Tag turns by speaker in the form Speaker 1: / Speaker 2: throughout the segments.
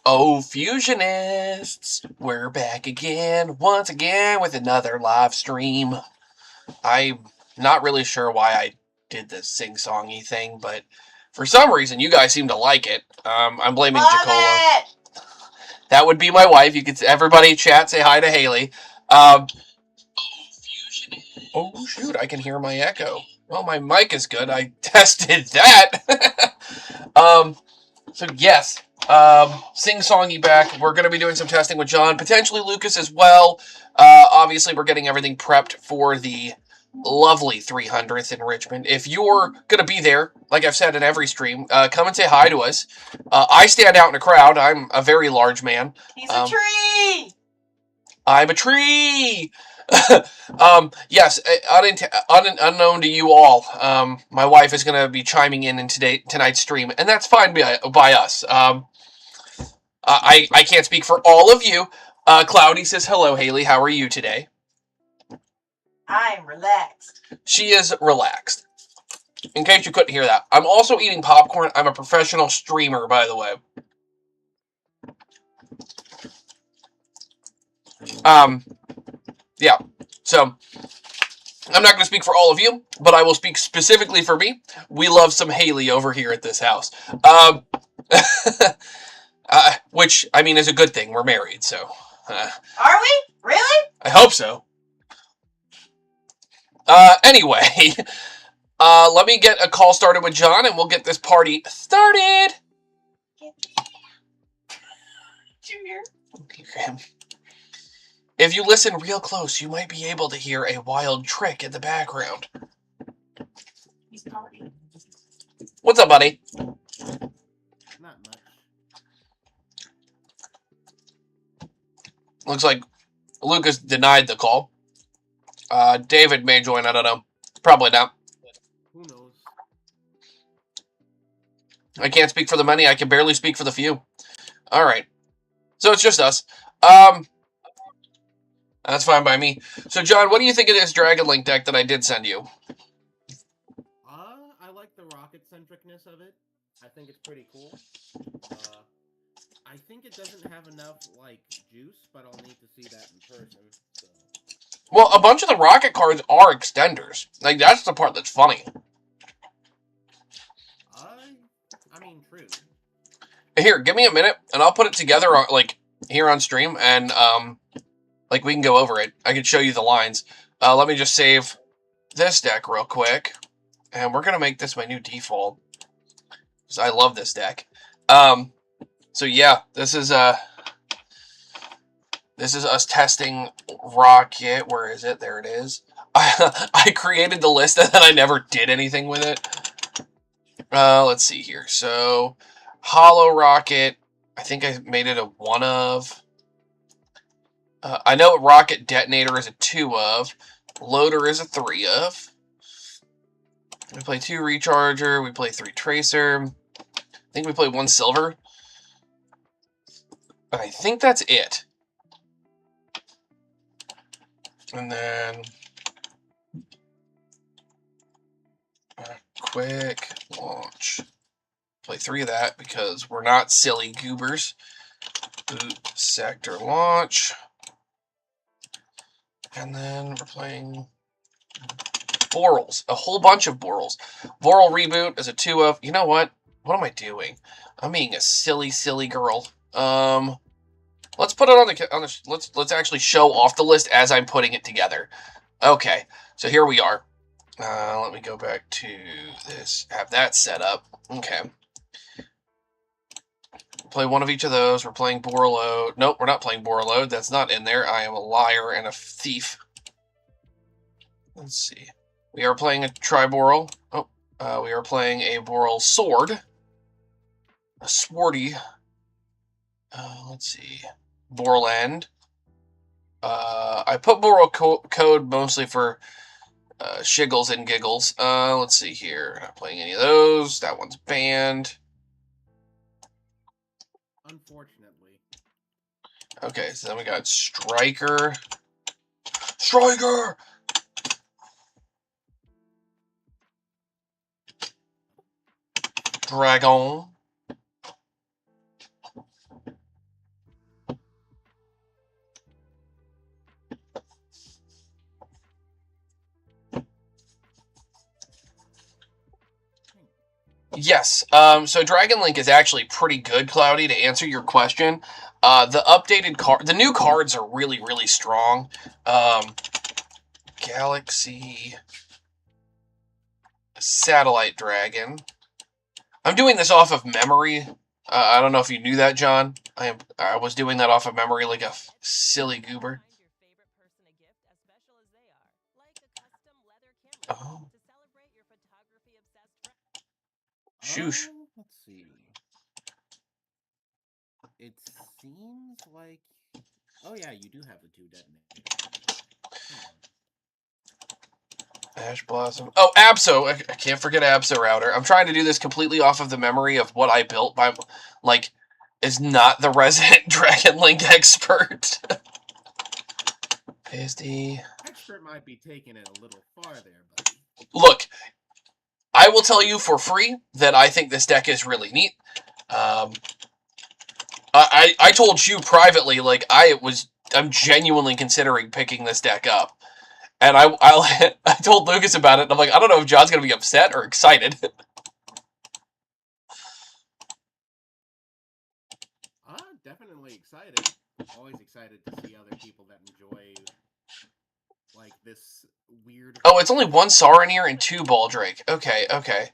Speaker 1: Oh, Fusionists! We're back again, once again, with another live stream. I'm not really sure why I did this sing-songy thing, but for some reason, you guys seem to like it. I'm blaming Jacola. That would be my wife. You could everybody chat, say hi to Haley. Oh, shoot, I can hear my echo. Well, my mic is good. I tested that. So yes, sing-songy back. We're going to be doing some testing with John, potentially Lucas as well. Obviously, we're getting everything prepped for the lovely 300th in Richmond. If you're going to be there, like I've said in every stream, come and say hi to us. I stand out in a crowd. I'm a very large man.
Speaker 2: He's a tree!
Speaker 1: I'm a tree! Yes, unknown to you all, my wife is going to be chiming in tonight's stream, and that's fine by us. I can't speak for all of you. Cloudy says, hello, Haley. How are you today?
Speaker 2: I'm relaxed.
Speaker 1: She is relaxed. In case you couldn't hear that. I'm also eating popcorn. I'm a professional streamer, by the way. Yeah. So, I'm not going to speak for all of you, but I will speak specifically for me. We love some Haley over here at this house. Which, I mean, is a good thing. We're married, so...
Speaker 2: Are we? Really?
Speaker 1: I hope so. Anyway, let me get a call started with John, and we'll get this party started.
Speaker 2: Junior.
Speaker 1: If you listen real close, you might be able to hear a wild trick in the background.
Speaker 2: He's partying.
Speaker 1: What's up, buddy?
Speaker 3: Not much.
Speaker 1: Looks like Lucas denied the call. David may join, I don't know. Probably not.
Speaker 3: Who knows?
Speaker 1: I can't speak for the many, I can barely speak for the few. Alright. So it's just us. That's fine by me. So, John, what do you think of this Dragon Link deck that I did send you?
Speaker 3: I like the rocket-centricness of it. I think it's pretty cool. I think it doesn't have enough, like, juice, but I'll need to see that in person, so...
Speaker 1: Well, a bunch of the rocket cards are extenders. Like, that's the part that's funny.
Speaker 3: I mean, true.
Speaker 1: Here, give me a minute, and I'll put it together, like, here on stream, and, like, we can go over it. I can show you the lines. Let me just save this deck real quick, and we're gonna make this my new default, because I love this deck. So yeah, this is us testing Rocket. Where is it? There it is. I created the list, and then I never did anything with it. Let's see here. So, Hollow Rocket, I think I made it a 1 of. I know Rocket Detonator is a 2 of. Loader is a 3 of. We play 2 Recharger. We play 3 Tracer. I think we play 1 Silver. And I think that's it. And then... quick launch. Play 3 of that because we're not silly goobers. Boot sector launch. And then we're playing Borals. A whole bunch of Borals. Boral Reboot is a 2 of. You know what? What am I doing? I'm being a silly, silly girl. Let's put it on the let's actually show off the list as I'm putting it together. Okay, so here we are. Let me go back to this. Have that set up. Okay. Play 1 of each of those. We're playing Borreload. Nope, we're not playing Borreload. That's not in there. I am a liar and a thief. Let's see. We are playing a Triboral. Oh, we are playing a Boral Sword. A Swordy. Let's see. Boral End. I put Boral code mostly for shiggles and giggles. Let's see here. Not playing any of those. That one's banned.
Speaker 3: Unfortunately.
Speaker 1: Okay, so then we got Striker. Striker! Dragon. Yes. So Dragon Link is actually pretty good, Cloudy, to answer your question. The updated the new cards are really, really strong. Galaxy Satellite Dragon. I'm doing this off of memory. I don't know if you knew that, John. I was doing that off of memory like a silly goober. Oh. Shoosh.
Speaker 3: Let's see. It seems like... Oh yeah, you do have the 2 detonators.
Speaker 1: Ash Blossom. Oh, Abso. I can't forget Abso Router. I'm trying to do this completely off of the memory of what I built by, like, is not the resident Dragon Link expert. Pasty.
Speaker 3: Expert might be taking it a little far there, buddy.
Speaker 1: Look, I will tell you for free that I think this deck is really neat. I told you privately, like, I'm genuinely considering picking this deck up. And I told Lucas about it, and I'm like, I don't know if John's going to be upset or excited.
Speaker 3: Definitely excited. Always excited to see other people that enjoy, like, this weird...
Speaker 1: Oh, it's only 1 Saronir and 2 Baldrake. Okay, okay.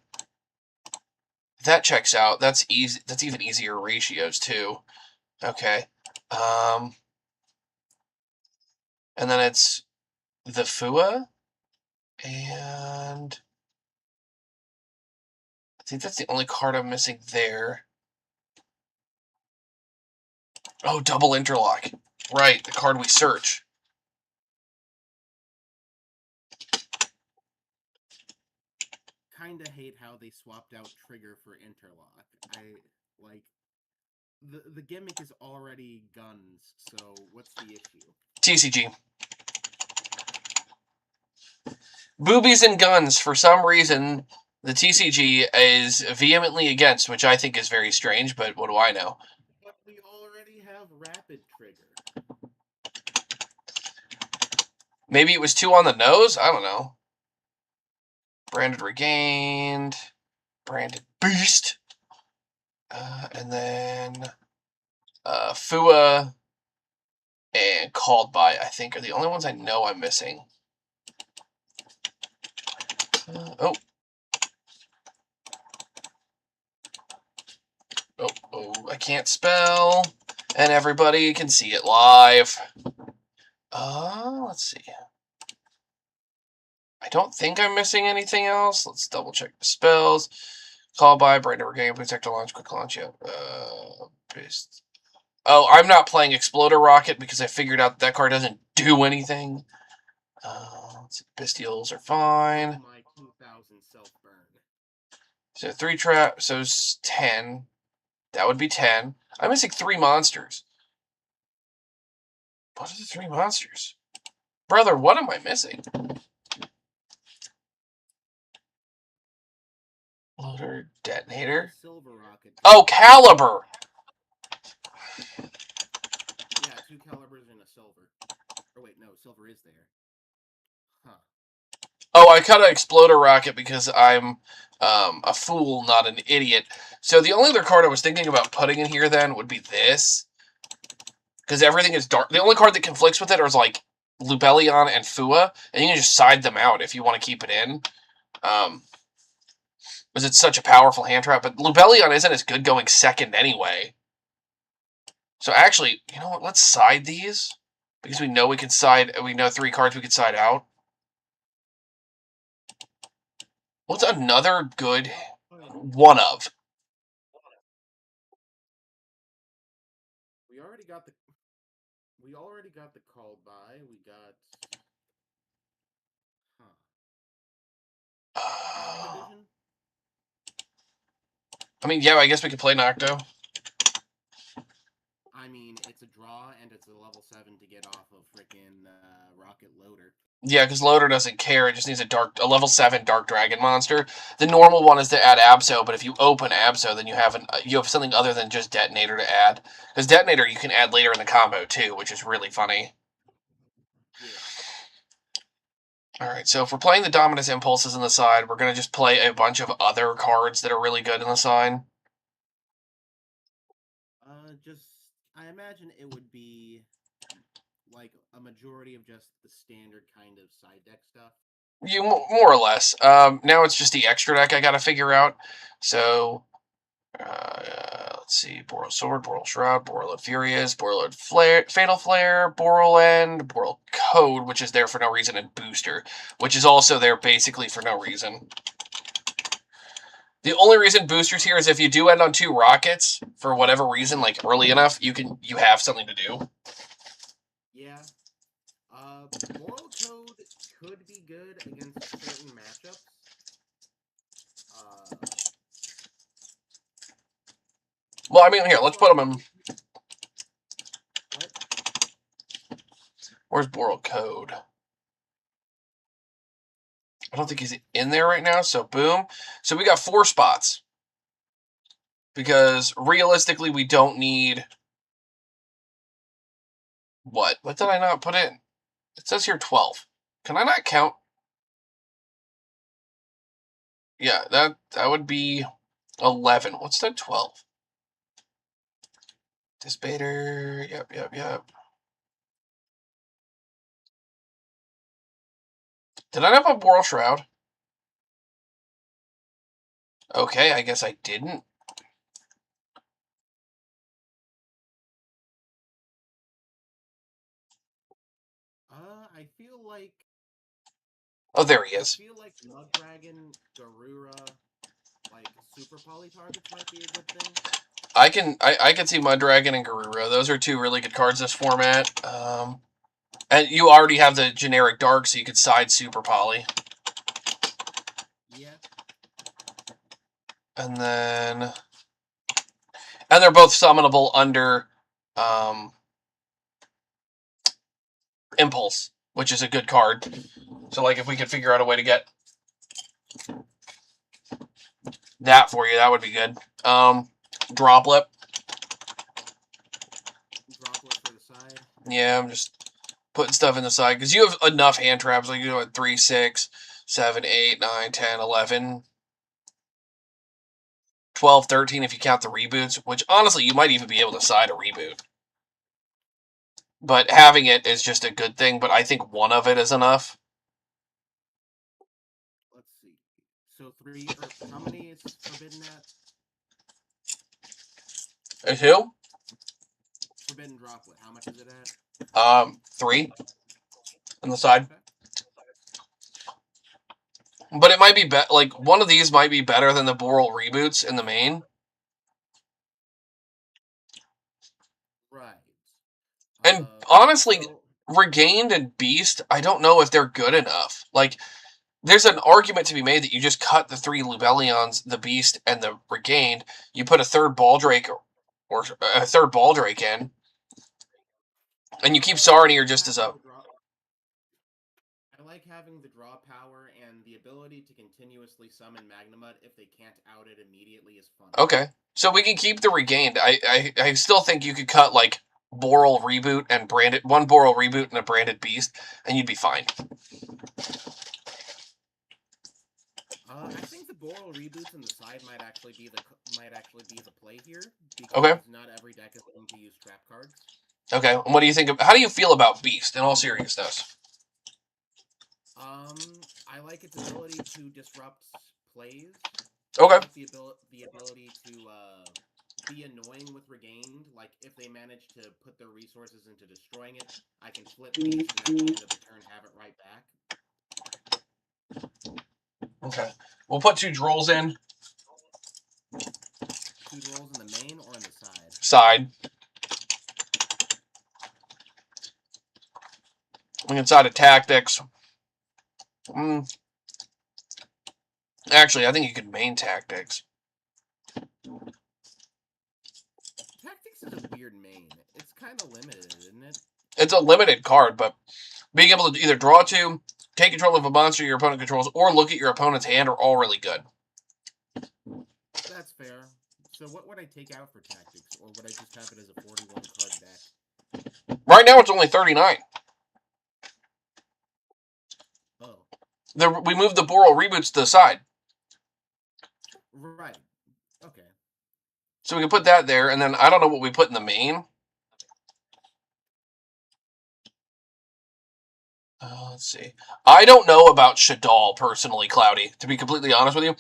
Speaker 1: That checks out. That's easy. That's even easier ratios, too. Okay. And then it's the Fua, and I think that's the only card I'm missing there. Oh, double interlock. Right, the card we search.
Speaker 3: Kinda hate how they swapped out Trigger for interlock. The gimmick is already guns, so what's the issue?
Speaker 1: TCG. Boobies and guns, for some reason, the TCG is vehemently against, which I think is very strange, but what do I know?
Speaker 3: But we already have Rapid Trigger.
Speaker 1: Maybe it was too on the nose? I don't know. Branded Regained. Branded Beast. And then Fua and Called By, I think, are the only ones I know I'm missing. Oh, I can't spell. And everybody can see it live. Let's see. I don't think I'm missing anything else. Let's double check the spells. Call by, Branded Regain, Protector Launch, Quick Launch, yeah. Beast. Oh, I'm not playing Exploder Rocket because I figured out that card doesn't do anything. Let's see. Bestials are fine.
Speaker 3: My 2000 self-burn.
Speaker 1: So 3 trap, so 10. That would be 10. I'm missing 3 monsters. What are the 3 monsters? Brother, what am I missing? Loader, detonator.
Speaker 3: Silver Rocket.
Speaker 1: Oh, Caliber!
Speaker 3: Yeah, 2 calibers and a silver. Or wait, no, silver is there. Huh.
Speaker 1: Oh, I cut an Exploder Rocket because I'm a fool, not an idiot. So the only other card I was thinking about putting in here then would be this. Because everything is dark. The only card that conflicts with it is like Lubellion and Fua, and you can just side them out if you want to keep it in. Because it's such a powerful hand trap. But Lubellion isn't as good going second anyway. So actually, you know what? Let's side these. Because we know we can side, we know 3 cards we can side out. What's another good one of?
Speaker 3: We already got the Called By. We got... Huh.
Speaker 1: I mean, yeah, I guess we could play Nocto.
Speaker 3: I mean, it's a draw, and it's a level 7 to get off of frickin' Rocket Loader.
Speaker 1: Yeah, because Loader doesn't care. It just needs a level 7 Dark Dragon monster. The normal one is to add Abso, but if you open Abso, then you have something other than just Detonator to add. Because Detonator you can add later in the combo, too, which is really funny. Alright, so if we're playing the Dominus Impulses in the side, we're going to just play a bunch of other cards that are really good in the side.
Speaker 3: I imagine it would be like a majority of just the standard kind of side deck stuff.
Speaker 1: More or less. Now it's just the extra deck I got to figure out. So, let's see. Boral Sword, Boral Shroud, Borreload Furious, Borreload Fatal Flare, Boral End, Boral Code, which is there for no reason, and Booster, which is also there basically for no reason. The only reason Booster's here is if you do end on 2 rockets, for whatever reason, like early enough, you have something to do.
Speaker 3: Yeah. Moral Code could be good against certain matchups.
Speaker 1: Well, I mean, here, let's put him in.
Speaker 3: What?
Speaker 1: Where's Boral Code? I don't think he's in there right now, so boom. So we got 4 spots. Because realistically, we don't need... What? What did I not put in? It says here 12. Can I not count? Yeah, that would be 11. What's that 12? Disbater. Yep. Did I not put Boral Shroud? Okay, I guess I didn't.
Speaker 3: I feel like...
Speaker 1: Oh, there he is.
Speaker 3: I feel like Mud Dragon, Garura, like Super Poly targets might be a good thing.
Speaker 1: I can see Mud Dragon and Garura. Those are 2 really good cards this format. And you already have the generic Dark, so you could side Super Poly.
Speaker 3: Yeah.
Speaker 1: And then... And they're both summonable under Impulse, which is a good card. So, like, if we could figure out a way to get that for you, that would be good. Droplet.
Speaker 3: Droplet for the side.
Speaker 1: Yeah, I'm just putting stuff in the side. Because you have enough hand traps. Like, you know, at 3, 6, 7, 8, 9, 10, 11, 12, 13, if you count the reboots. Which, honestly, you might even be able to side a reboot. But having it is just a good thing. But I think one of it is enough.
Speaker 3: Let's see. So 3, or how many is Forbidden at?
Speaker 1: Who?
Speaker 3: Forbidden Droplet. How much is it at?
Speaker 1: 3 on the side.
Speaker 3: Okay.
Speaker 1: But it might be like one of these might be better than the Boral reboots in the main.
Speaker 3: Right.
Speaker 1: And honestly, Regained and Beast, I don't know if they're good enough. Like, there's an argument to be made that you just cut the 3 Lubellions, the Beast, and the Regained. You put a 3rd Baldrake or a 3rd Baldrake in, and you keep Saronir just as a...
Speaker 3: I like having the draw power, and the ability to continuously summon Magnemud if they can't out it immediately is fun.
Speaker 1: Okay. So we can keep the Regained. I still think you could cut, like, Boral Reboot and branded... One Boral Reboot and a branded Beast, and you'd be fine.
Speaker 3: I think the Boral reboots on the side might actually be the play here, because
Speaker 1: Okay.
Speaker 3: not every deck is going to use trap cards.
Speaker 1: Okay. And what do you think of... How do you feel about Beast, in all seriousness?
Speaker 3: I like its ability to disrupt plays.
Speaker 1: Okay.
Speaker 3: I like the ability to be annoying with Regained. Like, if they manage to put their resources into destroying it, I can flip Beast and at the end of the turn have it right back.
Speaker 1: Okay. We'll put 2 Drolls in.
Speaker 3: 2 Drolls in the main or in the side?
Speaker 1: Side. Inside of Tactics. Actually, I think you could main Tactics.
Speaker 3: Tactics is a weird main. It's kind of limited, isn't it?
Speaker 1: It's a limited card, but being able to either draw 2, take control of a monster your opponent controls, or look at your opponent's hand are all really good.
Speaker 3: That's fair. So what would I take out for Tactics, or would I just have it as a 41 card deck?
Speaker 1: Right now, it's only 39.
Speaker 3: Oh.
Speaker 1: We moved the Boral reboots to the side.
Speaker 3: Right. Okay.
Speaker 1: So we can put that there, and then I don't know what we put in the main. Let's see. I don't know about Shadal personally, Cloudy, to be completely honest with you.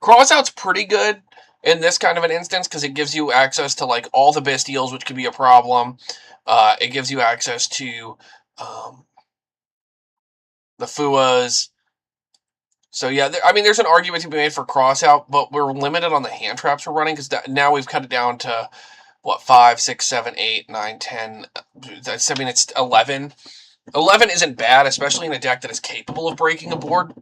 Speaker 1: Crossout's pretty good in this kind of an instance because it gives you access to like all the Bastiles, which could be a problem. It gives you access to the Fuas. So yeah, I mean, there's an argument to be made for crossout, but we're limited on the hand traps we're running because now we've cut it down to what 5, 6, 7, 8, 9, 10. I mean, it's 11. 11 isn't bad, especially in a deck that is capable of breaking a board.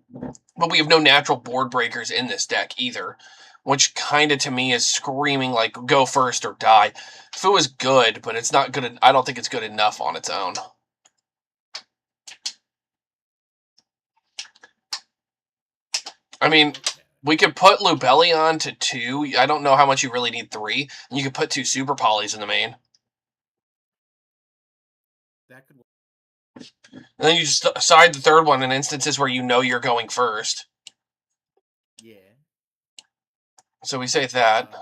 Speaker 1: But we have no natural board breakers in this deck either, which kind of to me is screaming like go first or die. Fu is good, but it's not good. I don't think it's good enough on its own. I mean, we could put Lubellion to 2. I don't know how much you really need 3. And you could put 2 Super Polys in the main.
Speaker 3: That could work.
Speaker 1: And then you just side the third one in instances where you know you're going first.
Speaker 3: Yeah.
Speaker 1: So we say that.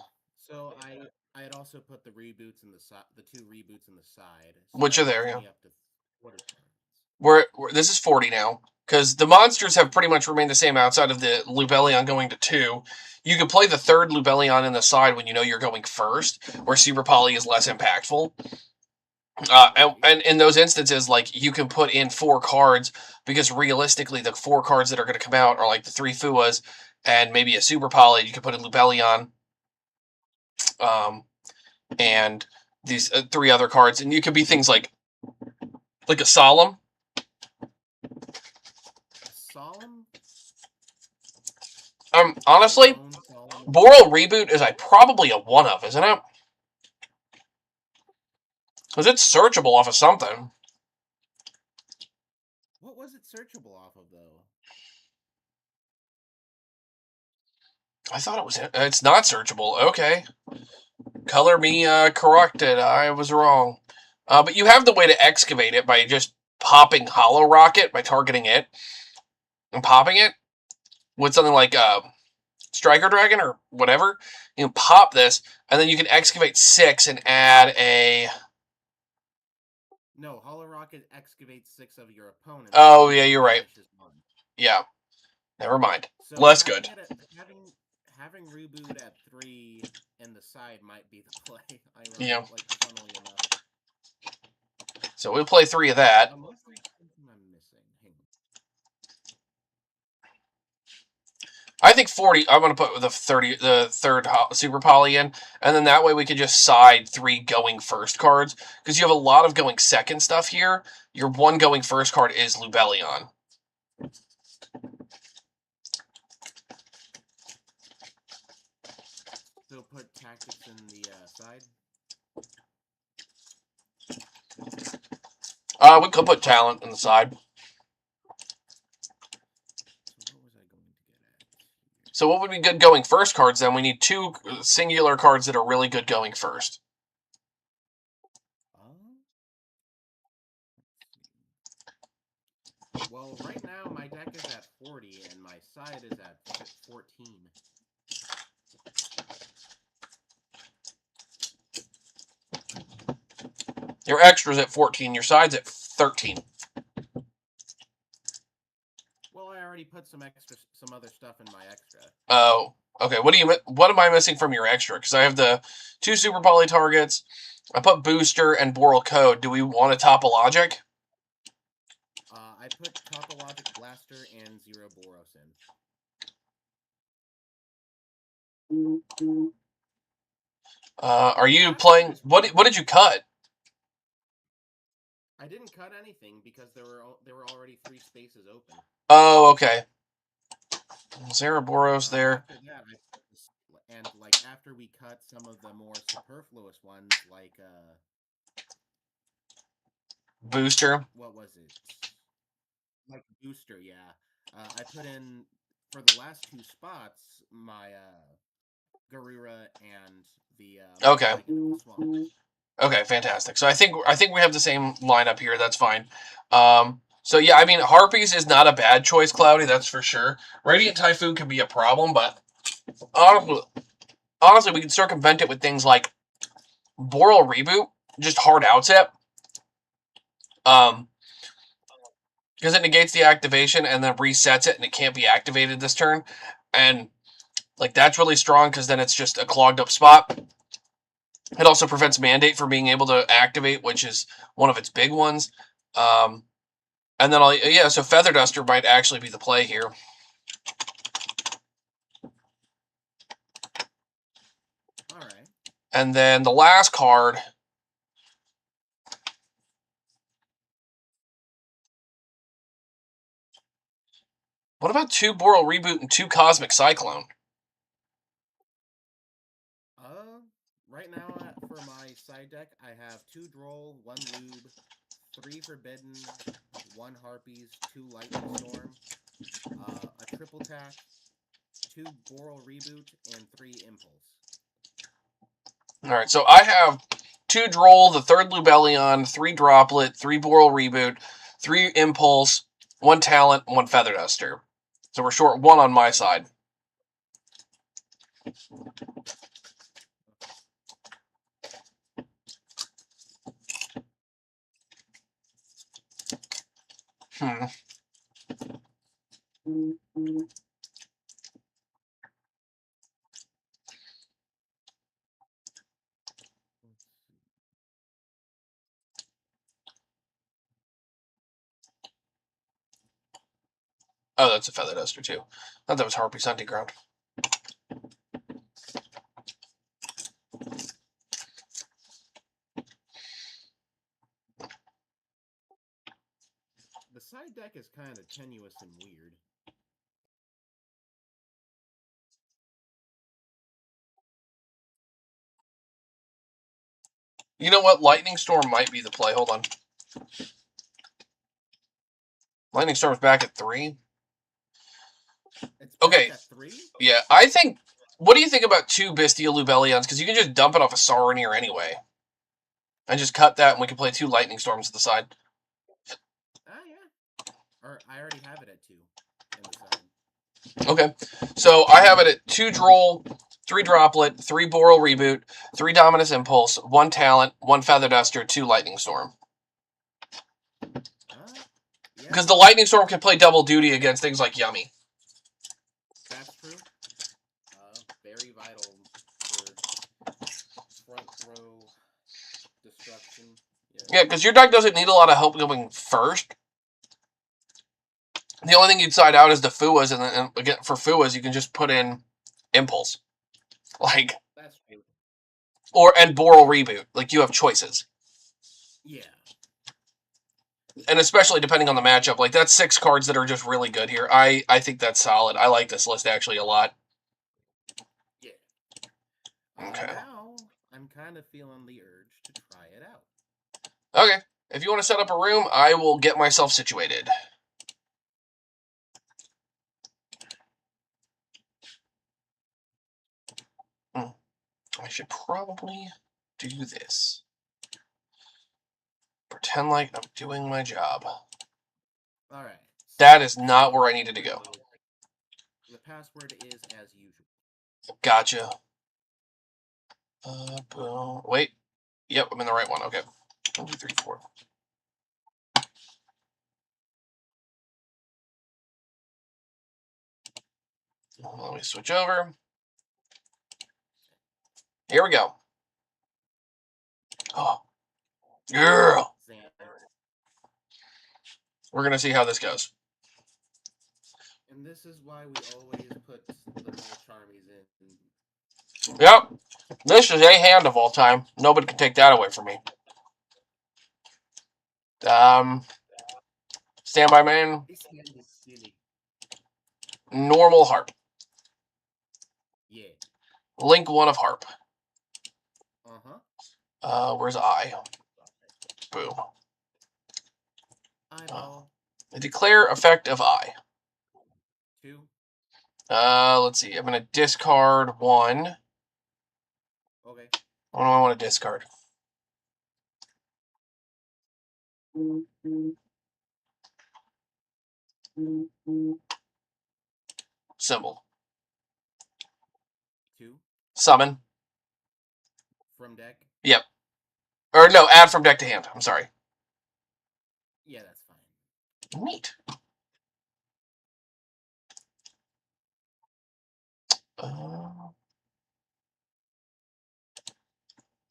Speaker 3: So I had also put the reboots in the side, the 2 reboots in the side. So
Speaker 1: Which are there, yeah.
Speaker 3: up to quarter turns.
Speaker 1: This is 40 now. Because the monsters have pretty much remained the same outside of the Lubellion going to 2. You could play the third Lubellion in the side when you know you're going first, where Super Poly is less impactful. And in those instances, like, you can put in 4 cards, because realistically, the 4 cards that are going to come out are like the 3 Fuas and maybe a Super Poly. You can put a Lubellion. And these 3 other cards. And you could be things like a Solemn.
Speaker 3: Solemn?
Speaker 1: Honestly, Boral Reboot is probably a 1-of, isn't it? Because it's searchable off of something.
Speaker 3: What was it searchable off of, though?
Speaker 1: I thought it was. It's not searchable. Okay. Color me corrected. I was wrong. But you have the way to excavate it by just popping Hollow Rocket, by targeting it and popping it with something like Striker Dragon or whatever. You can pop this, and then you can excavate 6 and add a...
Speaker 3: No, Hollow Rocket excavates 6 of your opponents.
Speaker 1: Oh, yeah, you're right. Yeah. Never mind.
Speaker 3: So
Speaker 1: Less good.
Speaker 3: Having Reboot at 3 in the side might be the play.
Speaker 1: Yeah.
Speaker 3: Like, funnily enough.
Speaker 1: So we'll play 3 of that.
Speaker 3: I'm missing.
Speaker 1: I think 40. I'm going to put the third Super Poly in, and then that way we could just side 3 going first cards, because you have a lot of going second stuff here. Your 1 going first card is Lubellion.
Speaker 3: So put Tactics in the side?
Speaker 1: We could put Talent in the side. So what would be good going first cards then? We need 2 singular cards that are really good going first.
Speaker 3: Well, right now my deck is at 40 and my side is at 14.
Speaker 1: Your extra's at 14. Your side's at 13.
Speaker 3: Well, I already put some other stuff in my extra.
Speaker 1: Oh, okay. What am I missing from your extra? Because I have the 2 Super Poly targets. I put Booster and Boral Code. Do we want a Topologic?
Speaker 3: I put Topologic Blaster and 0 Boros in.
Speaker 1: Are you playing... What did you cut?
Speaker 3: I didn't cut anything because there were already 3 spaces open.
Speaker 1: Oh, okay. Boros there.
Speaker 3: And like after we cut some of the more superfluous ones, like
Speaker 1: Booster.
Speaker 3: What was it? Like Booster, yeah. I put in for the last 2 spots my Garura and the
Speaker 1: Okay.
Speaker 3: Swamp.
Speaker 1: Okay, fantastic. So I think we have the same lineup here. That's fine. So yeah, I mean, Harpies is not a bad choice, Cloudy, that's for sure. Radiant Typhoon can be a problem, but honestly, we can circumvent it with things like Boral Reboot, just hard outset. Because it negates the activation and then resets it, and it can't be activated this turn. And like that's really strong because then it's just a clogged up spot. It also prevents Mandate from being able to activate, which is one of its big ones. And then so Feather Duster might actually be the play here.
Speaker 3: All right.
Speaker 1: And then the last card. What about 2 Boral Reboot and 2 Cosmic Cyclone?
Speaker 3: Right now for my side deck, I have 2 Droll, 1 Lube, 3 Forbidden, 1 Harpies, 2 Lightning Storm, a Triple Tack, 2 Boral Reboot, and 3 Impulse.
Speaker 1: All right, so I have 2 Droll, the 3rd Lubellion, 3 Droplet, 3 Boral Reboot, 3 Impulse, 1 Talent, 1 Feather Duster. So we're short 1 on my side. Oh, that's a Feather Duster, too. I thought that was Harpy Hunting Ground.
Speaker 3: The side deck is kind of tenuous and weird.
Speaker 1: You know what? Lightning Storm might be the play. Hold on. Lightning Storm's back at 3.
Speaker 3: It's
Speaker 1: Okay.
Speaker 3: back at 3?
Speaker 1: Yeah, I think... What do you think about 2 Bistia Lubellions? Because you can just dump it off a Saronir anyway. And just cut that, and we can play 2 Lightning Storms to the side.
Speaker 3: Yeah. Or I already have it at 2 in the side.
Speaker 1: Okay. So I have it at 2 Droll, 3 Droplet, 3 Boral Reboot, 3 Dominus Impulse, 1 Talent, 1 Feather Duster, 2 Lightning Storm. Because the Lightning Storm can play double duty against things like Yummy.
Speaker 3: That's true. Very vital for front row destruction.
Speaker 1: Yeah, because your deck doesn't need a lot of help going first. The only thing you'd side out is the Fuas, and then again for Fuas you can just put in Impulse, like
Speaker 3: that's true.
Speaker 1: and Boral Reboot. Like you have choices.
Speaker 3: Yeah.
Speaker 1: And especially depending on the matchup, like that's 6 cards that are just really good here. I think that's solid. I like this list actually a lot.
Speaker 3: Yeah.
Speaker 1: Okay.
Speaker 3: Now I'm kind of feeling the urge to try it out.
Speaker 1: Okay. If you want to set up a room, I will get myself situated. I should probably do this. Pretend like I'm doing my job.
Speaker 3: All right.
Speaker 1: That is not where I needed to go.
Speaker 3: The password is as usual.
Speaker 1: Gotcha. Boom. Wait. Yep, I'm in the right one. Okay. 1, 2, 3, 4. Let me switch over. Here we go. Oh, girl. We're gonna see how this goes.
Speaker 3: And this is why we always put the null charmies in.
Speaker 1: Yep. This is a hand of all time. Nobody can take that away from me. Standby man.
Speaker 3: This hand is silly.
Speaker 1: Normal harp.
Speaker 3: Yeah.
Speaker 1: Link 1 of harp.
Speaker 3: Uh-huh.
Speaker 1: Where's I? Boom.
Speaker 3: Eyeball.
Speaker 1: Declare effect of I.
Speaker 3: 2.
Speaker 1: Let's see. I'm gonna discard 1.
Speaker 3: Okay.
Speaker 1: What do I want to discard? Symbol.
Speaker 3: 2
Speaker 1: Summon.
Speaker 3: from deck.
Speaker 1: Yep. Or no, add from deck to hand. I'm sorry.
Speaker 3: Yeah, that's fine.
Speaker 1: Neat.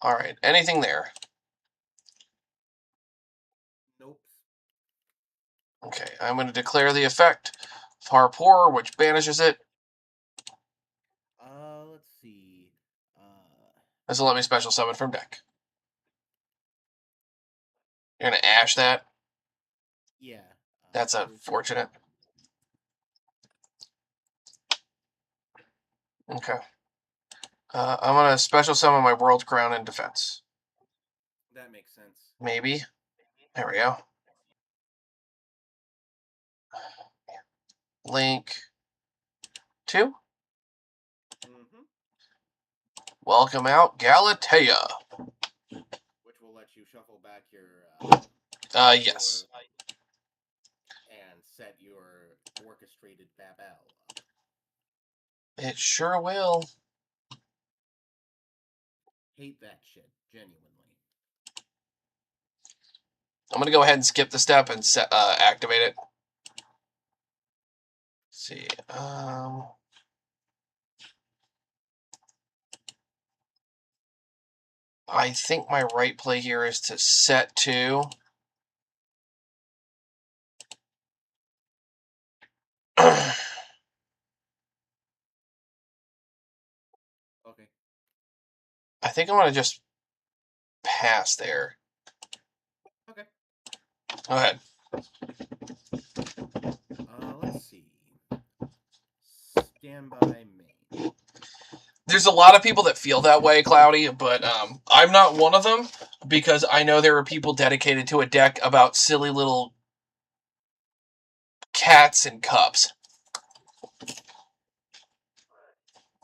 Speaker 1: All right. Anything there?
Speaker 3: Nope.
Speaker 1: Okay. I'm going to declare the effect. Harpour, which banishes it.
Speaker 3: Let's see.
Speaker 1: This will let me special summon from deck. You're going to ash that?
Speaker 3: Yeah.
Speaker 1: That's unfortunate. Okay. I'm going to special summon my World Crown in defense.
Speaker 3: That makes sense.
Speaker 1: Maybe. There we go. Link 2.
Speaker 3: Mm-hmm.
Speaker 1: Welcome out, Galatea.
Speaker 3: Which will let you shuffle back your.
Speaker 1: Yes.
Speaker 3: And set your orchestrated Babel up.
Speaker 1: It sure will.
Speaker 3: Hate that shit, genuinely.
Speaker 1: I'm going to go ahead and skip the step and activate it. Let's see. I think my right play here is to set to.
Speaker 3: Okay.
Speaker 1: I think I'm going to just pass there.
Speaker 3: Okay.
Speaker 1: Go ahead.
Speaker 3: Let's see. Standby main.
Speaker 1: There's a lot of people that feel that way, Cloudy, but I'm not one of them because I know there are people dedicated to a deck about silly little cats and cups.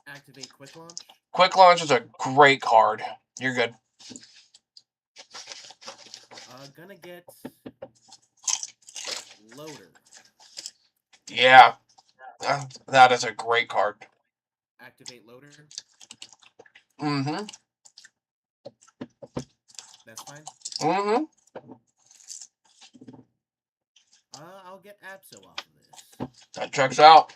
Speaker 3: Activate quick launch.
Speaker 1: Quick launch is a great card. You're good.
Speaker 3: Gonna get loader.
Speaker 1: Yeah, that is a great card.
Speaker 3: Activate loader.
Speaker 1: Mm-hmm.
Speaker 3: That's fine.
Speaker 1: Mm-hmm.
Speaker 3: I'll get Abso off of this.
Speaker 1: That checks out.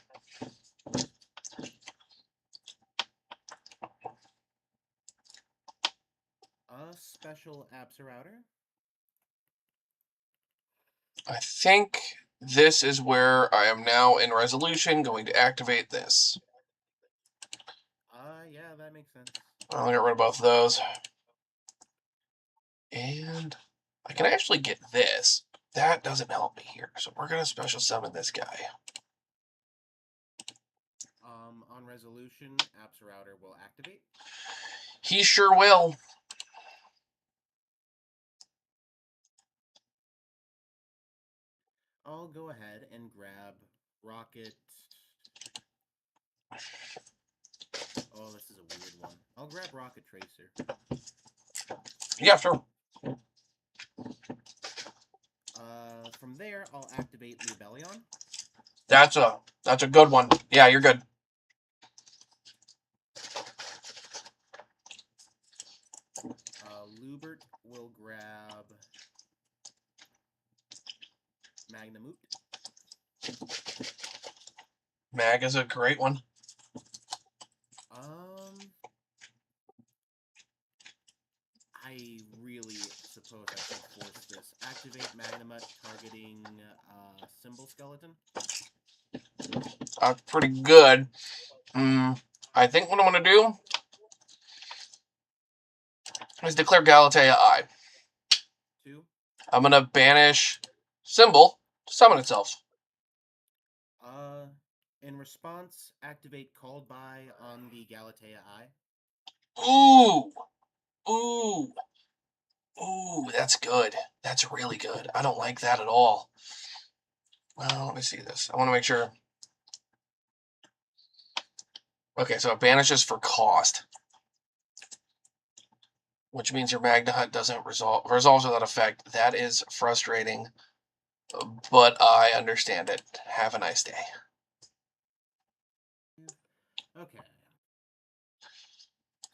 Speaker 3: Special Abso router.
Speaker 1: I think this is where I am now in resolution going to activate this.
Speaker 3: Yeah, that makes sense.
Speaker 1: I'll get rid of both of those. And I can actually get this. That doesn't help me here. So we're going to special summon this guy.
Speaker 3: On resolution, Abso router will activate.
Speaker 1: He sure will.
Speaker 3: I'll go ahead and grab Rocket. Oh, this is a weird one. I'll grab Rocket Tracer.
Speaker 1: Yeah, sure.
Speaker 3: From there, I'll activate Lubellion.
Speaker 1: That's a good one. Yeah, you're good.
Speaker 3: Lubert will grab Magnamoot.
Speaker 1: Mag is a great one.
Speaker 3: I really suppose I should force this. Activate Magnemut targeting Symbol Skeleton.
Speaker 1: That's pretty good. I think what I'm going to do is declare Galatea I.
Speaker 3: 2.
Speaker 1: I'm going to banish Symbol to summon itself.
Speaker 3: In response, activate Called By on the Galatea I.
Speaker 1: Ooh! Ooh! Ooh, that's good. That's really good. I don't like that at all. Well, let me see this. I want to make sure. Okay, so it banishes for cost. Which means your Magna Hunt doesn't resolves without effect. That is frustrating. but I understand it. Have a nice day.
Speaker 3: Okay.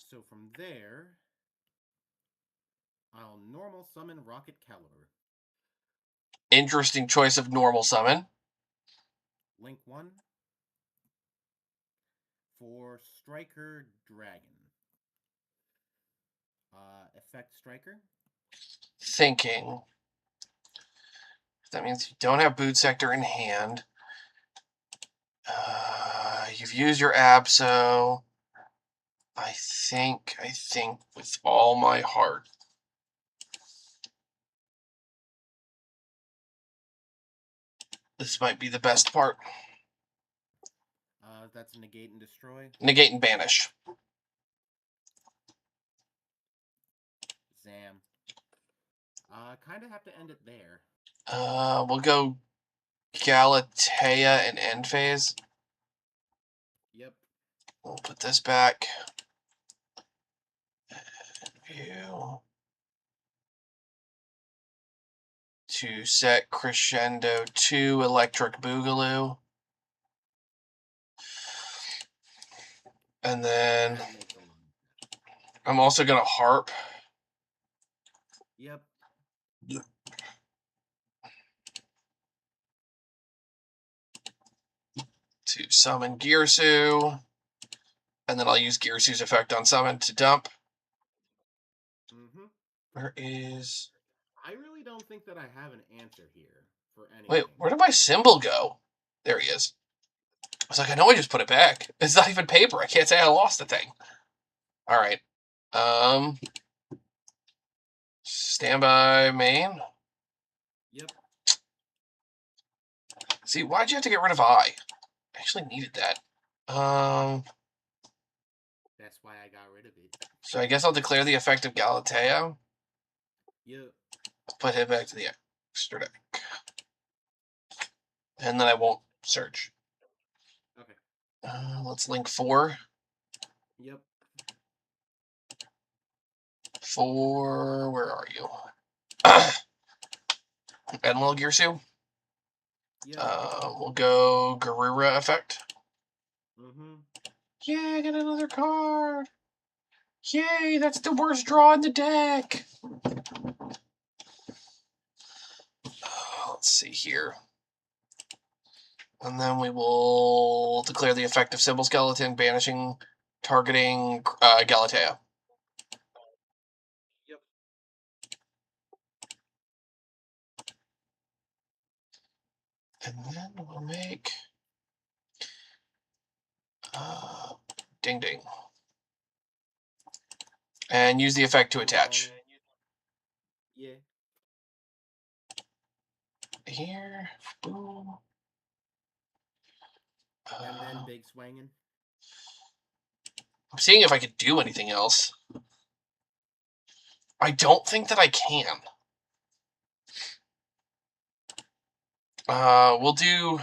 Speaker 3: So from there, I'll normal summon Rocket Caliber.
Speaker 1: Interesting choice of normal summon.
Speaker 3: Link 1 for Striker Dragon. Effect Striker.
Speaker 1: Thinking. That means you don't have Boot Sector in hand. You've used your Abso. I think with all my heart. This might be the best part.
Speaker 3: That's negate and destroy.
Speaker 1: Negate and banish.
Speaker 3: Zam. Kind of have to end it there.
Speaker 1: We'll go Galatea and end phase.
Speaker 3: Yep.
Speaker 1: We'll put this back. View. To set Crescendo 2 Electric Boogaloo. And then I'm also going to harp.
Speaker 3: Yep.
Speaker 1: To summon Gearsu. And then I'll use Gearsu's effect on summon to dump.
Speaker 3: Mm-hmm.
Speaker 1: Where is...
Speaker 3: I really don't think that I have an answer here for anything.
Speaker 1: Wait, where did my symbol go? There he is. I was like, I know I just put it back. It's not even paper. I can't say I lost the thing. All right. Standby main.
Speaker 3: Yep.
Speaker 1: See, why'd you have to get rid of I? I actually needed that.
Speaker 3: That's why I got rid of it.
Speaker 1: So I guess I'll declare the effect of Galatea.
Speaker 3: Yep.
Speaker 1: Put him back to the extra deck. And then I won't search.
Speaker 3: Okay.
Speaker 1: Let's link 4.
Speaker 3: Yep.
Speaker 1: 4, where are you? Enlil Gearsu.
Speaker 3: Yep.
Speaker 1: We'll go Garura effect.
Speaker 3: Mm-hmm.
Speaker 1: Yeah, I got another card. Yay, that's the worst draw in the deck. Let's see here. And then we will declare the effect of Symbol Skeleton, banishing, targeting Galatea.
Speaker 3: Yep.
Speaker 1: And then we'll make Ding Ding. And use the effect to attach.
Speaker 3: Yeah.
Speaker 1: Here. Boom.
Speaker 3: And then big swinging.
Speaker 1: I'm seeing if I could do anything else. I don't think that I can. We'll do...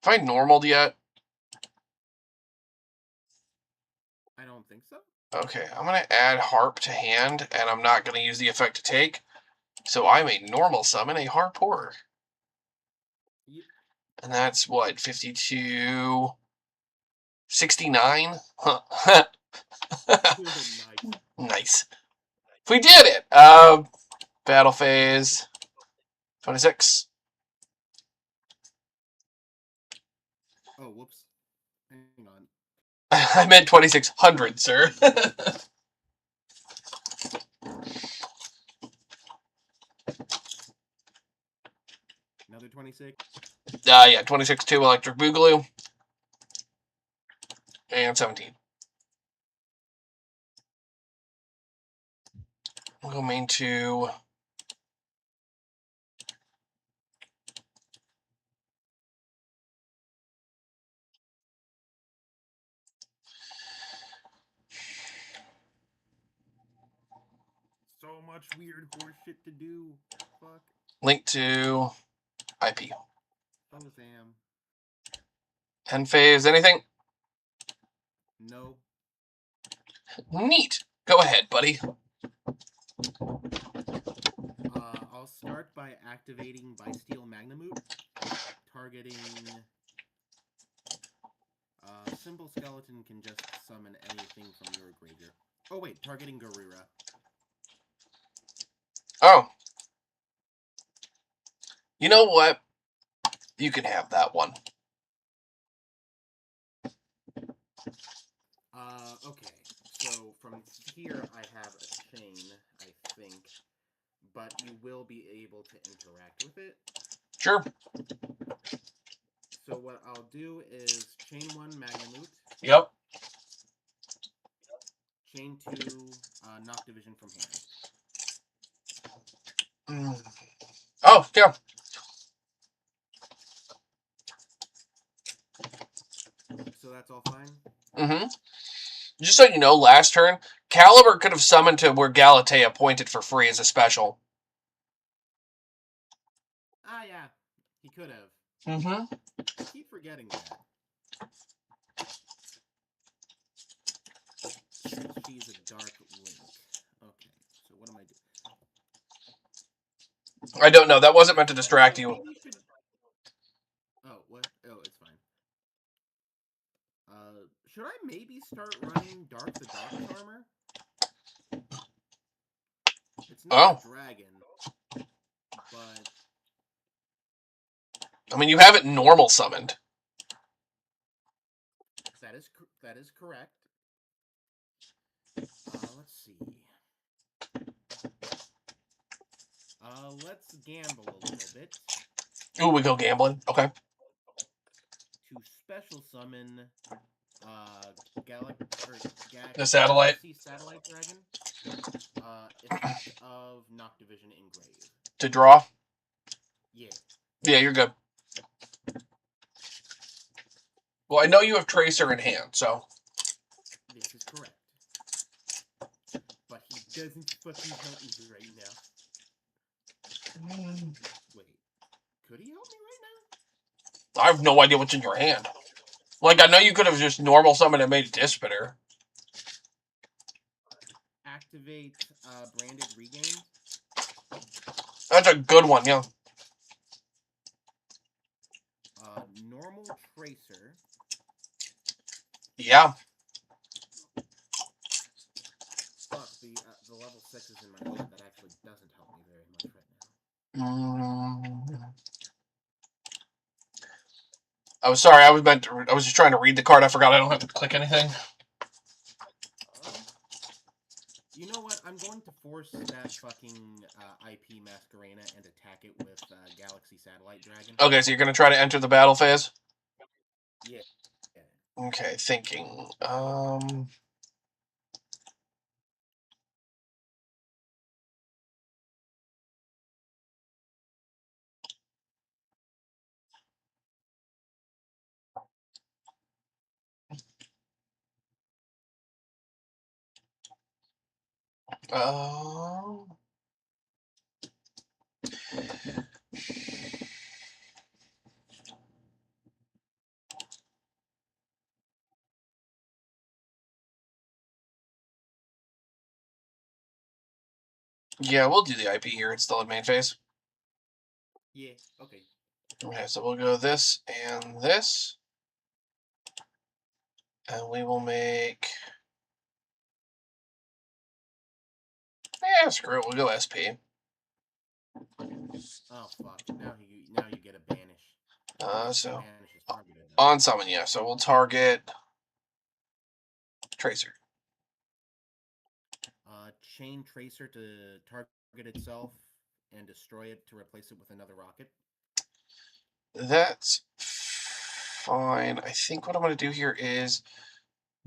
Speaker 1: Have I normaled yet?
Speaker 3: I don't think so.
Speaker 1: Okay, I'm going to add Harp to hand, and I'm not going to use the effect to take. So I may normal summon a Harp Horror.
Speaker 3: Yep.
Speaker 1: And that's what, 52... 69? Huh.
Speaker 3: Nice.
Speaker 1: Nice. We did it! Battle phase... 26.
Speaker 3: Oh, whoops. Hang on.
Speaker 1: I meant 2600, sir.
Speaker 3: Another 26.
Speaker 1: Yeah, 26-2 Electric Boogaloo. And 17. We'll go main 2.
Speaker 3: So much weird horse shit to do. Fuck.
Speaker 1: Link to IP.
Speaker 3: Oh, damn.
Speaker 1: End phase, anything?
Speaker 3: No.
Speaker 1: Neat. Go ahead, buddy.
Speaker 3: I'll start by activating Bysteel Magnamoot, targeting... Simple Skeleton can just summon anything from your graveyard. Oh wait, targeting Garura.
Speaker 1: Oh. You know what? You can have that one.
Speaker 3: Okay. So from here I have a chain, I think. But you will be able to interact with it.
Speaker 1: Sure.
Speaker 3: So what I'll do is chain 1 Magnamoot.
Speaker 1: Yep.
Speaker 3: Chain 2 Knock Division from hand.
Speaker 1: Oh, yeah.
Speaker 3: So that's all fine?
Speaker 1: Mm-hmm. Just so you know, last turn, Caliber could have summoned to where Galatea pointed for free as a special.
Speaker 3: Ah, yeah. He could have.
Speaker 1: Mm-hmm.
Speaker 3: I keep forgetting that. Since she's a Dark Link. Okay, so what am I doing?
Speaker 1: I don't know. That wasn't meant to distract you.
Speaker 3: Should... Oh, what? Oh, it's fine. Should I maybe start running Dark the Dark Charmer? It's not a dragon, but...
Speaker 1: I mean, you have it normal summoned.
Speaker 3: That is correct. Let's see. Let's gamble a little bit.
Speaker 1: Ooh, we go gambling. Okay.
Speaker 3: To special summon,
Speaker 1: The satellite.
Speaker 3: Galaxy Satellite Dragon. Effect of Knock Division Engrave.
Speaker 1: To draw?
Speaker 3: Yeah.
Speaker 1: Yeah, you're good. Well, I know you have Tracer in hand, so...
Speaker 3: This is correct. But he doesn't fucking help me right now. Wait. Could he help me right now?
Speaker 1: I have no idea what's in your hand. Like, I know you could have just normal summoned and made a Dispeter.
Speaker 3: Activate Branded Regain.
Speaker 1: That's a good one, yeah.
Speaker 3: Normal Tracer.
Speaker 1: Yeah.
Speaker 3: Fuck, the level 6 is in my hand. That actually doesn't help me very much right now.
Speaker 1: I was sorry, I was just trying to read the card. I forgot I don't have to click anything.
Speaker 3: You know what? I'm going to force that fucking IP Masquerena and attack it with Galaxy Satellite Dragon.
Speaker 1: Okay, so you're going to try to enter the battle phase?
Speaker 3: Yeah.
Speaker 1: Okay, thinking. Yeah, we'll do the IP here. It's still in main phase.
Speaker 3: Yeah, okay.
Speaker 1: Okay, so we'll go this and this. And we will make... screw it. We'll go SP.
Speaker 3: Oh, fuck. Now you get a banish.
Speaker 1: So...
Speaker 3: Banish is targeted,
Speaker 1: on summon, yeah. So we'll target... Tracer.
Speaker 3: Chain Tracer to target itself and destroy it to replace it with another rocket.
Speaker 1: That's fine. I think what I'm going to do here is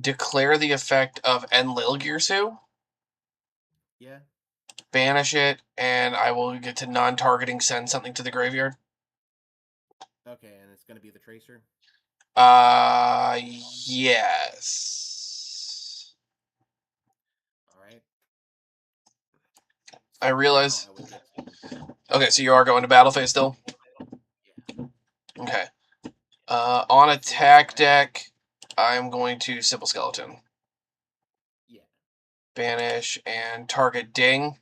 Speaker 1: declare the effect of Enlil Girsu.
Speaker 3: Yeah.
Speaker 1: Banish it, and I will get to non-targeting send something to the graveyard.
Speaker 3: Okay, and it's going to be the Tracer?
Speaker 1: Yes.
Speaker 3: Alright.
Speaker 1: I realize...
Speaker 3: To...
Speaker 1: Okay, so you are going to battle phase still?
Speaker 3: Yeah.
Speaker 1: Okay. On attack deck, I'm going to Simple Skeleton.
Speaker 3: Yeah.
Speaker 1: Banish and target Ding.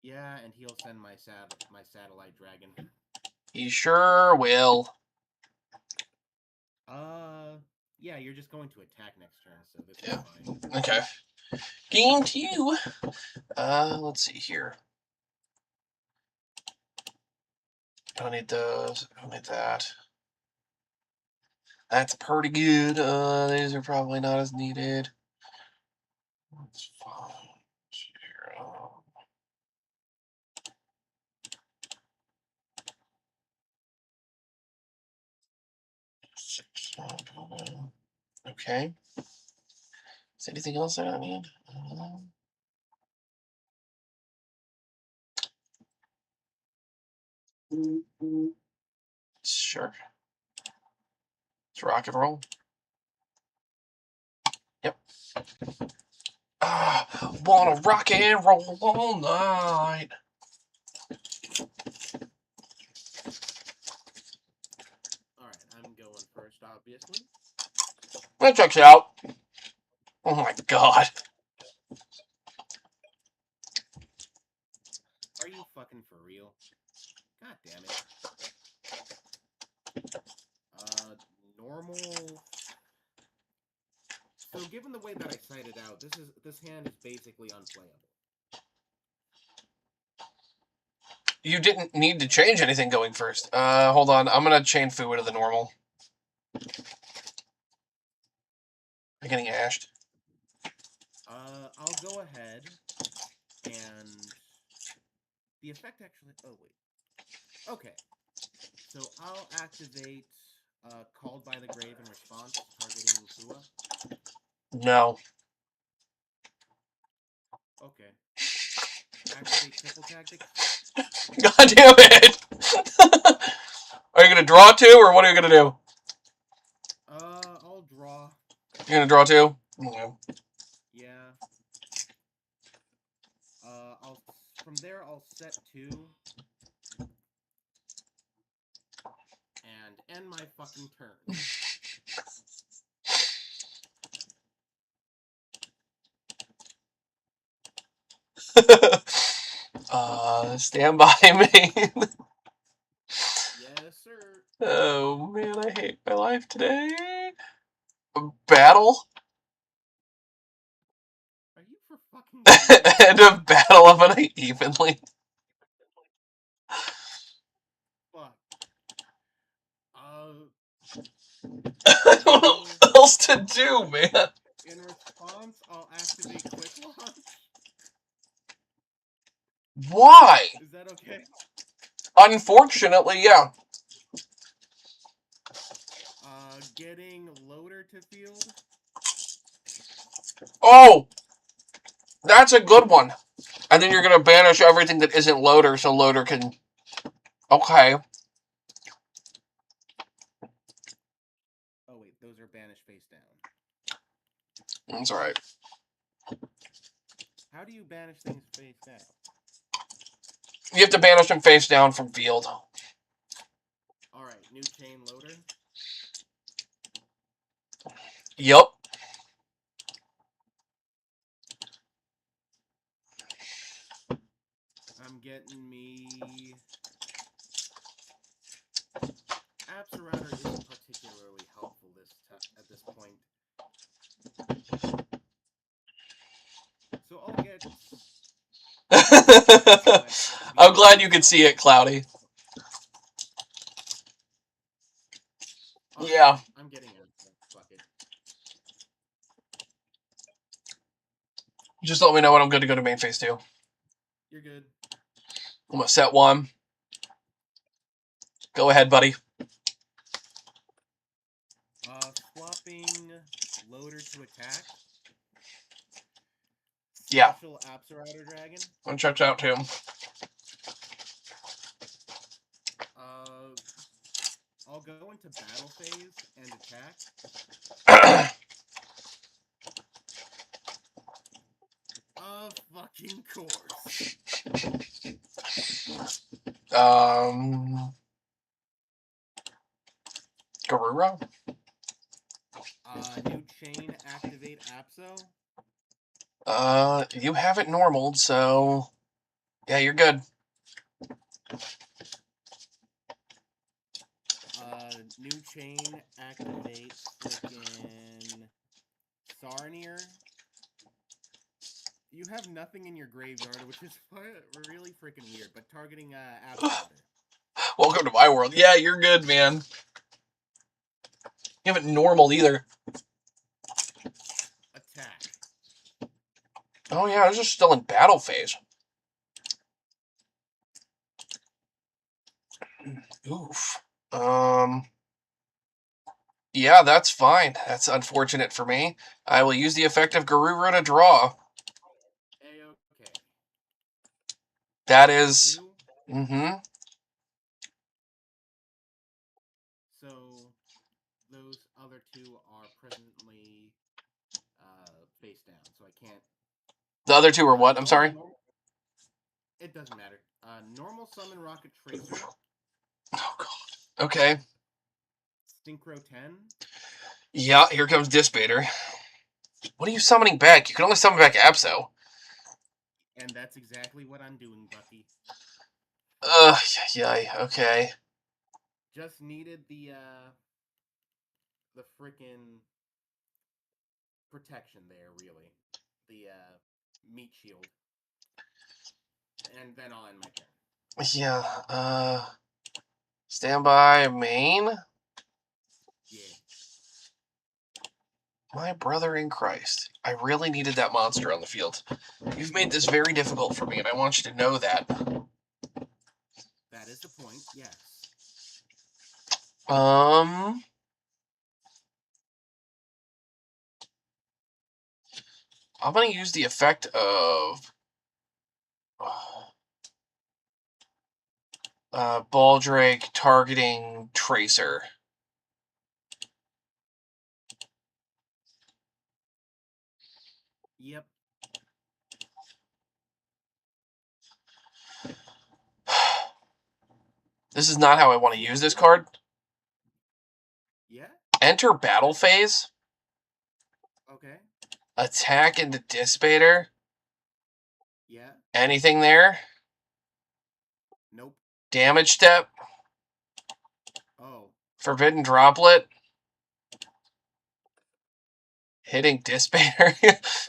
Speaker 3: Yeah, and he'll send my satellite dragon.
Speaker 1: He sure will.
Speaker 3: Yeah, you're just going to attack next turn, so this
Speaker 1: Yeah.
Speaker 3: is fine.
Speaker 1: Okay. Game to you. Let's see here. Don't need those. Don't need that. That's pretty good. These are probably not as needed. That's fine. Zero. Six. Okay. Is there anything else that I need? Sure. Let's rock and roll. Yep. Wanna rock and roll all night.
Speaker 3: Alright, I'm going first, obviously.
Speaker 1: That checks out. Oh my god.
Speaker 3: Are you fucking for real? God damn it. Normal. So given the way that I cited out, this hand is basically unplayable.
Speaker 1: You didn't need to change anything going first. Hold on. I'm gonna chain Fu to the normal. I'm getting ashed.
Speaker 3: I'll go ahead and the effect actually. Oh wait. Okay. So I'll activate Called by the Grave in response, targeting Fua.
Speaker 1: No.
Speaker 3: Okay. Activate Triple Tactics.
Speaker 1: God damn it! Are you gonna draw two, or what are you gonna do?
Speaker 3: I'll draw.
Speaker 1: You're gonna draw two? No.
Speaker 3: Yeah. From there I'll set 2 and end my fucking turn.
Speaker 1: Stand by me.
Speaker 3: Yes, sir.
Speaker 1: Oh man, I hate my life today. Battle?
Speaker 3: Are you for fucking serious?
Speaker 1: End of battle of unevenly.
Speaker 3: Fuck.
Speaker 1: I don't know what else to do, man.
Speaker 3: In response, I'll activate Quick Launch.
Speaker 1: Why?
Speaker 3: Is that okay?
Speaker 1: Unfortunately, yeah.
Speaker 3: Getting Loader to field.
Speaker 1: Oh! That's a good one. And then you're gonna banish everything that isn't Loader, so Loader can... Okay.
Speaker 3: Oh wait, those are banished face down.
Speaker 1: That's alright.
Speaker 3: How do you banish things face down?
Speaker 1: You have to banish them face down from field.
Speaker 3: Alright, new chain Loader.
Speaker 1: Yep.
Speaker 3: I'm getting me... Router isn't particularly helpful at this point. So I'll get...
Speaker 1: I'm glad you could see it, Cloudy. Yeah.
Speaker 3: I'm getting it. Fuck it.
Speaker 1: Just let me know when I'm good to go to main phase 2.
Speaker 3: You're good.
Speaker 1: I'm gonna set 1. Go ahead, buddy.
Speaker 3: Swapping Loader to attack.
Speaker 1: Yeah.
Speaker 3: Special Router Dragon.
Speaker 1: One checks out too.
Speaker 3: I'll go into battle phase and attack. Of fucking course.
Speaker 1: Garura?
Speaker 3: New chain, activate Apso.
Speaker 1: You have it normaled, so Yeah, you're good.
Speaker 3: New chain activates frickin' Sarnier. You have nothing in your graveyard, which is really freaking weird, but targeting Abswater.
Speaker 1: Welcome to my world. Yeah, you're good, man. You haven't normal either.
Speaker 3: Attack.
Speaker 1: Oh yeah, I was just still in battle phase. Oof. Yeah, that's fine. That's unfortunate for me. I will use the effect of Garuru to draw.
Speaker 3: A-okay.
Speaker 1: That is... Mm-hmm.
Speaker 3: So, those other two are presently face down, so I can't...
Speaker 1: The other two are what? I'm sorry?
Speaker 3: It doesn't matter. Normal summon Rocket Tracer.
Speaker 1: Oh, God. Okay.
Speaker 3: Synchro 10.
Speaker 1: Yeah, here comes Dispater. What are you summoning back? You can only summon back Abso.
Speaker 3: And that's exactly what I'm doing, Bucky.
Speaker 1: Yeah, okay.
Speaker 3: Just needed the frickin' protection there, really. The meat shield. And then I'll end my turn.
Speaker 1: Yeah, standby main?
Speaker 3: Yeah.
Speaker 1: My brother in Christ. I really needed that monster on the field. You've made this very difficult for me, and I want you to know that.
Speaker 3: That is the point, yes.
Speaker 1: I'm going to use the effect of Baldrake targeting Tracer.
Speaker 3: Yep.
Speaker 1: This is not how I want to use this card.
Speaker 3: Yeah?
Speaker 1: Enter battle phase.
Speaker 3: Okay.
Speaker 1: Attack into Dispater.
Speaker 3: Yeah.
Speaker 1: Anything there?
Speaker 3: Nope.
Speaker 1: Damage step.
Speaker 3: Oh.
Speaker 1: Forbidden Droplet. Hitting Dispater.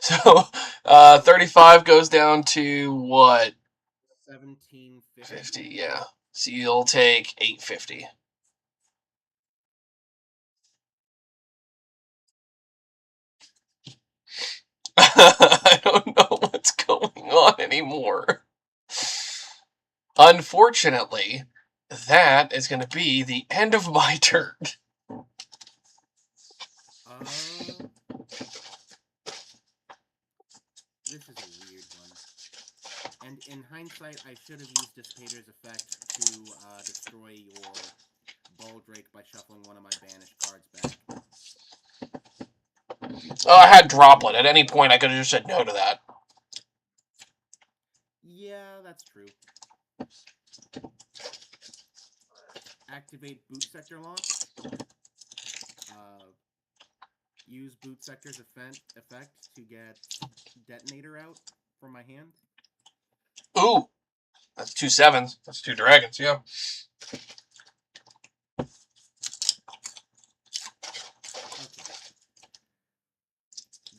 Speaker 1: So 35 goes down to what?
Speaker 3: 1750.
Speaker 1: 50, yeah. So you'll take 850. I don't know what's going on anymore. Unfortunately, that is going to be the end of my turn.
Speaker 3: This is a weird one. And in hindsight, I should have used Dispater's effect to destroy your Baldrake by shuffling one of my banished cards back.
Speaker 1: Oh, I had Droplet. At any point, I could have just said no to that.
Speaker 3: Yeah, that's true. Activate Boot Sector Launch. Use Boot Sector's effect to get Detonator out from my hand.
Speaker 1: Ooh, that's 2 7s. That's 2 dragons, yeah.
Speaker 3: Okay.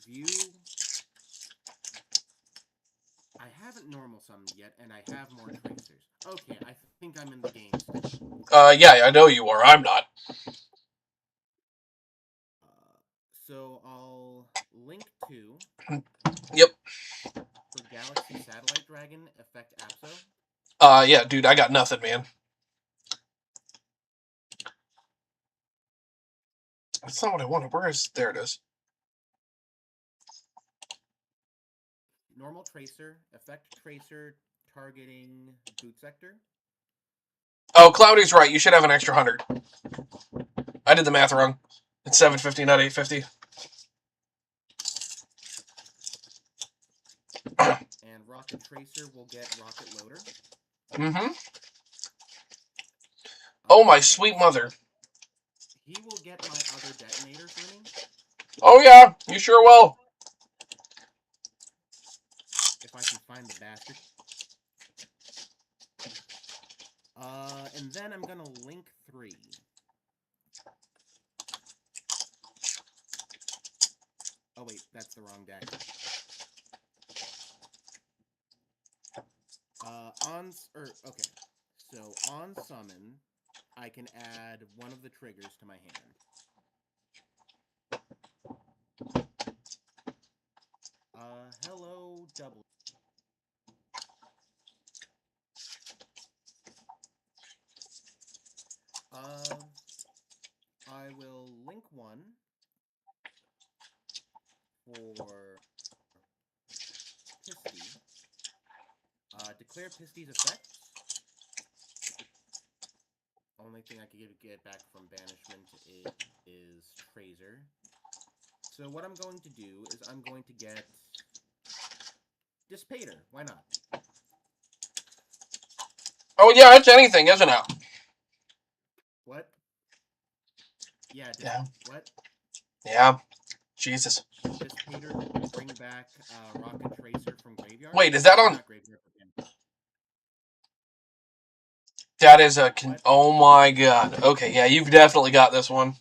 Speaker 3: View. I haven't normal summoned yet, and I have more tracers. Okay, I think I'm in the game still.
Speaker 1: Yeah, I know you are. I'm not.
Speaker 3: So I'll link to.
Speaker 1: Yep.
Speaker 3: For Galaxy Satellite Dragon, effect Abso.
Speaker 1: Yeah, dude, I got nothing, man. That's not what I wanted. Where is... There it is.
Speaker 3: Normal Tracer, effect Tracer targeting Boot Sector.
Speaker 1: Oh, Cloudy's right. You should have an extra 100. I did the math wrong. It's 750, not 850.
Speaker 3: And Rocket Tracer will get Rocket Loader.
Speaker 1: Mm-hmm. Oh, my sweet mother.
Speaker 3: He will get my other Detonator for me.
Speaker 1: Oh, yeah. You sure will.
Speaker 3: If I can find the bastard. And then I'm gonna link 3. Oh wait, that's the wrong deck. Okay. So on summon, I can add one of the triggers to my hand. Hello, double. I will link 1 for Pisty. Declare Pisty's effect. Only thing I could get back from banishment is Tracer. So what I'm going to do is I'm going to get Dispater. Why not?
Speaker 1: Oh yeah, it's anything, isn't it?
Speaker 3: What? Yeah.
Speaker 1: Yeah.
Speaker 3: What?
Speaker 1: Yeah. Jesus.
Speaker 3: Dispater. Bring back Rocket Tracer from graveyard.
Speaker 1: Wait, is that on?
Speaker 3: Not graveyard.
Speaker 1: That is a.
Speaker 3: What?
Speaker 1: Oh my god. Okay, yeah, you've definitely got this one.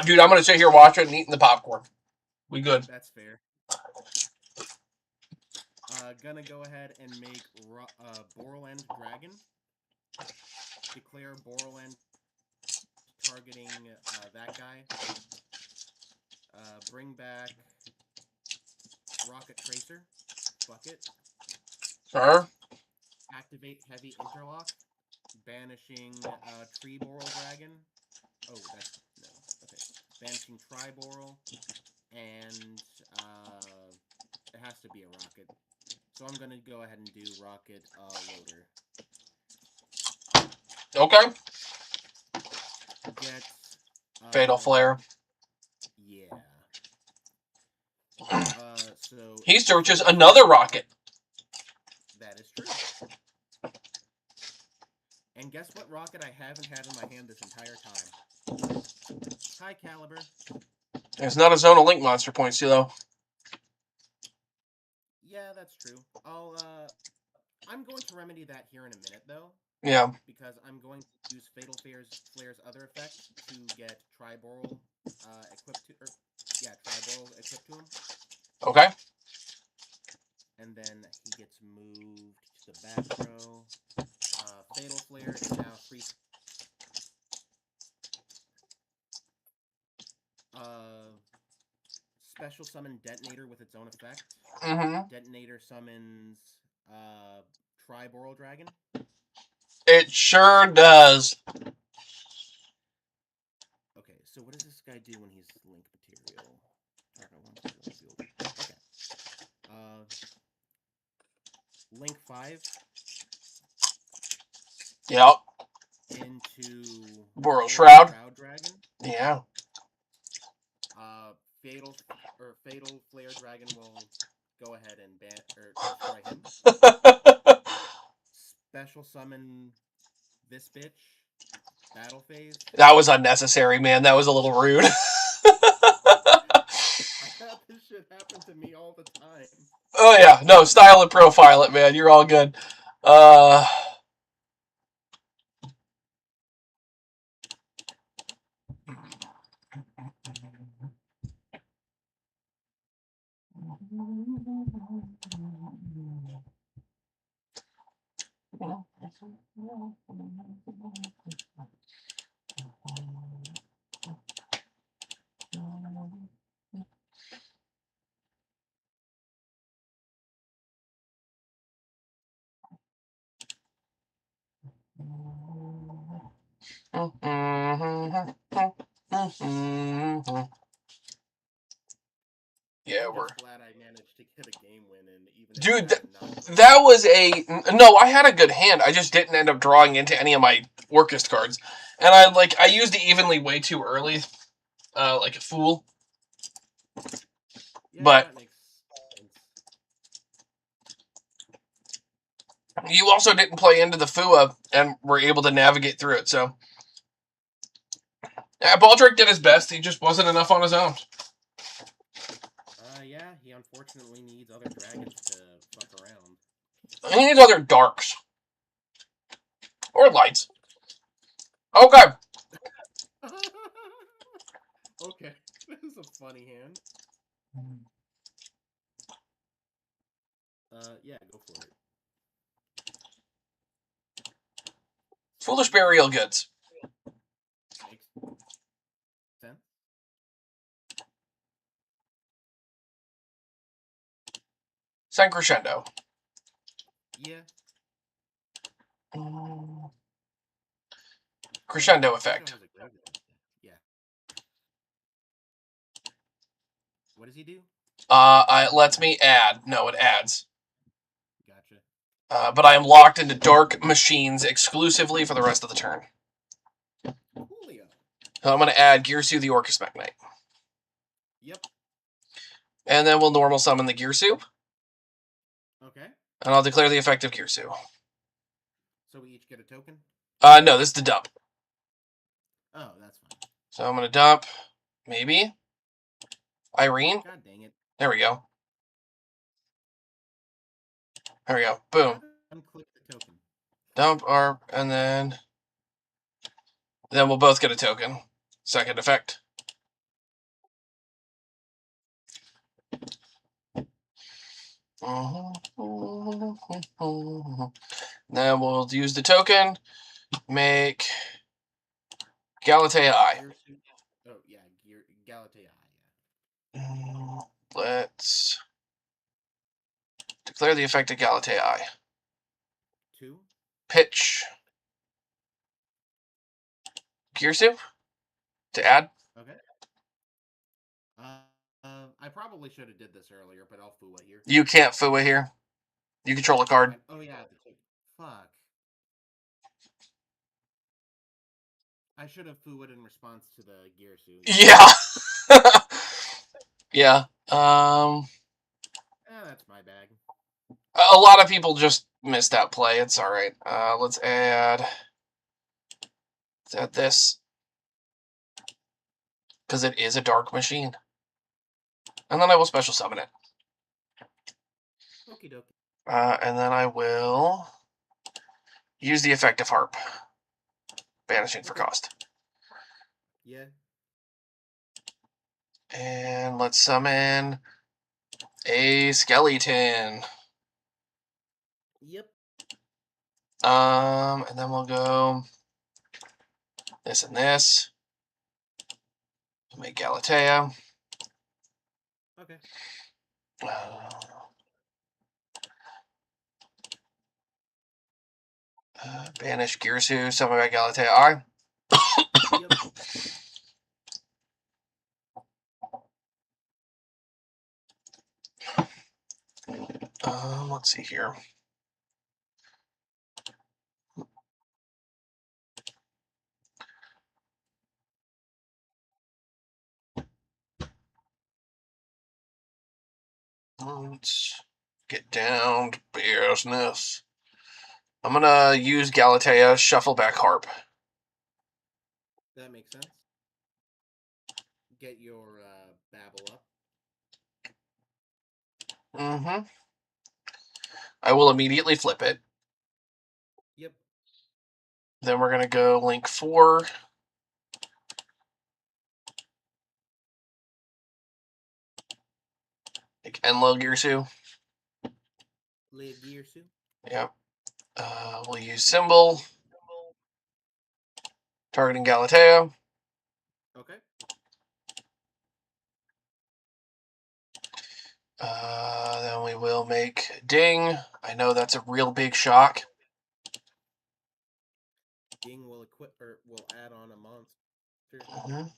Speaker 1: Dude, I'm gonna sit here watching and eating the popcorn. We good?
Speaker 3: That's fair. Gonna go ahead and make Borland Dragon. Declare Borland targeting that guy. Bring back Rocket Tracer. Fuck it.
Speaker 1: Sure.
Speaker 3: Activate Heavy Interlock. Banishing Treeboral Dragon. Oh, that's no. Okay. Banishing Triboral. And it has to be a rocket. So I'm gonna go ahead and do Rocket Loader.
Speaker 1: Okay.
Speaker 3: Get
Speaker 1: Fatal Flare.
Speaker 3: Yeah. So
Speaker 1: He searches another rocket.
Speaker 3: that is true. And guess what rocket I haven't had in my hand this entire time? High Caliber.
Speaker 1: It's not a Zone of Link monster points, though.
Speaker 3: Yeah, that's true. I'm going to remedy that here in a minute, though.
Speaker 1: Yeah.
Speaker 3: Because I'm going to use Fatal Flare's other effect to get Triboral equipped to... Triboral equipped to him.
Speaker 1: Okay.
Speaker 3: And then he gets moved to the back row. Fatal Flare is now free. Special summon Detonator with its own effect.
Speaker 1: Mm-hmm.
Speaker 3: Detonator summons Triboral Dragon.
Speaker 1: It sure does.
Speaker 3: Okay, so what does this guy do when he's link material? Okay. Link 5.
Speaker 1: Yep.
Speaker 3: Into
Speaker 1: Boral Shroud.
Speaker 3: Dragon.
Speaker 1: Yeah.
Speaker 3: Fatal Flare Dragon will go ahead and destroy him. Special summon this bitch. Battle phase.
Speaker 1: That was unnecessary, man. That was a little rude.
Speaker 3: I have this shit happen to me all the time.
Speaker 1: Oh yeah, no, style and profile it, man. You're all good. Yeah,
Speaker 3: I'm just glad I managed to get a game win, and even
Speaker 1: dude, that was no. I had a good hand. I just didn't end up drawing into any of my Orcust cards, and I used the evenly way too early, like a fool.
Speaker 3: Yeah,
Speaker 1: but
Speaker 3: that makes sense.
Speaker 1: You also didn't play into the FUA and were able to navigate through it. So, yeah, Baldric did his best. He just wasn't enough on his own.
Speaker 3: Yeah, he unfortunately needs other dragons to fuck around.
Speaker 1: He needs other darks. Or lights. Okay.
Speaker 3: Okay, this is a funny hand. Yeah, go for it.
Speaker 1: Foolish Burial Goods.
Speaker 3: Makes sense.
Speaker 1: San Crescendo.
Speaker 3: Yeah.
Speaker 1: Crescendo effect.
Speaker 3: Has a graveyard. Yeah. What does he do?
Speaker 1: It lets me add. No, it adds.
Speaker 3: Gotcha.
Speaker 1: But I am locked into dark machines exclusively for the rest of the turn.
Speaker 3: Coolio.
Speaker 1: So I'm going to add Girsu the Orcus Magnite.
Speaker 3: Yep.
Speaker 1: And then we'll normal summon the Girsu.
Speaker 3: Okay.
Speaker 1: And I'll declare the effect of Girsu.
Speaker 3: So we each get a token?
Speaker 1: No, this is the dump.
Speaker 3: Oh, that's fine.
Speaker 1: So I'm going to dump, maybe, Irene.
Speaker 3: God dang it.
Speaker 1: There we go. There we go. Boom.
Speaker 3: Unclick the token.
Speaker 1: Dump our, and then we'll both get a token. Second effect. Then we'll use the token, make Galatea Eye.
Speaker 3: Oh, yeah, Galatea Eye, yeah.
Speaker 1: Let's declare the effect of Galatea Eye.
Speaker 3: 2.
Speaker 1: Pitch Girsu to add.
Speaker 3: Okay. I probably should have did this earlier, but I'll foo it here.
Speaker 1: You can't foo it here. You control a card.
Speaker 3: Oh, yeah. Fuck. I should have foo it in response to the Girsu.
Speaker 1: Yeah. Yeah.
Speaker 3: That's my bag.
Speaker 1: A lot of people just missed that play. It's all right. Let's add this because it is a dark machine, and then I will special summon it.
Speaker 3: Okie dokie.
Speaker 1: And then I will use the effect of Harp, banishing for cost.
Speaker 3: Yeah.
Speaker 1: And let's summon a skeleton.
Speaker 3: Yep.
Speaker 1: And then we'll go this and this. We'll make Galatea.
Speaker 3: Okay.
Speaker 1: Banish Girsu, summon my Galatea Eye.
Speaker 3: Yep.
Speaker 1: Let's see here. Let's get down to business. I'm gonna use Galatea, shuffle back Harp.
Speaker 3: That makes sense. Get your babble up.
Speaker 1: Mm-hmm. I will immediately flip it.
Speaker 3: Yep.
Speaker 1: Then we're gonna go link 4. Like Enlo Girsu.
Speaker 3: Le Girsu.
Speaker 1: Yep. We'll use symbol. Targeting Galatea.
Speaker 3: Okay.
Speaker 1: Then we will make Ding. I know that's a real big shock.
Speaker 3: Ding will equip or will add on a monster.
Speaker 1: Mm-hmm.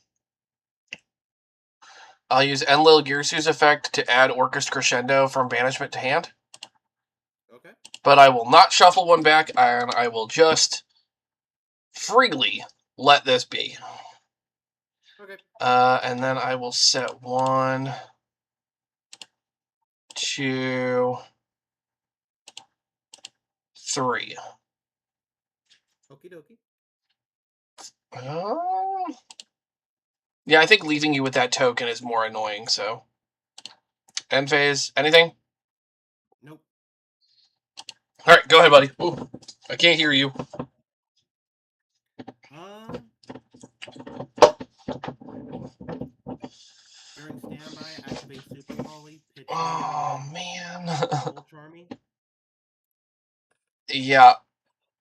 Speaker 1: I'll use Enlil Girsu's effect to add Orcus Crescendo from banishment to hand.
Speaker 3: Okay.
Speaker 1: But I will not shuffle one back, and I will just freely let this be.
Speaker 3: Okay.
Speaker 1: And then I will set 1, 2, 3.
Speaker 3: Okie dokie.
Speaker 1: Yeah, I think leaving you with that token is more annoying, so. End phase. Anything?
Speaker 3: Nope.
Speaker 1: All right, go ahead, buddy. Ooh, I can't hear you.
Speaker 3: During standby, activate Super Poly, pitch
Speaker 1: Oh,
Speaker 3: in
Speaker 1: man.
Speaker 3: Double Charmy.
Speaker 1: Yeah.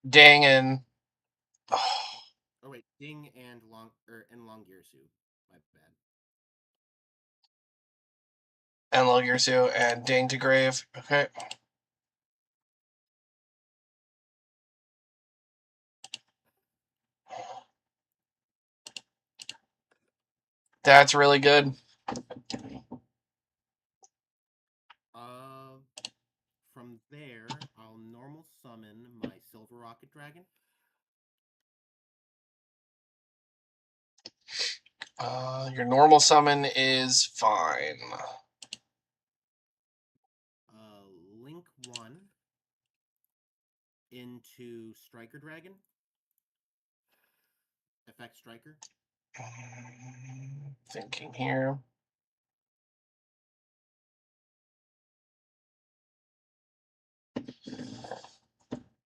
Speaker 1: Dang and...
Speaker 3: Oh wait, Ding and Long Gearsu. My bad.
Speaker 1: and Logirsu and Ding to Grave. Okay. That's really good.
Speaker 3: From there, I'll normal summon my Silver Rocket Dragon.
Speaker 1: Your normal summon is fine.
Speaker 3: Link 1 into Striker Dragon. Effect Striker.
Speaker 1: Thinking here.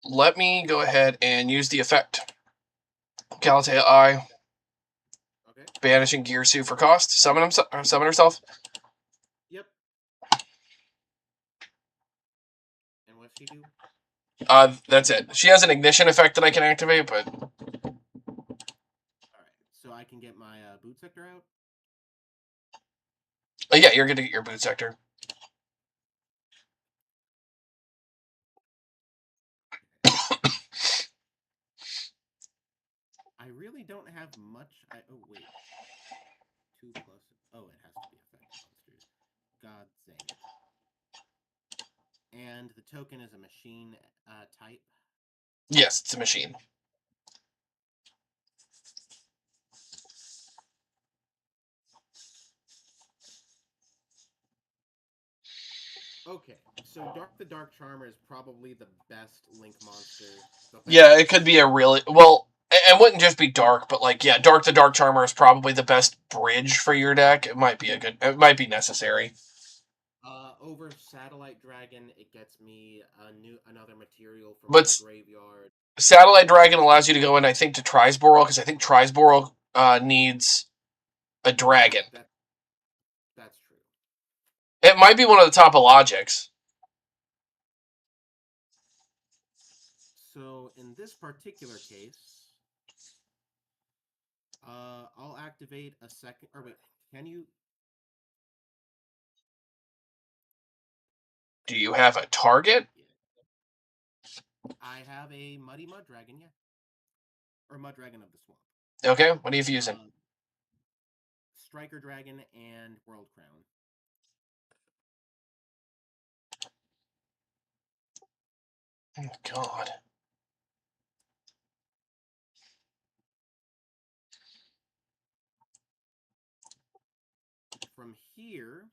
Speaker 1: Let me go ahead and use the effect. Calatea Eye.
Speaker 3: Okay.
Speaker 1: Banishing Gearsu for cost. Summon herself.
Speaker 3: Yep. And what's she do?
Speaker 1: That's it. She has an ignition effect that I can activate, but...
Speaker 3: Alright, so I can get my Boot Sector out?
Speaker 1: Yeah, you're going to get your Boot Sector.
Speaker 3: I really don't have much. Oh, wait. 2 plus. Oh, it has to be effect monsters. God dang it. And the token is a machine type.
Speaker 1: Yes, it's a machine.
Speaker 3: Okay, so Dark the Dark Charmer is probably the best Link monster.
Speaker 1: Yeah, it could be a really... Well, it wouldn't just be Dark, but like, yeah, Dark the Dark Charmer is probably the best bridge for your deck. It might be it might be necessary.
Speaker 3: Over Satellite Dragon, it gets me another material from
Speaker 1: But
Speaker 3: the graveyard.
Speaker 1: Satellite Dragon allows you to go in, I think, to Trisboral, because I think Trisboral needs a dragon.
Speaker 3: That's true.
Speaker 1: It might be one of the Topologics.
Speaker 3: So, in this particular case, I'll activate a second... Or wait, can you...
Speaker 1: Do you have a target?
Speaker 3: Yeah. I have a Muddy Mud Dragon, yeah. Or Mud Dragon of the Swamp.
Speaker 1: Okay, what are you using?
Speaker 3: Striker Dragon and World Crown.
Speaker 1: Oh, God.
Speaker 3: From here,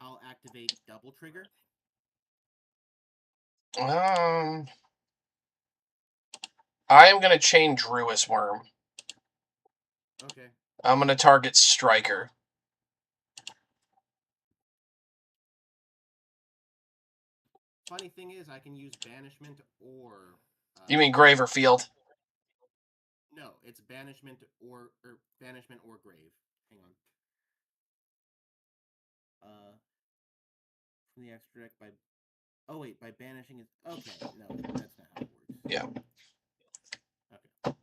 Speaker 3: I'll activate Double Trigger.
Speaker 1: I am going to chain Druis Worm.
Speaker 3: Okay.
Speaker 1: I'm going to target Striker.
Speaker 3: Funny thing is, I can use Banishment or...
Speaker 1: You mean Grave or Field?
Speaker 3: No, it's Banishment or Grave. Hang on. From the extra deck by... Oh, wait, by banishing is... Okay, no, that's not how it works.
Speaker 1: Yeah.
Speaker 3: Okay.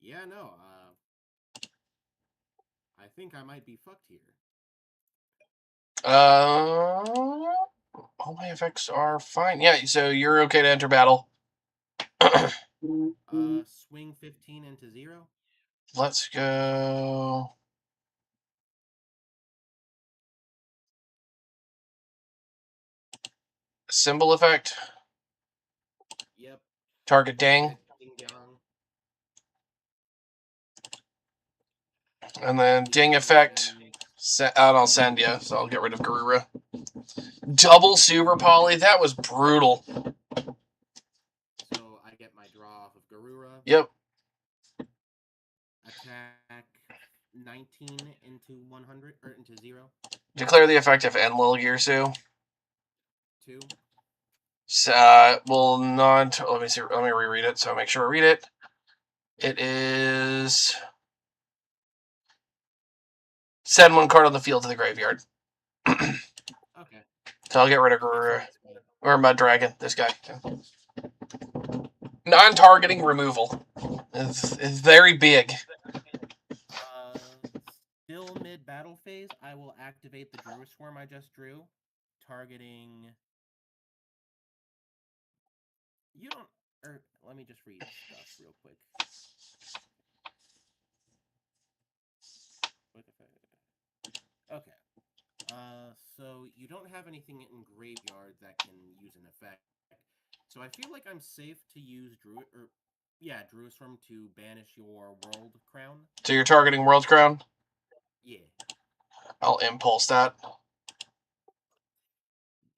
Speaker 3: Yeah, no, I think I might be fucked here.
Speaker 1: All my effects are fine. Yeah, so you're okay to enter battle.
Speaker 3: Swing 15 into 0.
Speaker 1: Let's go. Symbol effect.
Speaker 3: Yep.
Speaker 1: Target Ding.
Speaker 3: Ding Dong.
Speaker 1: And then Ding effect. Out I'll send you, so I'll get rid of Garura. Double Super Poly. That was brutal.
Speaker 3: So I get my draw off of Garura.
Speaker 1: Yep.
Speaker 3: Attack. 19 into 100 or into 0.
Speaker 1: Declare the effect of Enlil Girsu.
Speaker 3: 2.
Speaker 1: Will not. Let me see. Let me reread it so I make sure I read it. It is send one card on the field to the graveyard.
Speaker 3: Okay.
Speaker 1: So I'll get rid of or Mud Dragon. This guy. Non-targeting removal. It's very big.
Speaker 3: Still mid-battle phase, I will activate the Druid Swarm I just drew, targeting... You don't... let me just read stuff real quick. Okay. So you don't have anything in graveyard that can use an effect. So I feel like I'm safe to use Druid Swarm to banish your World Crown.
Speaker 1: So you're targeting World Crown?
Speaker 3: Yeah.
Speaker 1: I'll impulse that.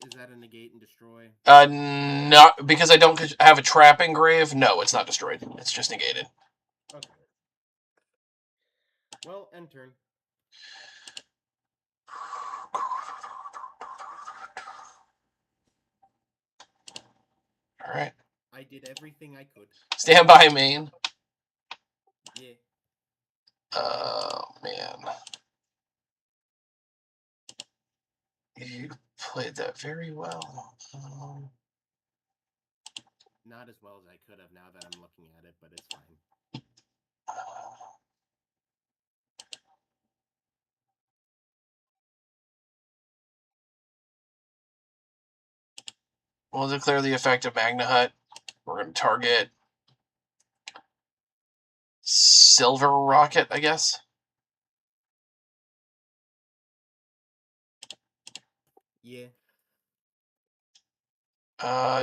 Speaker 3: Is that a negate and destroy?
Speaker 1: Not because I don't have a trap engrave. No, it's not destroyed. It's just negated.
Speaker 3: Okay. Well, end turn.
Speaker 1: All right.
Speaker 3: I did everything I could.
Speaker 1: Stand by, main.
Speaker 3: Yeah.
Speaker 1: Oh, man. You played that very well.
Speaker 3: Not as well as I could have now that I'm looking at it, but it's fine.
Speaker 1: We'll declare the effect of Magna Hut. We're going to target Silver Rocket, I guess.
Speaker 3: Yeah.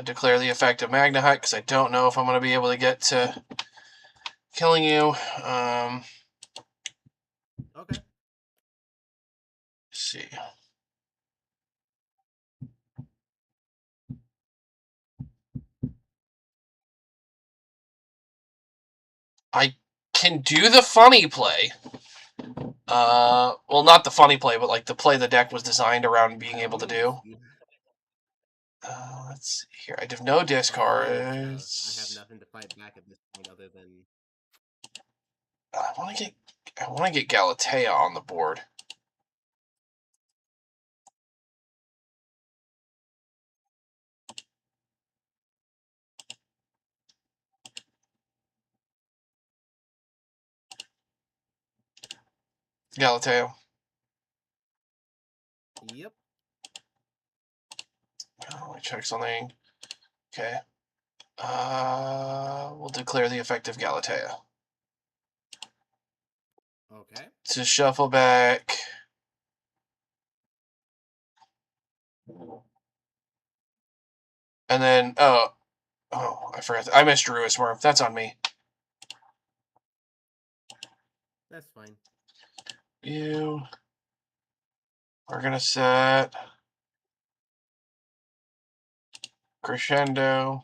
Speaker 1: Declare the effect of Magna Hut because I don't know if I'm going to be able to get to killing you.
Speaker 3: Okay.
Speaker 1: Let's see. I can do the funny play. Well, not the funny play, but like the play the deck was designed around being able to do. Let's see here. I have no discards.
Speaker 3: I have nothing to fight back at this point other than...
Speaker 1: I want to get Galatea on the board. Galatea.
Speaker 3: Yep.
Speaker 1: Let me check something. Okay. We'll declare the effect of Galatea.
Speaker 3: Okay.
Speaker 1: To shuffle back. And then, oh, I forgot. I missed Druid Swarm. That's on me.
Speaker 3: That's fine.
Speaker 1: You are going to set Crescendo.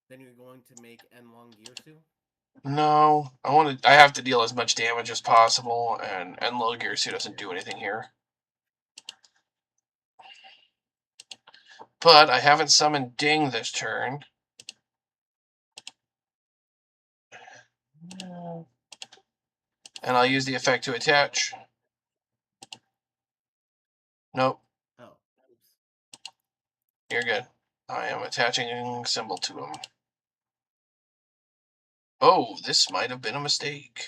Speaker 3: Then you're going to make Enlong Girsu?
Speaker 1: No, I have to deal as much damage as possible, and Enlil Girsu doesn't do anything here. But I haven't summoned Ding this turn. And I'll use the effect to attach. Nope.
Speaker 3: Oh. Oops.
Speaker 1: You're good. I am attaching symbol to him. Oh, this might have been a mistake.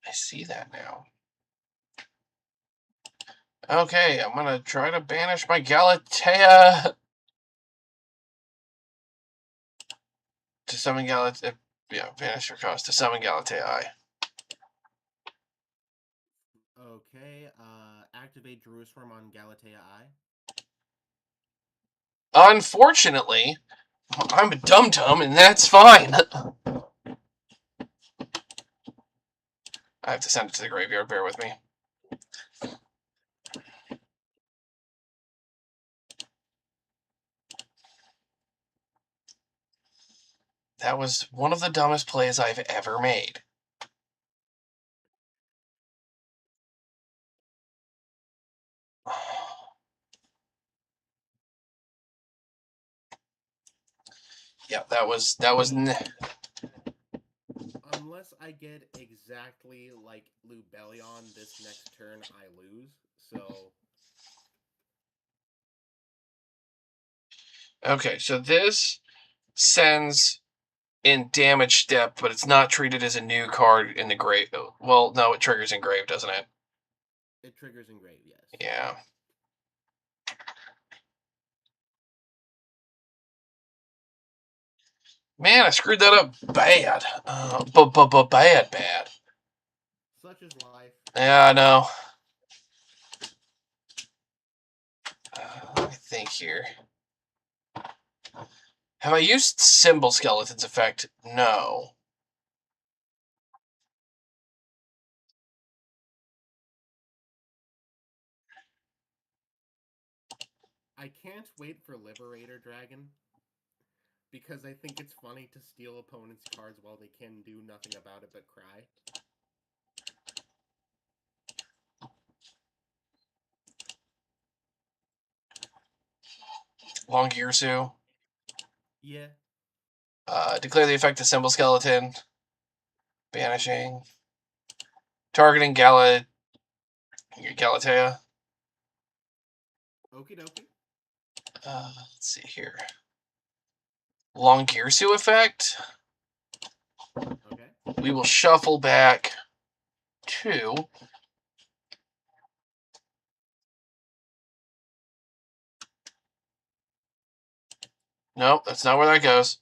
Speaker 1: I see that now. Okay, I'm going to try to banish my Galatea. To summon Galatea. Yeah, banish your cost. To summon Galatea.
Speaker 3: Okay, activate Druid Swarm on Galatea I.
Speaker 1: Unfortunately, I'm a dum-dum, and that's fine. I have to send it to the graveyard. Bear with me. That was one of the dumbest plays I've ever made. Yeah, that was.
Speaker 3: Unless I get exactly like Lubellion this next turn, I lose. So
Speaker 1: Okay, so this sends in damage step, but it's not treated as a new card in the grave. Well, no, it triggers engrave, doesn't it?
Speaker 3: it triggers engrave, yes.
Speaker 1: Yeah. Man, I screwed that up bad. Bad.
Speaker 3: Such is life.
Speaker 1: Yeah, I know. Let me think here. Have I used Symbol Skeleton's effect? No.
Speaker 3: I can't wait for Liberator Dragon because I think it's funny to steal opponents' cards while they can do nothing about it but cry.
Speaker 1: Long Girsu.
Speaker 3: Yeah.
Speaker 1: Declare the effect of Symbol Skeleton. Banishing. Targeting Galatea.
Speaker 3: Okie dokie.
Speaker 1: Let's see here. Long Girsu effect.
Speaker 3: Okay.
Speaker 1: We will shuffle back 2. Nope, that's not where that goes.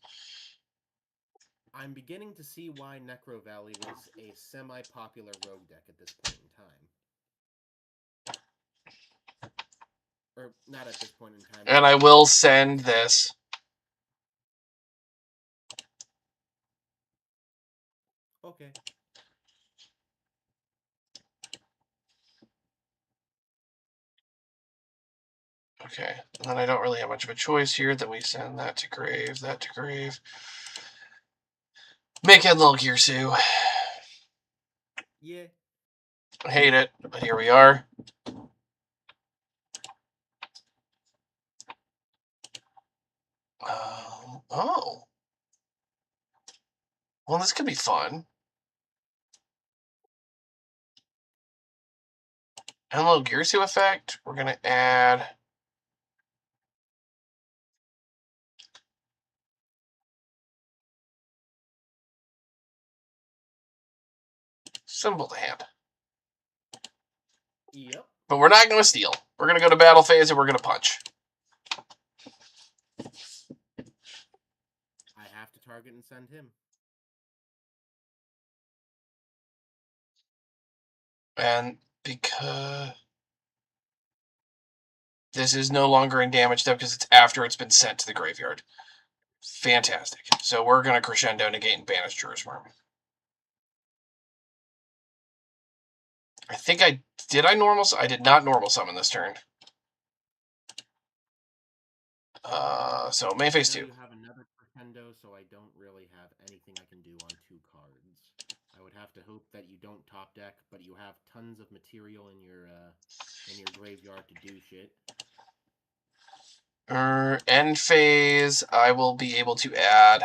Speaker 3: I'm beginning to see why Necro Valley was a semi-popular rogue deck at this point in time. Or not at this point in time.
Speaker 1: And I will send this.
Speaker 3: Okay.
Speaker 1: Okay, and then I don't really have much of a choice here. Then we send that to grave, that to grave. Make it little Girsu.
Speaker 3: Yeah.
Speaker 1: I hate it, but here we are. Oh. Well, this could be fun. And a little Girsu effect. We're going to add... Symbol to hand.
Speaker 3: Yep.
Speaker 1: But we're not going to steal. We're going to go to battle phase and we're going to punch.
Speaker 3: I have to target and send him.
Speaker 1: And because... This is no longer in damage step because it's after it's been sent to the graveyard. Fantastic. So we're going to crescendo, negate, and banish Jerusalem. I think did I normal? I did not normal summon this turn. So main phase 2.
Speaker 3: You have another crescendo, so I don't really have anything I can do on 2 cards. I would have to hope that you don't top deck, but you have tons of material in your graveyard to do shit.
Speaker 1: End phase, I will be able to add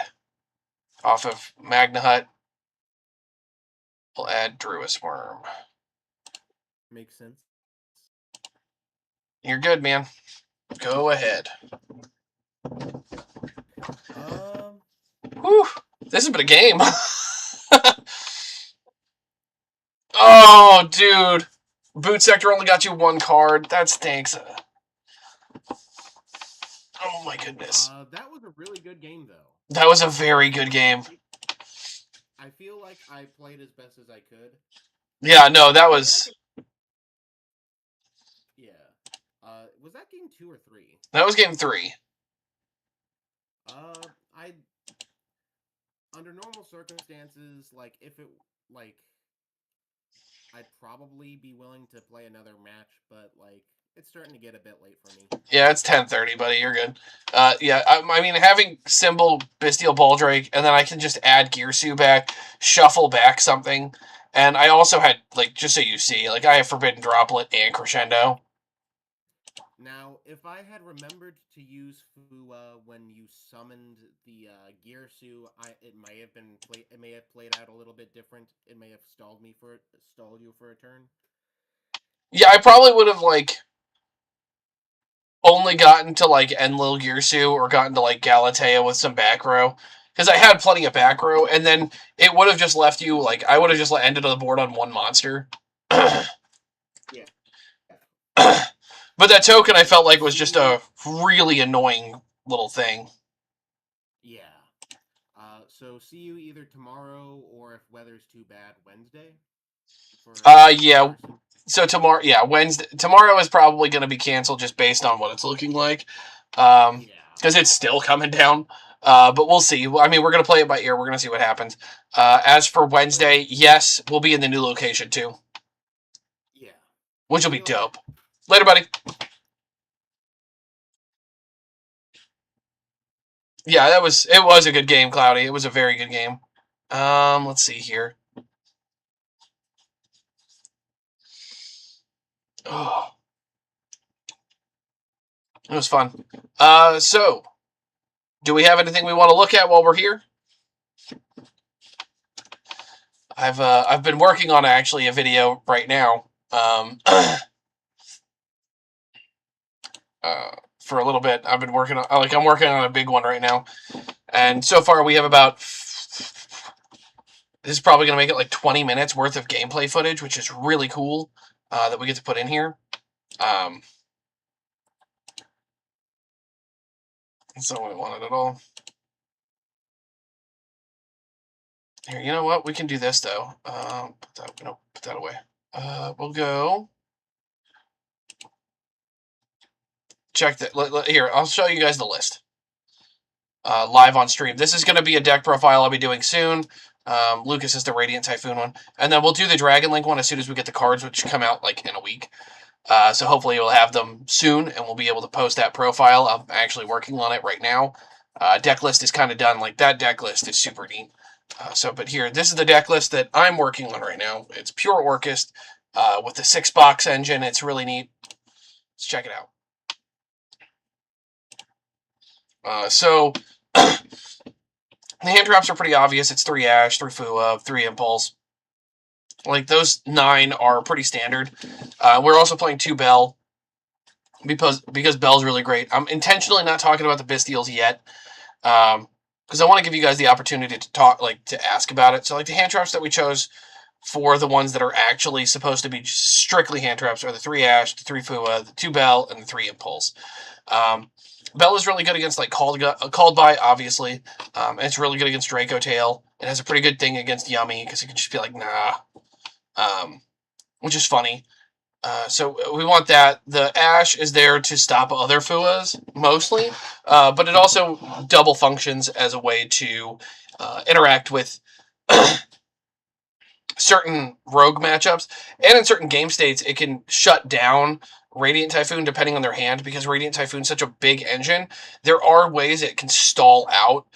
Speaker 1: off of Magna Hut. We'll add Druid Worm.
Speaker 3: Makes sense.
Speaker 1: You're good, man. Go ahead. Whew. This has been a game. Oh, dude. Boot Sector only got you 1 card. That stinks. Oh my goodness.
Speaker 3: That was a really good game, though.
Speaker 1: That was a very good game.
Speaker 3: I feel like I played as best as I could.
Speaker 1: Yeah, no, that was...
Speaker 3: Yeah. Was that game 2 or 3?
Speaker 1: That was game 3.
Speaker 3: Under normal circumstances, like, if it, like... I'd probably be willing to play another match, but, like, It's starting to get a bit late for me.
Speaker 1: Yeah, it's 10:30, buddy. You're good. Yeah, I mean, having Symbol, Bestial Baldrake, and then I can just add Gearsu back, shuffle back something, and I also had, like, just so you see, like, I have Forbidden Droplet and Crescendo.
Speaker 3: Now, if I had remembered to use Fua when you summoned the Gearsu, it may have played out a little bit different. It may have stalled you for a turn.
Speaker 1: Yeah, I probably would have, like, only gotten to, like, Enlil Gearsu or gotten to, like, Galatea with some back row. Because I had plenty of back row, and then it would have just left you, like, I would have just ended on the board on one monster.
Speaker 3: Yeah.
Speaker 1: But that token I felt like was just a really annoying little thing.
Speaker 3: Yeah. So see you either tomorrow or if weather's too bad, Wednesday?
Speaker 1: Yeah. So tomorrow, yeah, Wednesday. Tomorrow is probably going to be canceled just based on what it's looking like. Because it's still coming down. But we'll see. I mean, we're going to play it by ear. We're going to see what happens. As for Wednesday, yes, we'll be in the new location too.
Speaker 3: Yeah.
Speaker 1: Which will be dope. Later, buddy. Yeah, it was a good game, Cloudy. It was a very good game. Let's see here. Oh. It was fun. So, do we have anything we want to look at while we're here? I've been working on actually a video right now. For a little bit, I've been working on I'm working on a big one right now, and so far we have about. This is probably going to make it like 20 minutes worth of gameplay footage, which is really cool that we get to put in here. That's not what I wanted at all. Here, you know what? We can do this though. Put that away. We'll go. Check that. Here, I'll show you guys the list. Live on stream. This is going to be a deck profile I'll be doing soon. Lucas is the Radiant Typhoon one. And then we'll do the Dragon Link one as soon as we get the cards, which come out like in a week. So hopefully we'll have them soon, and we'll be able to post that profile. I'm actually working on it right now. Deck list is kind of done. Like, that deck list is super neat. But here, this is the deck list that I'm working on right now. It's pure Orcust with the 6-box engine. It's really neat. Let's check it out. The hand traps are pretty obvious. It's 3 Ash, 3 Fua, 3 Impulse. Like, those 9 are pretty standard. We're also playing 2 Bell because Bell's really great. I'm intentionally not talking about the Bestials yet because I want to give you guys the opportunity to talk, to ask about it. So, like, the hand traps that we chose for the ones that are actually supposed to be strictly hand traps are the 3 Ash, the 3 Fua, the 2 Bell, and the 3 Impulse. Bell is really good against, like, Called By, obviously. And it's really good against Draco Tail. It has a pretty good thing against Yummy, because it can just be like, nah. Which is funny. So we want that. The Ash is there to stop other Fuas, mostly. But it also double functions as a way to interact with certain rogue matchups. And in certain game states, it can shut down Radiant Typhoon depending on their hand, because Radiant Typhoon is such a big engine. There are ways it can stall out.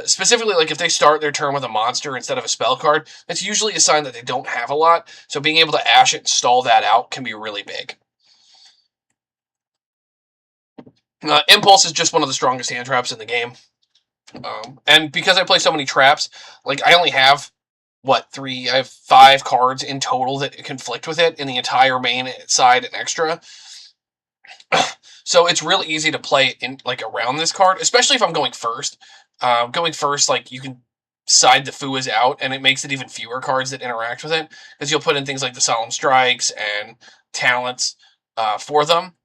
Speaker 1: Specifically, like, if they start their turn with a monster instead of a spell card, that's usually a sign that they don't have a lot. So being able to Ash it and stall that out can be really big. Impulse is just one of the strongest hand traps in the game. And because I play so many traps, like, I only have I have 5 cards in total that conflict with it in the entire main, side, and extra. So it's really easy to play in, like, around this card, especially if I'm going first. Going first, like, you can side the Fuas out, and it makes it even fewer cards that interact with it, because you'll put in things like the Solemn Strikes and talents for them.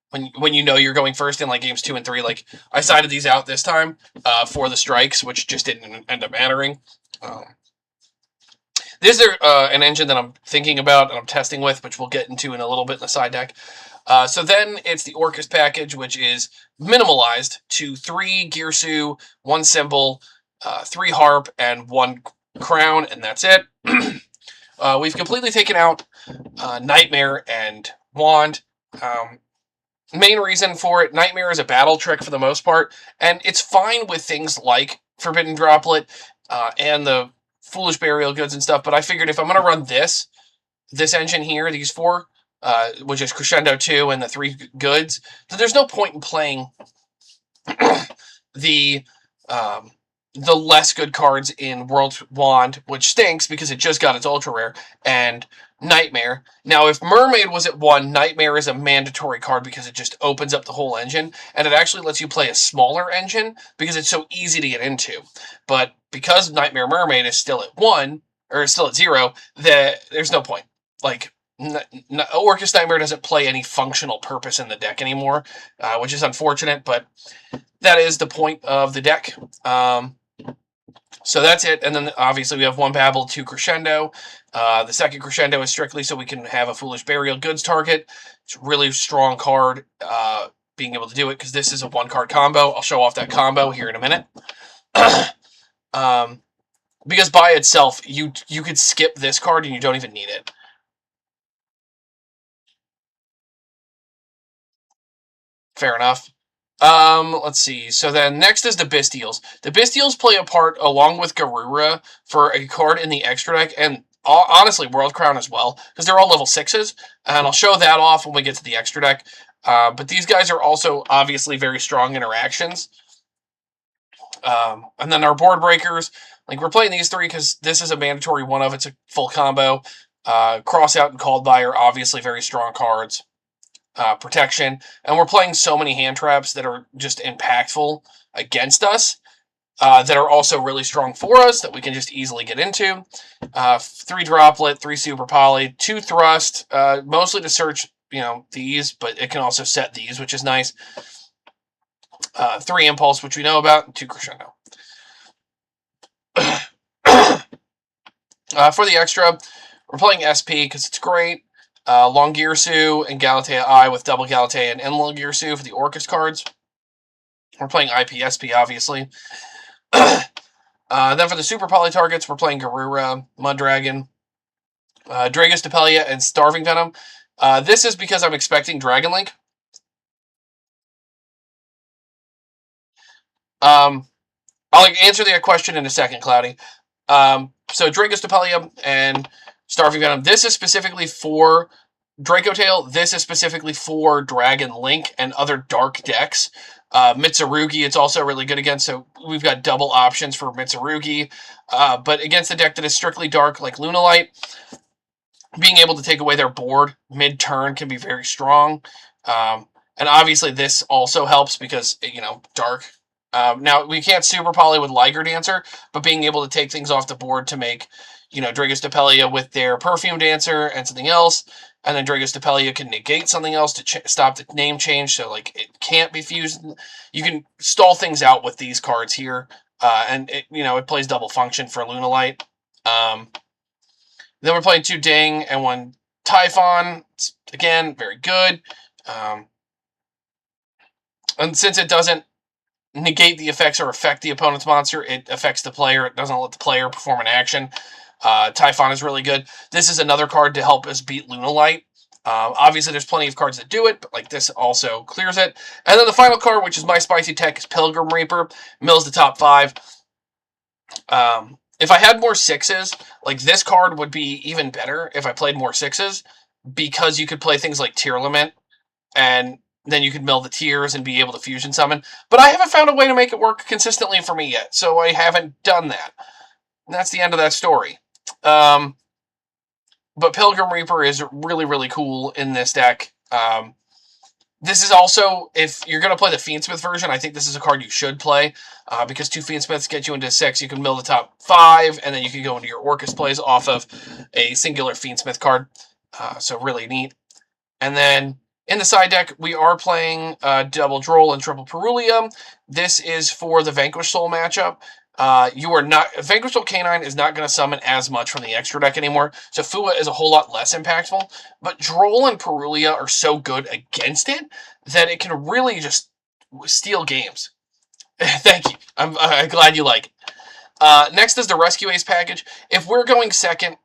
Speaker 1: When you know you're going first in, like, games 2 and 3, like, I sided these out this time for the strikes, which just didn't end up mattering. This is an engine that I'm thinking about and I'm testing with, which we'll get into in a little bit in the side deck. So then it's the Orcust package, which is minimalized to 3 Gearsu, 1 Symbol, 3 Harp, and 1 Crown, and that's it. We've completely taken out Nightmare and Wand. Main reason for it, Nightmare is a battle trick for the most part, and it's fine with things like Forbidden Droplet and the Foolish Burial Goods and stuff, but I figured if I'm going to run this engine here, these four, which is Crescendo 2 and the 3 goods, then there's no point in playing the less good cards in World Wand, which stinks because it just got its ultra rare, and Nightmare. Now, if Mermaid was at 1, Nightmare is a mandatory card because it just opens up the whole engine, and it actually lets you play a smaller engine because it's so easy to get into. But because Nightmare Mermaid is still at 1, or still at 0, there's no point. Like, Orcus Nightmare doesn't play any functional purpose in the deck anymore, which is unfortunate, but that is the point of the deck. So that's it. And then obviously we have 1 Babel, 2 Crescendo. The second Crescendo is strictly so we can have a Foolish Burial Goods target. It's a really strong card, being able to do it because this is a 1-card combo. I'll show off that combo here in a minute. Because by itself, you could skip this card and you don't even need it. Fair enough. Let's see. So then next is the Bystials. The Bystials play a part along with Garura for a card in the extra deck, and honestly, World Crown as well, because they're all level 6s, and I'll show that off when we get to the extra deck. But these guys are also obviously very strong interactions. And then our board breakers, like we're playing these 3 because this is a mandatory one of, it's a full combo. Crossout and Called By are obviously very strong cards. Protection, and we're playing so many hand traps that are just impactful against us, that are also really strong for us that we can just easily get into. 3 Droplet, 3 Super Poly, 2 Thrust, mostly to search, these, but it can also set these, which is nice. 3 Impulse, which we know about, and 2 Crescendo. For the extra, we're playing SP because it's great. Longirsu and Galatea I with double Galatea and Longirsu for the Orcus cards. We're playing IPSP, obviously. Then for the Super Poly targets, we're playing Garura, Muddragon, Dragus Depelia, and Starving Venom. This is because I'm expecting Dragon Link. I'll answer the question in a second, Cloudy. So Dragus Depelia and Starving Venom. This is specifically for Draco Tail. This is specifically for Dragon Link and other dark decks. Mitsurugi, it's also really good against, so we've got double options for Mitsurugi. But against a deck that is strictly dark, like Lunalight, being able to take away their board mid-turn can be very strong. And obviously this also helps because, dark. Now, we can't Super Poly with Liger Dancer, but being able to take things off the board to make, Dragus Depelia with their Perfume Dancer and something else, and then Dragus Depelia can negate something else to stop the name change, so, it can't be fused. You can stall things out with these cards here, and, it plays double function for Lunalight. Then we're playing 2 Ding and 1 Typhon. It's, again, very good. And since it doesn't negate the effects or affect the opponent's monster, it affects the player. It doesn't let the player perform an action. Typhon is really good. This is another card to help us beat Lunalight. Obviously, there's plenty of cards that do it, but this also clears it. And then the final card, which is my spicy tech, is Pilgrim Reaper. Mills the top 5. If I had more 6s, this card would be even better if I played more 6s, because you could play things like Tear Lament, and then you could mill the tears and be able to fusion summon. But I haven't found a way to make it work consistently for me yet, so I haven't done that. And that's the end of that story. But Pilgrim Reaper is really, really cool in this deck. This is also, if you're going to play the Fiendsmith version, I think this is a card you should play, because 2 Fiendsmiths get you into 6. You can mill the top 5, and then you can go into your Orcus plays off of a singular Fiendsmith card. So really neat. And then in the side deck, we are playing double Droll and triple Perulia. This is for the Vanquish Soul matchup. Vanquish Soul Canine is not going to summon as much from the extra deck anymore, so Fua is a whole lot less impactful, but Droll and Perulia are so good against it that it can really just steal games. Thank you. I'm glad you like it. Next is the Rescue Ace package. If we're going second,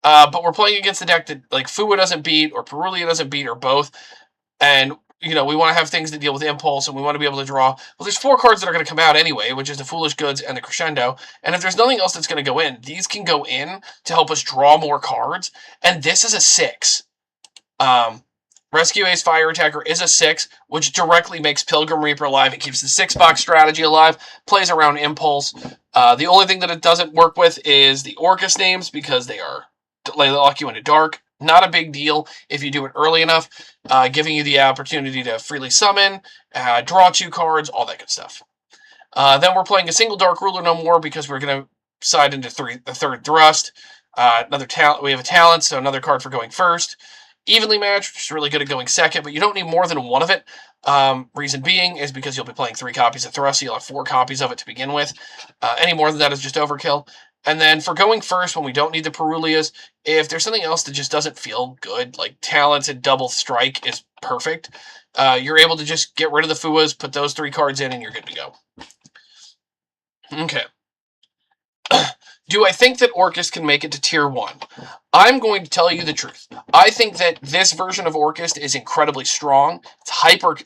Speaker 1: but we're playing against the deck that Fua doesn't beat, or Perulia doesn't beat, or both, and you know, we want to have things that deal with impulse, and we want to be able to draw. Well, there's 4 cards that are going to come out anyway, which is the Foolish Goods and the Crescendo. And if there's nothing else that's going to go in, these can go in to help us draw more cards. And this is a 6. Rescue Ace Fire Attacker is a 6, which directly makes Pilgrim Reaper alive. It keeps the 6-box strategy alive, plays around impulse. The only thing that it doesn't work with is the Orcus names, because they lock you into dark. Not a big deal if you do it early enough, giving you the opportunity to freely summon, draw 2 cards, all that good stuff. Then we're playing a single Dark Ruler no more, because we're going to side into the 3rd Thrust. Another talent. We have a talent, so another card for going first. Evenly matched, which is really good at going second, but you don't need more than one of it. Reason being is because you'll be playing 3 copies of Thrust, so you'll have 4 copies of it to begin with. Any more than that is just overkill. And then for going first, when we don't need the Perulias, if there's something else that just doesn't feel good, like Talented Double Strike is perfect, you're able to just get rid of the Fuas, put those 3 cards in, and you're good to go. Okay. Do I think that Orcus can make it to Tier 1? I'm going to tell you the truth. I think that this version of Orcus is incredibly strong.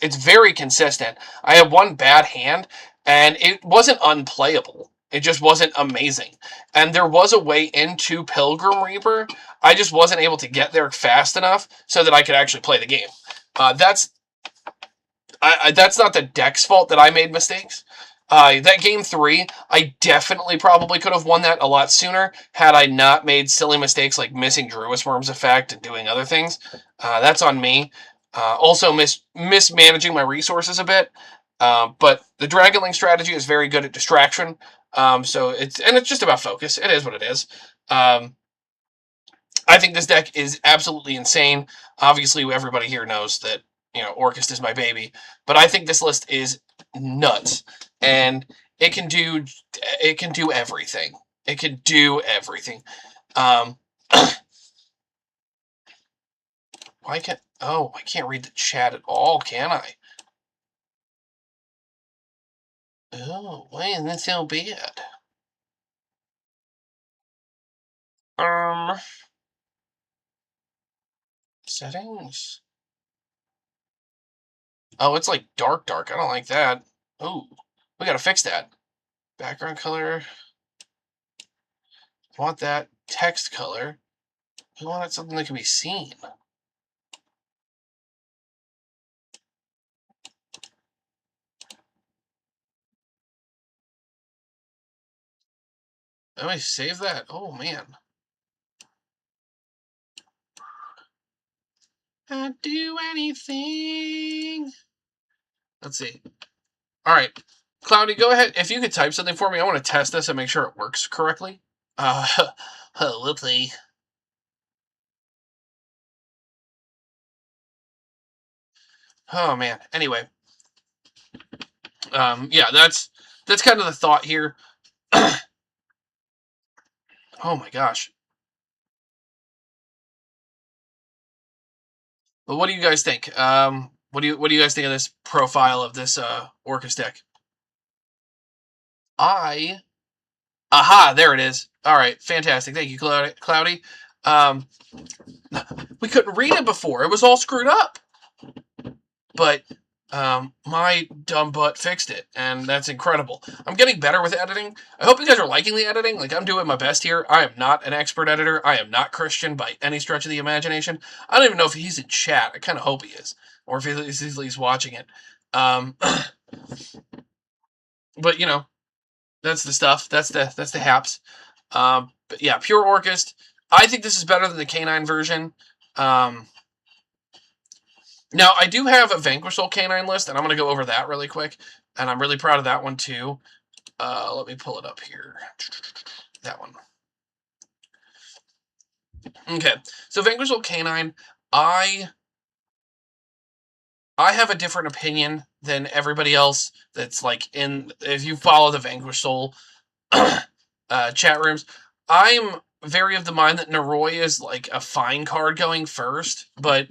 Speaker 1: It's very consistent. I have one bad hand, and it wasn't unplayable. It just wasn't amazing. And there was a way into Pilgrim Reaper. I just wasn't able to get there fast enough so that I could actually play the game. That's not the deck's fault that I made mistakes. That game 3, I definitely probably could have won that a lot sooner had I not made silly mistakes like missing Druid Worm's effect and doing other things. That's on me. Also mismanaging my resources a bit. But the Dragonling strategy is very good at distraction. So it's just about focus. It is what it is. I think this deck is absolutely insane. Obviously, everybody here knows that, you know, Orcus is my baby, but I think this list is nuts. And it can do everything. It can do everything. I can't read the chat at all, can I? Oh, why isn't that so bad? Settings. Oh, it's like dark. I don't like that. Oh, we gotta fix that. Background color. I want that. Text color. We want something that can be seen. Let me save that. Oh, man. I'd do anything. Let's see. All right. Cloudy, go ahead. If you could type something for me, I want to test this and make sure it works correctly. Whoopsie. Oh, man. Anyway. Yeah, that's kind of the thought here. Oh, my gosh. But what do you guys think? What do you guys think of this profile of this Orcus deck? Aha, there it is. All right, fantastic. Thank you, Cloudy. We couldn't read it before. It was all screwed up. But my dumb butt fixed it, and that's incredible. I'm getting better with editing. I hope you guys are liking the editing. Like, I'm doing my best here. I am not an expert editor. I am not Christian by any stretch of the imagination. I don't even know if he's in chat. I kind of hope he is, or if he's at least watching it. But, you know, that's the stuff. That's the haps. But yeah, pure Orcus. I think this is better than the Canine version. Now, I do have a Vanquish Soul Canine list, and I'm going to go over that really quick. And I'm really proud of that one, too. Let me pull it up here. That one. Okay, so Vanquish Soul Canine, I have a different opinion than everybody else that's, like, if you follow the Vanquish Soul chat rooms, I'm very of the mind that Naroi is, like, a fine card going first, but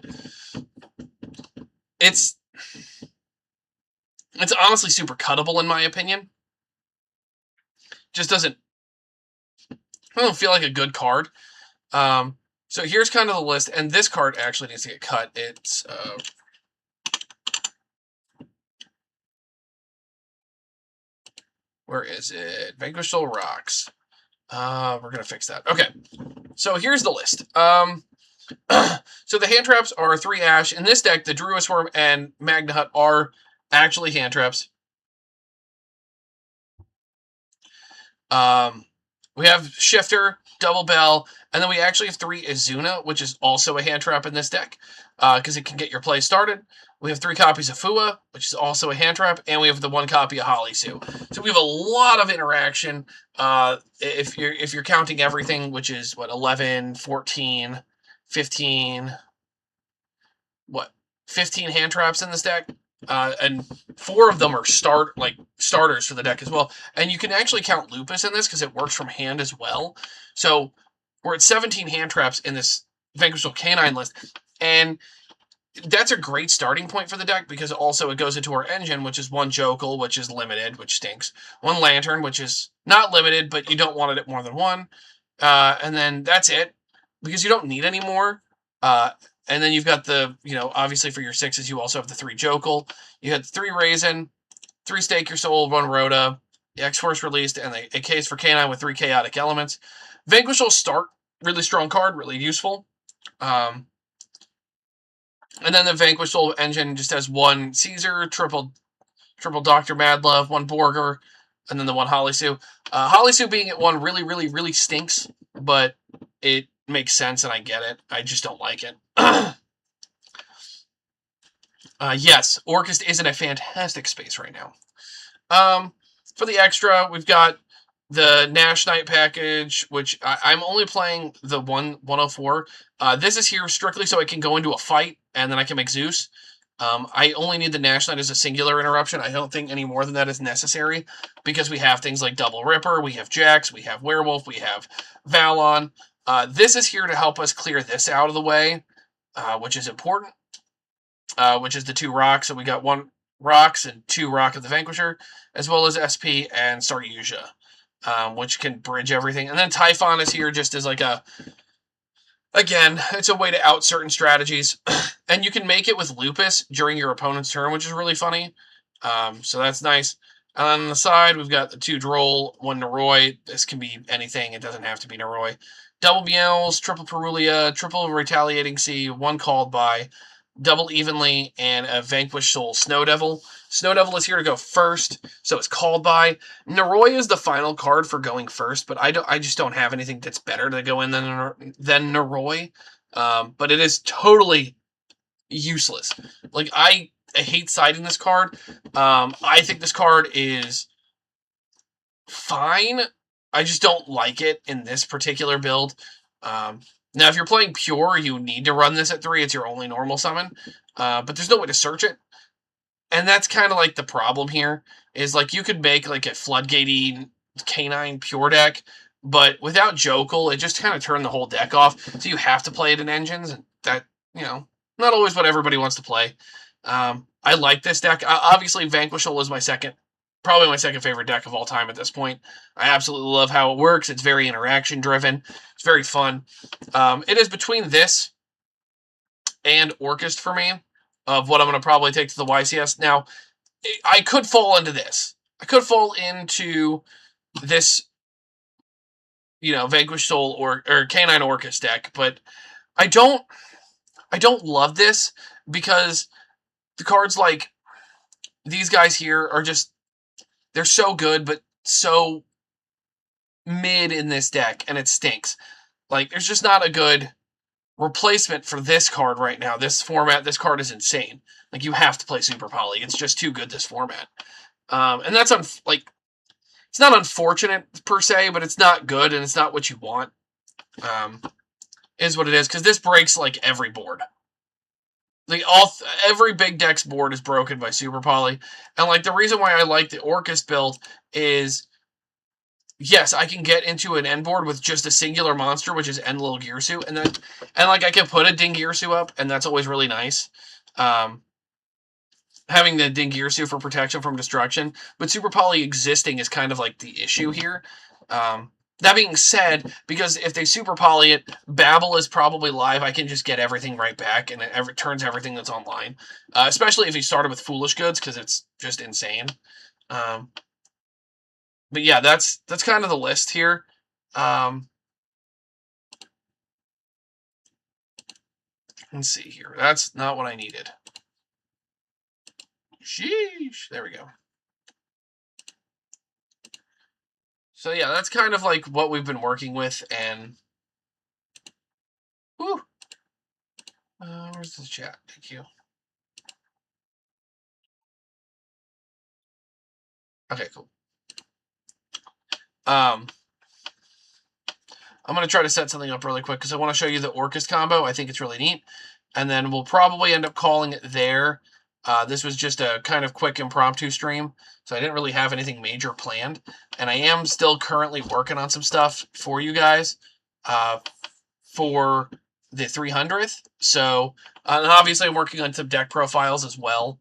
Speaker 1: it's honestly super cuttable in my opinion. Just I don't feel like a good card. So here's kind of the list, and this card actually needs to get cut. It's Where is it? Vanquish Soul Rocks. We're going to fix that. Okay. So here's the list. So the hand traps are 3 Ash. In this deck, the Druisworm and Magna Hut are actually hand traps. We have Shifter, Double Bell, and then we actually have 3 Izuna, which is also a hand trap in this deck, because it can get your play started. We have 3 copies of Fua, which is also a hand trap, and we have the 1 copy of Halisu. So we have a lot of interaction. If you're counting everything, which is what, 11, 14, 15, 15 hand traps in this deck. And 4 of them are starters for the deck as well. And you can actually count Lupus in this because it works from hand as well. So we're at 17 hand traps in this Vanquish Soul Canine list. And that's a great starting point for the deck because also it goes into our engine, which is 1 Jokel, which is limited, which stinks. 1 Lantern, which is not limited, but you don't want it at more than 1. And then that's it because you don't need any more. And then you've got the, obviously for your 6s, you also have the 3 Jokel. You had 3 Raisin, 3 Stake Your Soul, 1 Rhoda, the X-Force released, and a case for Canine with 3 Chaotic Elements. Vanquish will start, really strong card, really useful. And then the Vanquish Soul engine just has 1 Caesar, triple Dr. Madlove, 1 Borger, and then the 1 Halisu. Halisu being at 1 really, really, really stinks, but it makes sense and I get it. I just don't like it. Yes, Orchest is in a fantastic space right now. For the extra, we've got the Nash Knight package, which I'm only playing the 104. This is here strictly so I can go into a fight, and then I can make Zeus. I only need the Nash Knight as a singular interruption. I don't think any more than that is necessary, because we have things like Double Ripper, we have Jax, we have Werewolf, we have Valon. This is here to help us clear this out of the way, which is important, which is the 2 rocks. So we got 1 rocks and 2 Rock of the Vanquisher, as well as SP and Saryuja, which can bridge everything. And then Typhon is here just as like again, it's a way to out certain strategies. And you can make it with Lupus during your opponent's turn, which is really funny. So that's nice. And on the side, we've got the 2 Droll, 1 Noroi. This can be anything. It doesn't have to be Noroi. Double Meowls, triple Perulia, triple Retaliating Sea, 1 Called By, double Evenly, and a Vanquish Soul Snow Devil. Snow Devil is here to go first, so it's Called By. Noroi is the final card for going first, but I just don't have anything that's better to go in than Noroi. But it is totally useless. Like, I hate siding this card. I think this card is fine. I just don't like it in this particular build. Now, if you're playing Pure, you need to run this at 3. It's your only normal summon. But there's no way to search it. And that's kind of like the problem here. Is like you could make like a Floodgate-y Canine Pure deck. But without Jokel, it just kind of turned the whole deck off. So you have to play it in engines. And that, not always what everybody wants to play. I like this deck. Obviously, Vanquishal is probably my second favorite deck of all time at this point. I absolutely love how it works. It's very interaction driven. It's very fun. It is between this and Orchest for me of what I'm going to probably take to the YCS. Now, I could fall into this. I could fall into this, Vanquish Soul or Canine Orchest deck, but I don't love this because the cards like these guys here are just, they're so good, but so mid in this deck, and it stinks. Like, there's just not a good replacement for this card right now. This format, this card is insane. Like, you have to play Super Poly. It's just too good, this format. And that's, it's not unfortunate, per se, but it's not good, and it's not what you want. Is what it is, because this breaks, like, every board. Like, every big deck's board is broken by Super Poly. And, like, the reason why I like the Orchest build is, yes, I can get into an end board with just a singular monster, which is Enlil Girsu, and I can put a Dingirsu up, and that's always really nice. Having the Dingirsu for protection from destruction, but Super Poly existing is kind of like the issue here. That being said, because if they Super Poly it, Babel is probably live. I can just get everything right back, and it turns everything that's online. Especially if you started with Foolish Goods, because it's just insane. But yeah, that's kind of the list here. Let's see here. That's not what I needed. Sheesh. There we go. So yeah, that's kind of like what we've been working with, and whew. Where's the chat? Thank you. Okay, cool. I'm going to try to set something up really quick because I want to show you the Orcus combo. I think it's really neat. And then we'll probably end up calling it there. This was just a kind of quick impromptu stream, so I didn't really have anything major planned. And I am still currently working on some stuff for you guys for the 300th. So, and obviously I'm working on some deck profiles as well.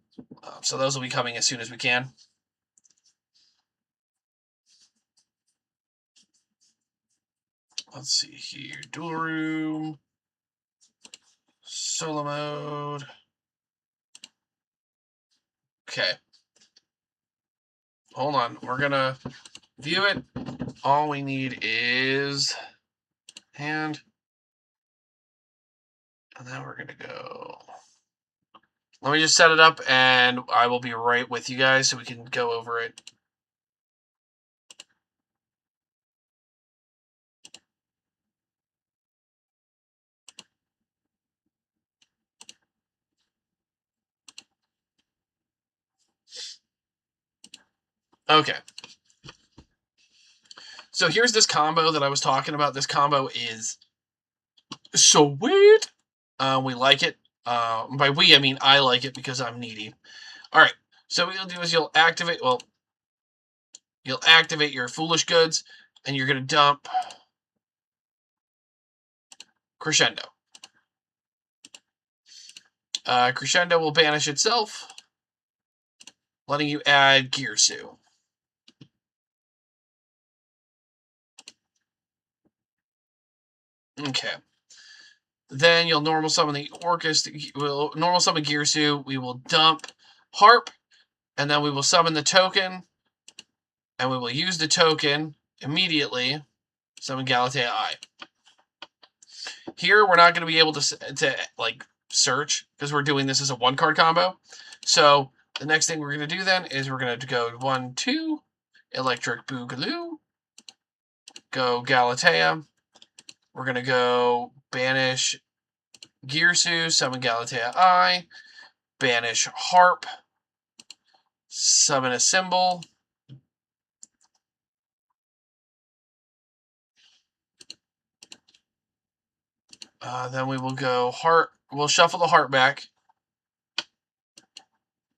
Speaker 1: So those will be coming as soon as we can. Let's see here. Dual room. Solo mode. Okay. Hold on. We're going to view it. All we need is hand. And then we're going to go. Let me just set it up and I will be right with you guys so we can go over it. Okay. So here's this combo that I was talking about. This combo is sweet. We like it. By we, I mean I like it because I'm needy. All right. So what you'll do is you'll activate your foolish goods, and you're going to dump Crescendo. Crescendo will banish itself, letting you add Girsu. Okay. Then you'll normal summon the Orcus. We'll normal summon Girsu. We will dump Harp, and then we will summon the token, and we will use the token immediately. Summon Galatea I. Here we're not going to be able to like search because we're doing this as a 1-card combo. So the next thing we're going to do then is we're going to go 1, 2, Electric Boogaloo, go Galatea. We're going to go banish Girsu, summon Galatea I, banish Harp, summon a symbol. Then we will go Heart. We'll shuffle the Heart back.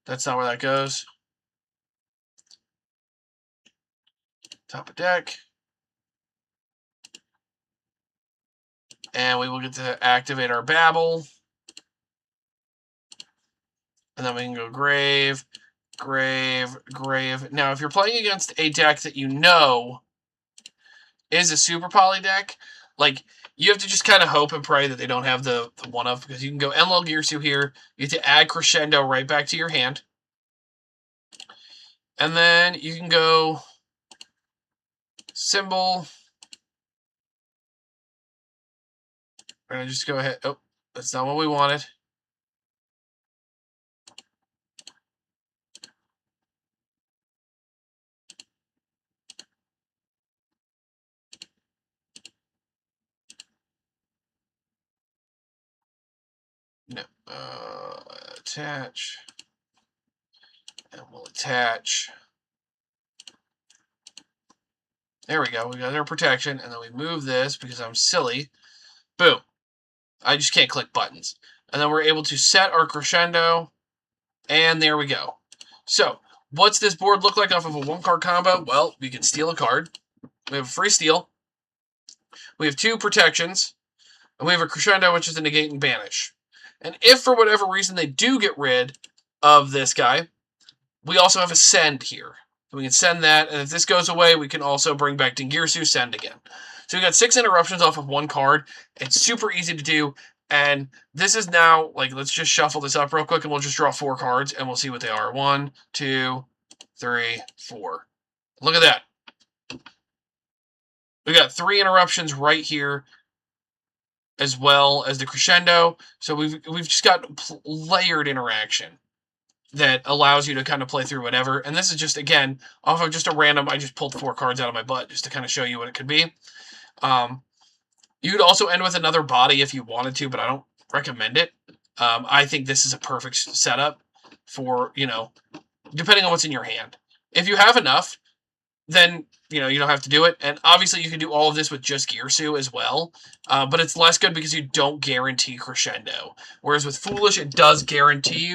Speaker 1: That's not where that goes. Top of deck. And we will get to activate our Babble. And then we can go Grave, Grave, Grave. Now, if you're playing against a deck that you know is a Super Poly deck, like, you have to just kind of hope and pray that they don't have the one-of, because you can go Enlil Girsu here. You get to add Crescendo right back to your hand. And then you can go Symbol. We're going to just go ahead. Oh, that's not what we wanted. No. Attach. And we'll attach. There we go. We got our protection. And then we move this because I'm silly. Boom. I just can't click buttons. And then we're able to set our Crescendo. And there we go. So, what's this board look like off of a 1-card combo? Well, we can steal a card. We have a free steal. We have 2 protections. And we have a Crescendo, which is a negate and banish. And if for whatever reason they do get rid of this guy, we also have a send here. So we can send that, and if this goes away, we can also bring back Dingirsu, send again. So we got 6 interruptions off of 1 card. It's super easy to do, and this is now, like, let's just shuffle this up real quick, and we'll just draw 4 cards, and we'll see what they are. 1, 2, 3, 4. Look at that. We got 3 interruptions right here, as well as the crescendo. So we've just got layered interaction that allows you to kind of play through whatever. And this is just, again, off of just a random, I just pulled 4 cards out of my butt just to kind of show you what it could be. You could also end with another body if you wanted to, but I don't recommend it. I think this is a perfect setup for, depending on what's in your hand. If you have enough, then, you don't have to do it. And obviously you can do all of this with just Girsu as well. But it's less good because you don't guarantee crescendo. Whereas with Foolish, it does guarantee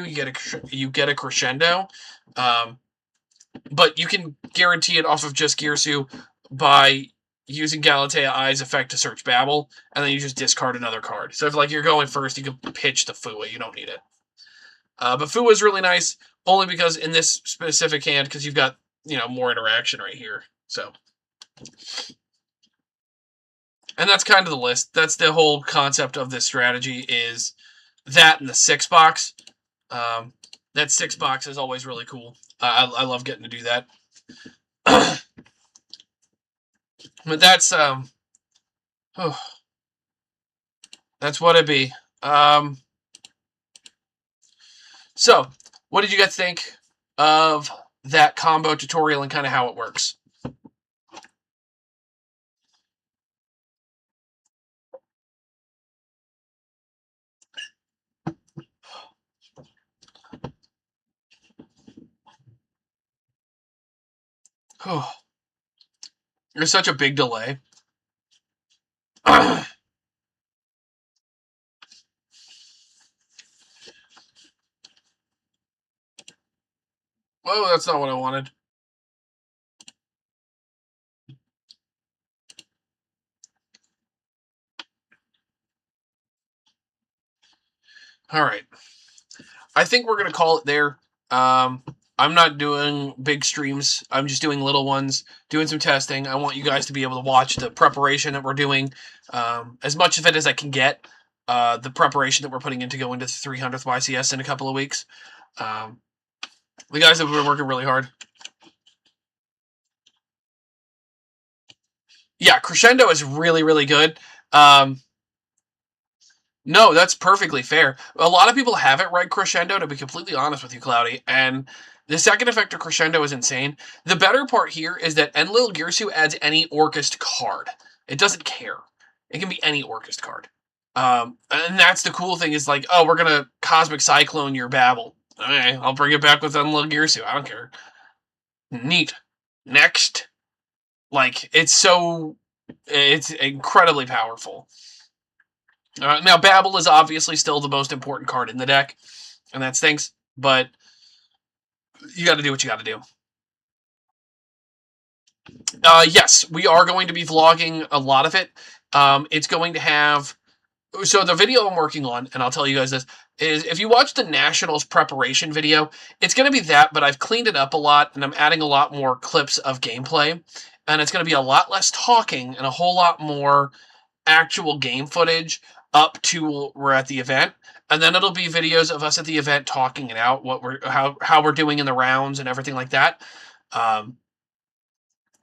Speaker 1: you get a crescendo. But you can guarantee it off of just Girsu by using Galatea Eye's effect to search Babel, and then you just discard another card. So if you're going first, you can pitch the Fua. You don't need it. But Fua is really nice, only because in this specific hand, because you've got, more interaction right here. So, and that's kind of the list. That's the whole concept of this strategy, is that and the 6-box. That 6-box is always really cool. I love getting to do that. But that's what it be. So, what did you guys think of that combo tutorial and kind of how it works? There's such a big delay. Oh, that's not what I wanted. All right. I think we're going to call it there. I'm not doing big streams. I'm just doing little ones, doing some testing. I want you guys to be able to watch the preparation that we're doing, as much of it as I can get, the preparation that we're putting in to go into the 300th YCS in a couple of weeks. The guys have been working really hard. Yeah, crescendo is really, really good. No, that's perfectly fair. A lot of people have it right crescendo, to be completely honest with you, Cloudy, and the second effect of crescendo is insane. The better part here is that Enlil Girsu adds any Orcust card. It doesn't care. It can be any Orcust card. And that's the cool thing, is like, oh, we're going to Cosmic Cyclone your Babel. Okay, I'll bring it back with Enlil Girsu. I don't care. Neat. Next. It's incredibly powerful. Now, Babel is obviously still the most important card in the deck, and that stinks, but you got to do what you got to do. Yes, we are going to be vlogging a lot of it. It's going to have... So the video I'm working on, and I'll tell you guys this, is if you watch the Nationals preparation video, it's going to be that, but I've cleaned it up a lot, and I'm adding a lot more clips of gameplay, and it's going to be a lot less talking and a whole lot more actual game footage up to we're at the event, and then it'll be videos of us at the event talking it out, how we're doing in the rounds and everything like that. Kind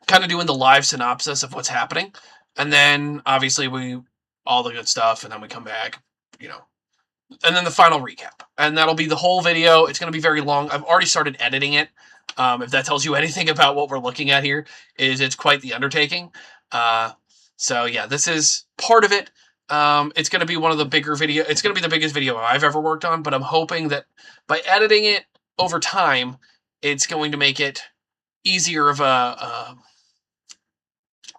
Speaker 1: of doing the live synopsis of what's happening, and then obviously all the good stuff, and then we come back, and then the final recap, and that'll be the whole video. It's going to be very long. I've already started editing it. If that tells you anything about what we're looking at here, it's quite the undertaking. So yeah, this is part of it. It's going to be one of the bigger video. It's going to be the biggest video I've ever worked on, but I'm hoping that by editing it over time, it's going to make it easier of a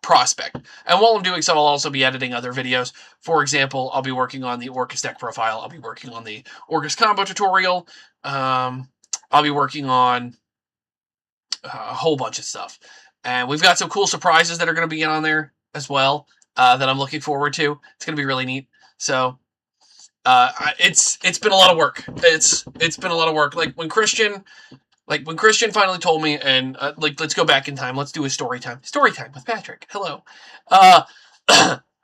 Speaker 1: prospect. And while I'm doing so, I'll also be editing other videos. For example, I'll be working on the Orcust deck profile. I'll be working on the Orcust combo tutorial. I'll be working on a whole bunch of stuff. And we've got some cool surprises that are going to be on there as well, that I'm looking forward to. It's going to be really neat. So it's been a lot of work. It's been a lot of work. When Christian finally told me, and let's go back in time. Let's do a story time. Story time with Patrick. Hello.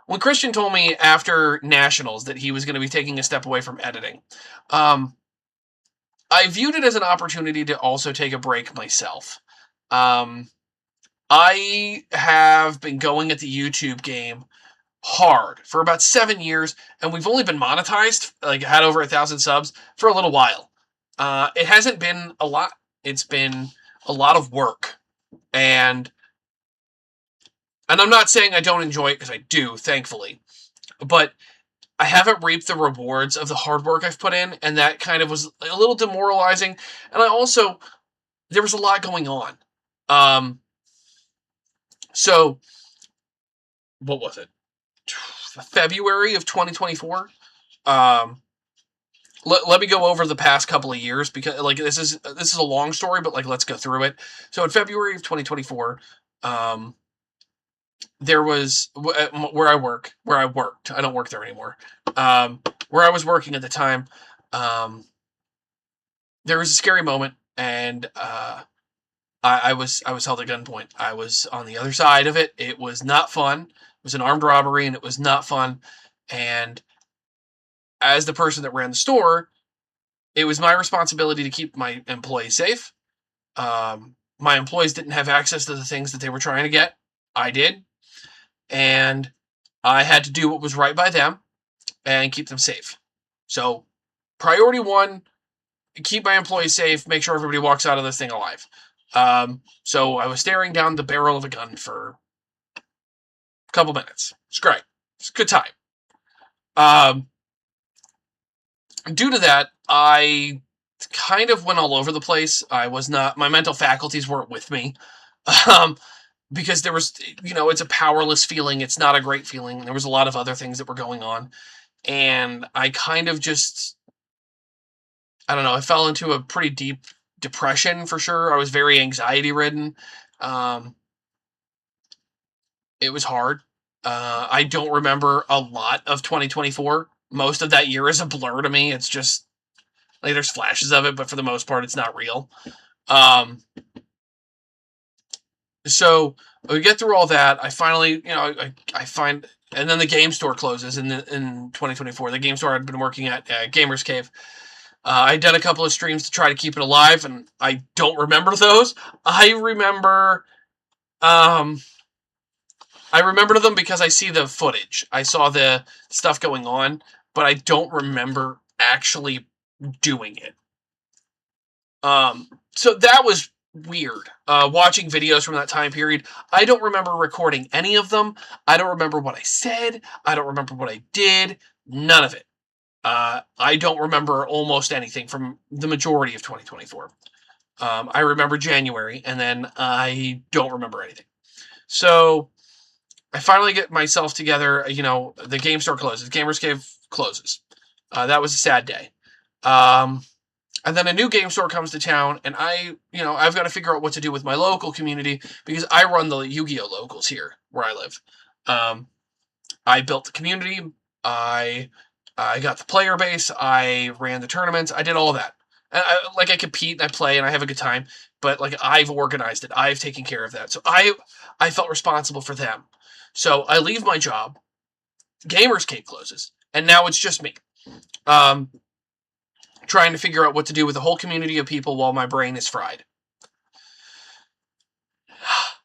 Speaker 1: When Christian told me after Nationals that he was going to be taking a step away from editing, I viewed it as an opportunity to also take a break myself. I have been going at the YouTube game hard for about 7 years, and we've only been monetized, like had over 1,000 subs for a little while. It hasn't been a lot. It's been a lot of work, and I'm not saying I don't enjoy it, because I do, thankfully, but I haven't reaped the rewards of the hard work I've put in, and that kind of was a little demoralizing. And there was a lot going on. So what was it? February of 2024. Let me go over the past couple of years, because like this is a long story, but like let's go through it. So in February of 2024, there was where I worked. I don't work there anymore. Where I was working at the time, there was a scary moment, and I was held at gunpoint. I was on the other side of it. It was not fun. It was an armed robbery, and it was not fun. And as the person that ran the store, it was my responsibility to keep my employees safe. My employees didn't have access to the things that they were trying to get. I did. And I had to do what was right by them and keep them safe. So priority one, keep my employees safe, make sure everybody walks out of this thing alive. So I was staring down the barrel of a gun for a couple minutes. It's great. It's a good time. Due to that, I kind of went all over the place. My mental faculties weren't with me. Because there was, it's a powerless feeling. It's not a great feeling. There was a lot of other things that were going on. And I kind of just, I don't know, I fell into a pretty deep depression for sure. I was very anxiety ridden. It was hard. I don't remember a lot of 2024. Most of that year is a blur to me. It's just, like, there's flashes of it, but for the most part, it's not real. So we get through all that. I finally, I find, and then the game store closes in 2024. The game store I'd been working at, Gamers Cave. I'd done a couple of streams to try to keep it alive, and I don't remember those. I remember them because I see the footage. I saw the stuff going on, but I don't remember actually doing it. So that was weird. Watching videos from that time period, I don't remember recording any of them. I don't remember what I said. I don't remember what I did. None of it. I don't remember almost anything from the majority of 2024. I remember January, and then I don't remember anything. So I finally get myself together. The game store closes. Gamers Cave closes. That was a sad day. And then a new game store comes to town, and I've got to figure out what to do with my local community, because I run the Yu-Gi-Oh! Locals here where I live. I built the community. I got the player base. I ran the tournaments. I did all that. I compete and I play and I have a good time, but like I've organized it. I've taken care of that. So I felt responsible for them. So I leave my job. Gamers Cave closes, and now it's just me. Trying to figure out what to do with a whole community of people while my brain is fried.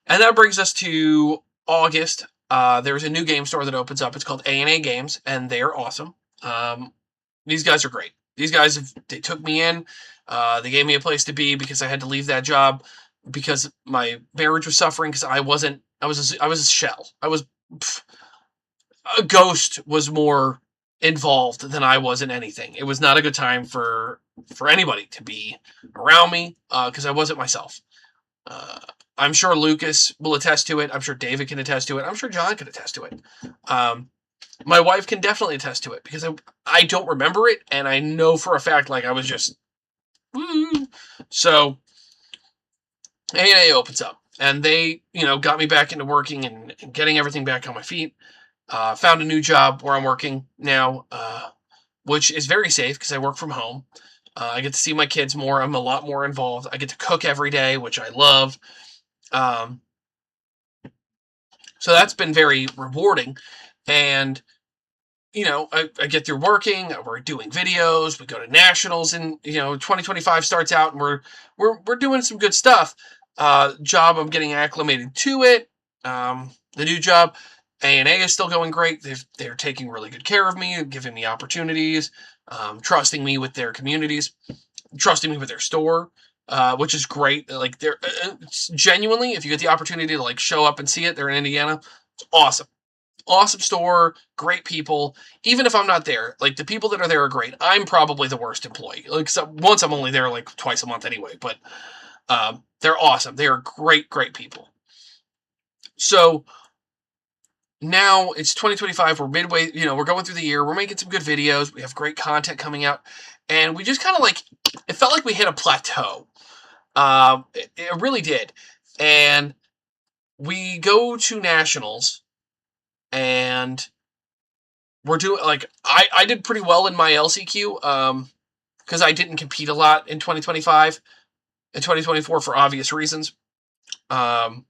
Speaker 1: And that brings us to August. There's a new game store that opens up. It's called A&A Games, and they're awesome. These guys are great. These guys, they took me in. They gave me a place to be because I had to leave that job because my marriage was suffering, because I was a shell. A ghost was more involved than I was in anything. It was not a good time for anybody to be around me, because I wasn't myself. I'm sure Lucas will attest to it. I'm sure David can attest to it. I'm sure John can attest to it. My wife can definitely attest to it, because I don't remember it, and I know for a fact, like, I was just... Woo. So, A&A opens up, and they, got me back into working and getting everything back on my feet. Found a new job where I'm working now, which is very safe because I work from home. I get to see my kids more. I'm a lot more involved. I get to cook every day, which I love. So that's been very rewarding. And, I get through working. We're doing videos. We go to nationals, and 2025 starts out, and we're doing some good stuff. job, I'm getting acclimated to it. The new job, A&A is still going great. They're taking really good care of me, giving me opportunities, trusting me with their communities, trusting me with their store, which is great. Like, they're genuinely, if you get the opportunity to like show up and see it, they're in Indiana. It's awesome. Awesome store, great people. Even if I'm not there, like, the people that are there are great. I'm probably the worst employee. Like, so once I'm only there like twice a month anyway, but they're awesome. They are great, great people. So now it's 2025. We're midway, we're going through the year. We're making some good videos. We have great content coming out. And we just kind of like, it felt like we hit a plateau. It really did. And we go to nationals, and we're doing, like, I did pretty well in my LCQ, because I didn't compete a lot in 2025 and 2024 for obvious reasons. I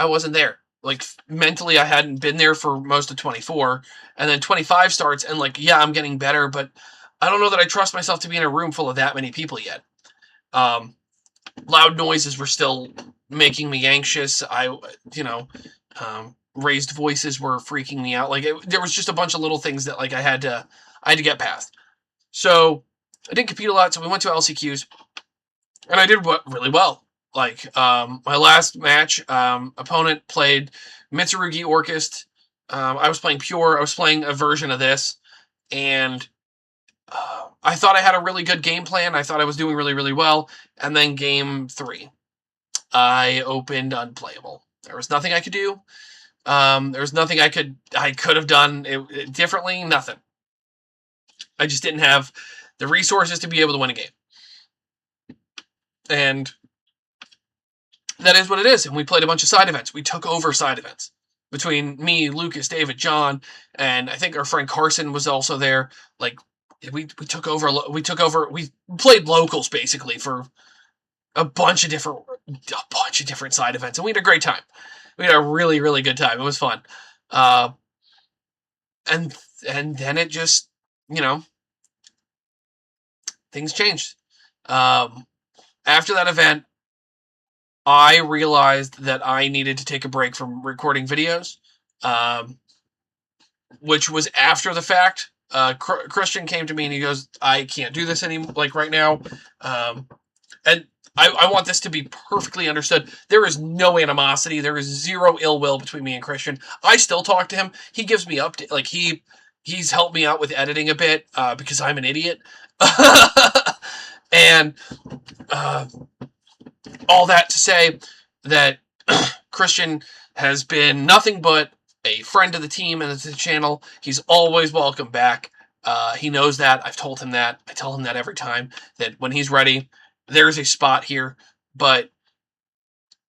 Speaker 1: wasn't there. Like, mentally, I hadn't been there for most of 24, and then 25 starts, and like, yeah, I'm getting better, but I don't know that I trust myself to be in a room full of that many people yet. Loud noises were still making me anxious. Raised voices were freaking me out. Like, there was just a bunch of little things that like I had to get past. So I didn't compete a lot. So we went to LCQs, and I did really well. Like, my last match, opponent played Mitsurugi Orchest. I was playing Pure. I was playing a version of this, and I thought I had a really good game plan. I thought I was doing really, really well. And then game 3, I opened unplayable. There was nothing I could do. There was nothing I could have done it differently. Nothing. I just didn't have the resources to be able to win a game. And that is what it is. And we played a bunch of side events. We took over side events between me, Lucas, David, John, and I think our friend Carson was also there. Like, we took over. We played locals basically for a bunch of different side events, and we had a great time. We had a really, really good time. It was fun. And then it just, things changed. After that event, I realized that I needed to take a break from recording videos, which was after the fact. Christian came to me and he goes, I can't do this anymore, like, right now. And I want this to be perfectly understood. There is no animosity. There is zero ill will between me and Christian. I still talk to him. He gives me updates. Like, he's helped me out with editing a bit, because I'm an idiot. And all that to say that Christian has been nothing but a friend of the team and the channel. He's always welcome back. He knows that. I've told him that. I tell him that every time, that when he's ready, there's a spot here. But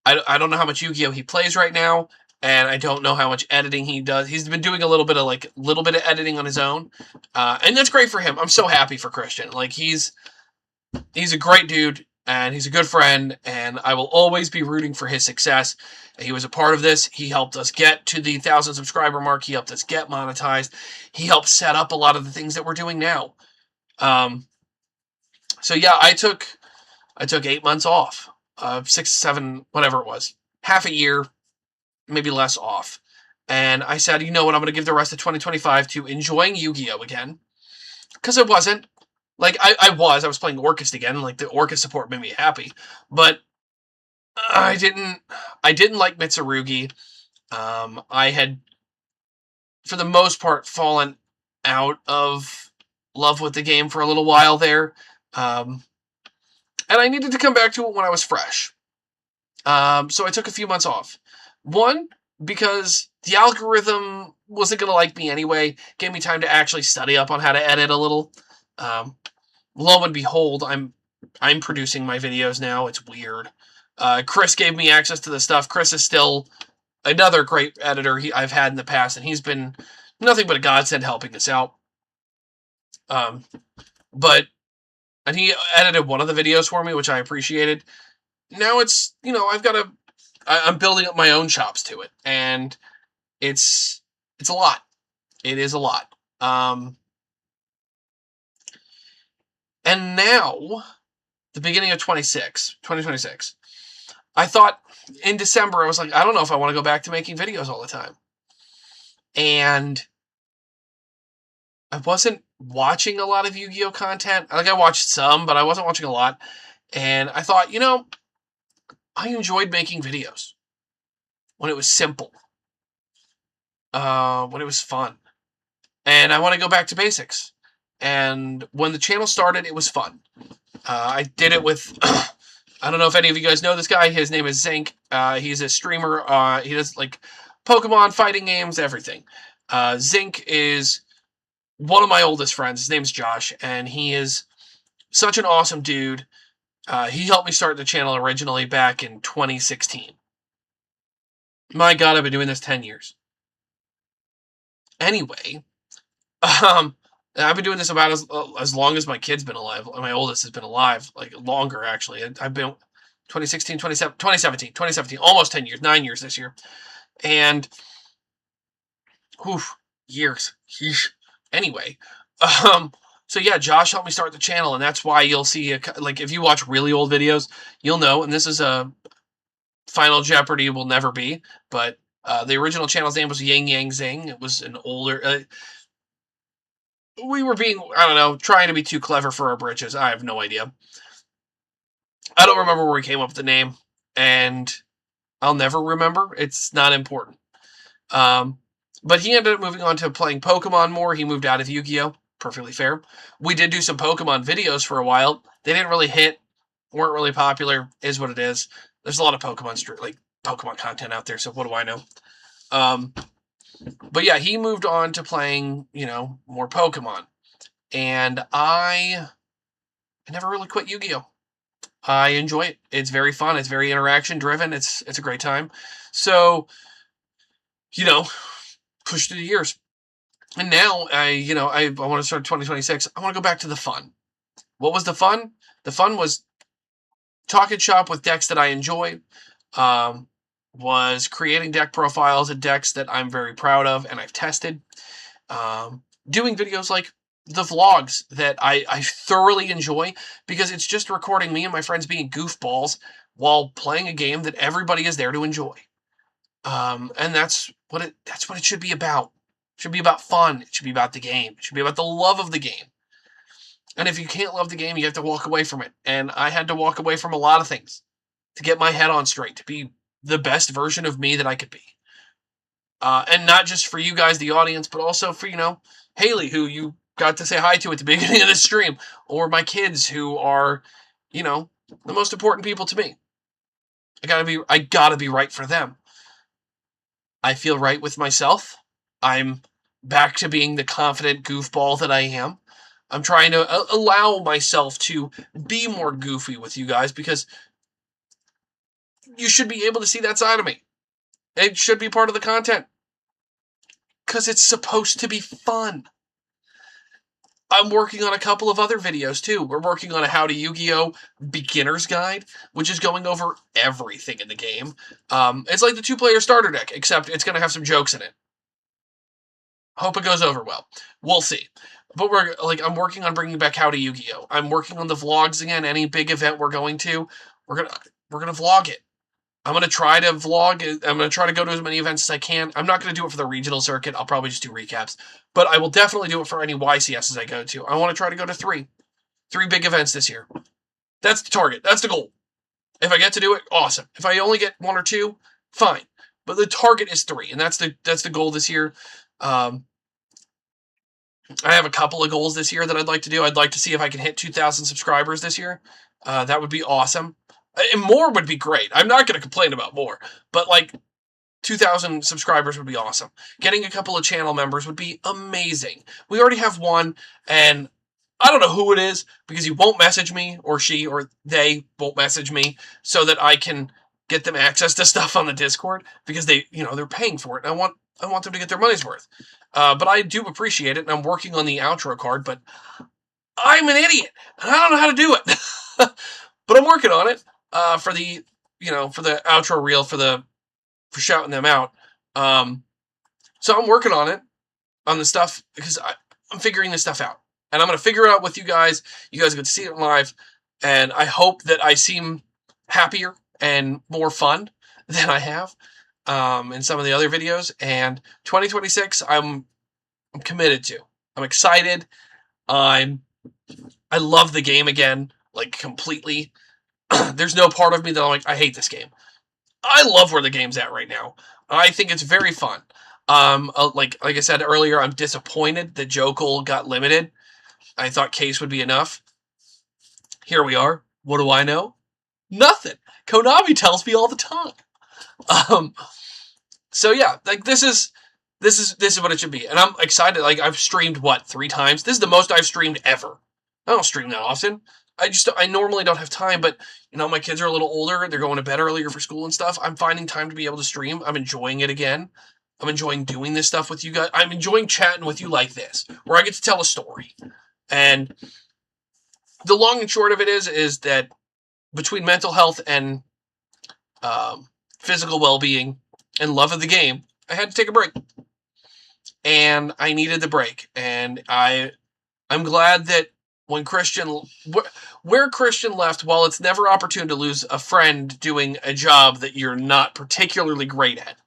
Speaker 1: I don't know how much Yu-Gi-Oh! He plays right now, and I don't know how much editing he does. He's been doing a little bit of editing on his own, and that's great for him. I'm so happy for Christian. Like, he's a great dude, and he's a good friend, and I will always be rooting for his success. He was a part of this. He helped us get to the 1,000 subscriber mark. He helped us get monetized. He helped set up a lot of the things that we're doing now. So yeah, I took 8 months off, 6, 7, whatever it was, half a year, maybe less off. And I said, you know what, I'm going to give the rest of 2025 to enjoying Yu-Gi-Oh! Again. Because it wasn't. Like, I was playing Orchest again. Like, the Orchest support made me happy. But I didn't like Mitsurugi. I had, for the most part, fallen out of love with the game for a little while there. And I needed to come back to it when I was fresh. So I took a few months off. One, because the algorithm wasn't going to like me anyway. Gave me time to actually study up on how to edit a little. Lo and behold, I'm producing my videos now. It's weird. Chris gave me access to the stuff. Chris is still another great editor I've had in the past, and he's been nothing but a godsend helping us out. And he edited one of the videos for me, which I appreciated. Now it's, I'm building up my own chops to it, and it's a lot. It is a lot. And now the beginning of 2026. I thought in December, I was like, I don't know if I want to go back to making videos all the time. And I wasn't watching a lot of Yu-Gi-Oh content. Like, I watched some, but I wasn't watching a lot. And I thought, I enjoyed making videos when it was simple, when it was fun. And I want to go back to basics. And when the channel started, it was fun. I did it with, I don't know if any of you guys know this guy. His name is Zinc. He's a streamer. He does like Pokemon, fighting games, everything. Zinc is one of my oldest friends. His name's Josh, and he is such an awesome dude. He helped me start the channel originally back in 2016. My God, I've been doing this 10 years. Anyway, I've been doing this about as long as my kid's been alive. My oldest has been alive, like longer, actually. I've been 2017, almost 10 years, 9 years this year. And, years. Anyway, so yeah, Josh helped me start the channel, and that's why you'll see, like, if you watch really old videos, you'll know, and this is a Final Jeopardy will never be, but the original channel's name was Yang Yang Zing. It was an older, we were being, I don't know, trying to be too clever for our britches. I have no idea. I don't remember where we came up with the name, and I'll never remember. It's not important. But he ended up moving on to playing Pokemon more. He moved out of Yu-Gi-Oh! Perfectly fair. We did do some Pokemon videos for a while. They didn't really hit, weren't really popular, is what it is. There's a lot of Pokemon content out there, so what do I know? But yeah, he moved on to playing, more Pokemon. And I never really quit Yu-Gi-Oh! I enjoy it. It's very fun. It's very interaction driven. It's a great time. So, push through the years. And now I want to start 2026. I want to go back to the fun. What was the fun? The fun was talking shop with decks that I enjoy. Was creating deck profiles and decks that I'm very proud of and I've tested. Doing videos like the vlogs that I thoroughly enjoy because it's just recording me and my friends being goofballs while playing a game that everybody is there to enjoy. And that's what it should be about. It should be about fun. It should be about the game. It should be about the love of the game. And if you can't love the game, you have to walk away from it. And I had to walk away from a lot of things to get my head on straight, to be the best version of me that I could be. And not just for you guys, the audience, but also for, Haley, who you got to say hi to at the beginning of this stream, or my kids who are, the most important people to me. I gotta be right for them. I feel right with myself. I'm back to being the confident goofball that I am. I'm trying to allow myself to be more goofy with you guys because you should be able to see that side of me. It should be part of the content because it's supposed to be fun. I'm working on a couple of other videos too. We're working on a How to Yu-Gi-Oh! Beginner's Guide, which is going over everything in the game. It's like the 2-player starter deck, except it's going to have some jokes in it. Hope it goes over well. We'll see. But I'm working on bringing back How to Yu-Gi-Oh! I'm working on the vlogs again. Any big event we're going to, we're gonna vlog it. I'm gonna try to vlog. I'm gonna try to go to as many events as I can. I'm not gonna do it for the regional circuit. I'll probably just do recaps. But I will definitely do it for any YCSs I go to. I want to try to go to 3 big events this year. That's the target. That's the goal. If I get to do it, awesome. If I only get 1 or 2, fine. But the target is 3, and that's the goal this year. I have a couple of goals this year that I'd like to do. I'd like to see if I can hit 2,000 subscribers this year. That would be awesome. And more would be great. I'm not going to complain about more. But 2,000 subscribers would be awesome. Getting a couple of channel members would be amazing. We already have one, and I don't know who it is because he won't message me, or she or they won't message me so that I can get them access to stuff on the Discord because they're paying for it. And I want them to get their money's worth. But I do appreciate it, and I'm working on the outro card, but I'm an idiot, and I don't know how to do it. But I'm working on it for the outro reel for shouting them out. So I'm working on it, on the stuff, because I'm figuring this stuff out. And I'm going to figure it out with you guys. You guys are going to see it live. and I hope that I seem happier and more fun than I have in some of the other videos. And 2026, I'm committed to. I'm excited. I love the game again, like completely. There's no part of me that I'm like, I hate this game. I love where the game's at right now. I think it's very fun. Like I said earlier, I'm disappointed that Jokel got limited. I thought Case would be enough. Here we are. What do I know? Nothing. Konami tells me all the time. So yeah, like this is what it should be, and I'm excited. Like I've streamed 3 times. This is the most I've streamed ever. I don't stream that often. I normally don't have time, but my kids are a little older. They're going to bed earlier for school and stuff. I'm finding time to be able to stream. I'm enjoying it again. I'm enjoying doing this stuff with you guys. I'm enjoying chatting with you like this, where I get to tell a story. And the long and short of it is that between mental health and physical well-being and love of the game, I had to take a break. And I needed the break. And I'm glad that when where Christian left, while it's never opportune to lose a friend doing a job that you're not particularly great at,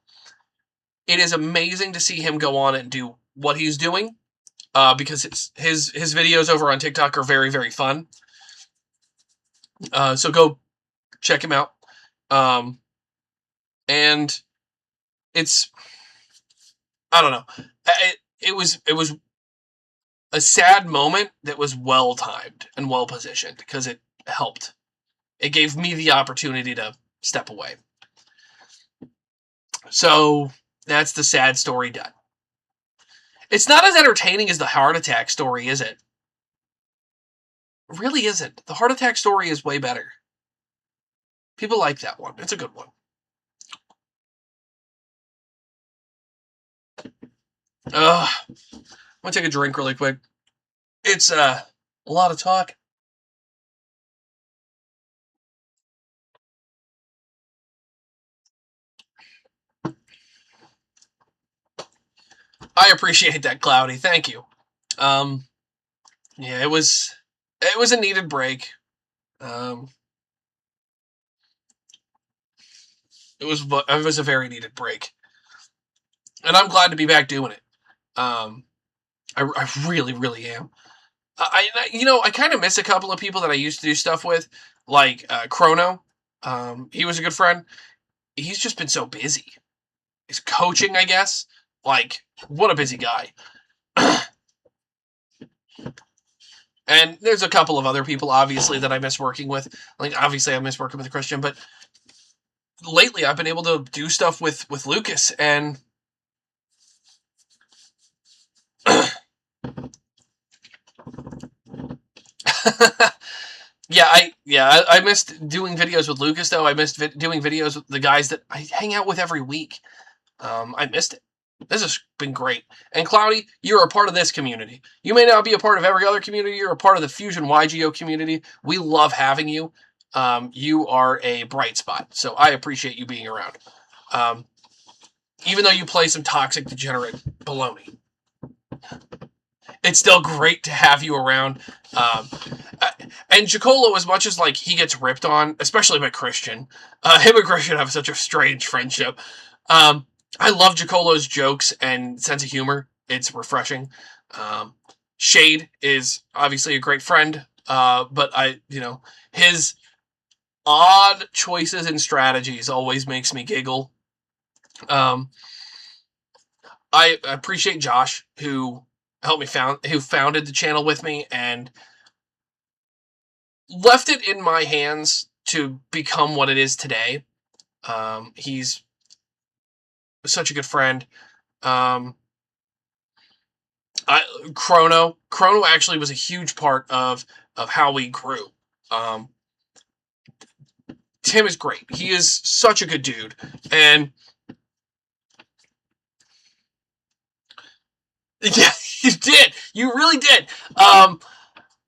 Speaker 1: it is amazing to see him go on and do what he's doing, because his videos over on TikTok are very, very fun. So go check him out. And it's, I don't know. It was a sad moment that was well timed and well positioned because it helped. It gave me the opportunity to step away. So that's the sad story done. It's not as entertaining as the heart attack story, is it? It really isn't. The heart attack story is way better. People like that one. It's a good one. I'm gonna take a drink really quick. It's a lot of talk. I appreciate that, Cloudy. Thank you. Yeah, it was a needed break. It was a very needed break, and I'm glad to be back doing it. I really, really am. I kind of miss a couple of people that I used to do stuff with, like Chrono. He was a good friend. He's just been so busy. He's coaching, I guess. Like, what a busy guy. And there's a couple of other people, obviously, that I miss working with. Like, obviously, I miss working with Christian, but lately I've been able to do stuff with Lucas, and I missed doing videos with Lucas, though. I missed doing videos with the guys that I hang out with every week. I missed it. This has been great. And Cloudy, you're a part of this community. You may not be a part of every other community. You're a part of the Fusion YGO community. We love having you. You are a bright spot. So I appreciate you being around. Even though you play some toxic, degenerate baloney. It's still great to have you around. And Jacolo, as much as he gets ripped on, especially by Christian, him and Christian have such a strange friendship. I love Jacolo's jokes and sense of humor. It's refreshing. Shade is obviously a great friend, but his odd choices and strategies always makes me giggle. I appreciate Josh, who helped me who founded the channel with me and left it in my hands to become what it is today. He's such a good friend. Chrono actually was a huge part of how we grew. Tim is great. He is such a good dude. And yeah, you did. You really did. But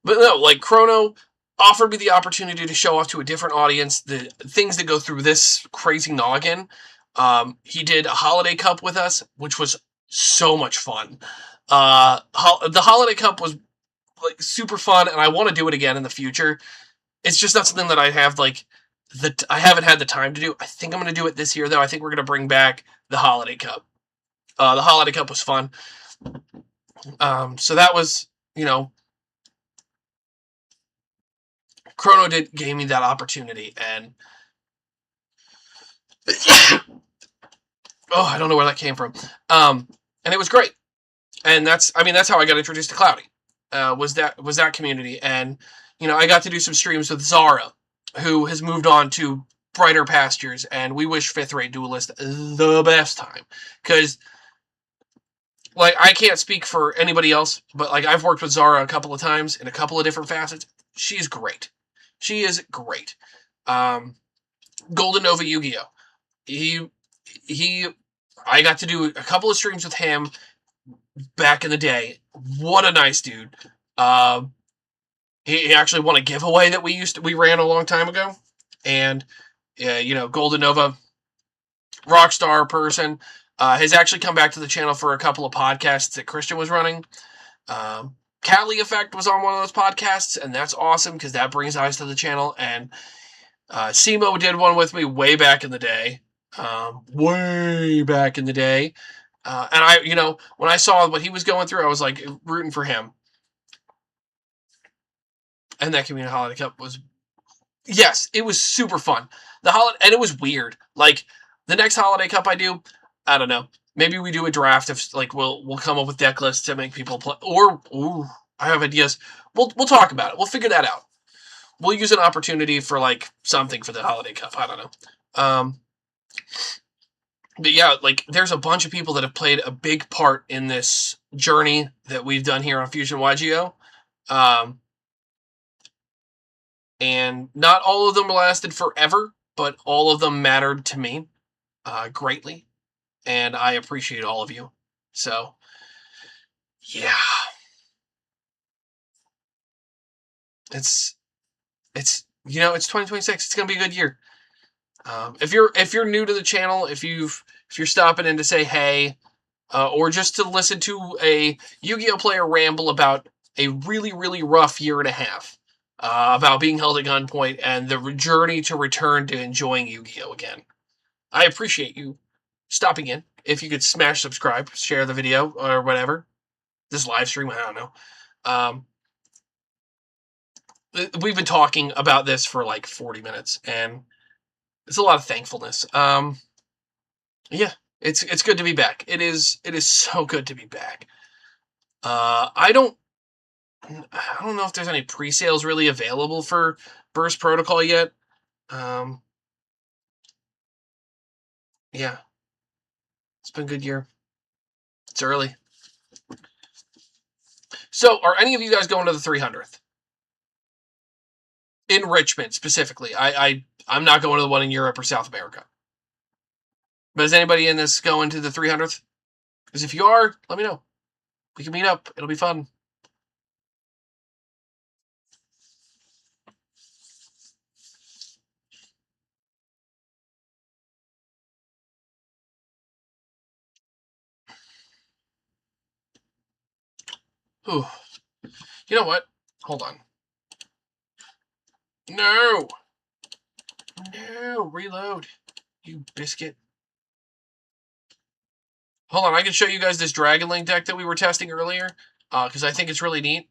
Speaker 1: no, Chrono offered me the opportunity to show off to a different audience the things that go through this crazy noggin. He did a holiday cup with us, which was so much fun. The holiday cup was super fun, and I want to do it again in the future. it's just not something that I have like I haven't had the time to do. I think I'm going to do it this year though. I think we're going to bring back the Holiday Cup. The Holiday Cup was fun. So that was, Chrono gave me that opportunity, and I don't know where that came from. And it was great. And that's how I got introduced to Cloudy. Was that community, and I got to do some streams with Zara, who has moved on to brighter pastures, and we wish 5th rate duelist the best time, because like I can't speak for anybody else, but like I've worked with Zara a couple of times in a couple of different facets. She's great. She is great. Golden Nova Yu-Gi-Oh. I got to do a couple of streams with him back in the day. What a nice dude. He actually won a giveaway that we ran a long time ago, and Golden Nova, rockstar person, has actually come back to the channel for a couple of podcasts that Christian was running. Cali Effect was on one of those podcasts, and that's awesome because that brings eyes to the channel. And Simo did one with me way back in the day. And I, when I saw what he was going through, I was like rooting for him. And that Community Holiday Cup was, yes, it was super fun. And it was weird. Like the next Holiday Cup I do, I don't know. Maybe we do a draft of like we'll come up with deck lists to make people play. Or I have ideas. We'll talk about it. We'll figure that out. We'll use an opportunity for like something for the Holiday Cup. I don't know. But yeah, like there's a bunch of people that have played a big part in this journey that we've done here on Fusion YGO. And not all of them lasted forever, but all of them mattered to me greatly. And I appreciate all of you. So, yeah. It's 2026. It's going to be a good year. If you're new to the channel, if you're stopping in to say hey, or just to listen to a Yu-Gi-Oh player ramble about a really, really rough year and a half, about being held at gunpoint and the journey to return to enjoying Yu-Gi-Oh again, I appreciate you stopping in. If you could smash subscribe, share the video or whatever, this live stream, I don't know. We've been talking about this for like 40 minutes, and it's a lot of thankfulness. Yeah, it's good to be back. It is so good to be back. I don't know if there's any pre-sales really available for Burst Protocol yet. Yeah, it's been a good year. It's early. So, are any of you guys going to the 300th? In Richmond, specifically. I'm not going to the one in Europe or South America. But is anybody in this going to the 300th? Because if you are, let me know. We can meet up. It'll be fun. Ooh. You know what? Hold on. No! Reload. You biscuit. Hold on, I can show you guys this Dragon Link deck that we were testing earlier, because I think it's really neat.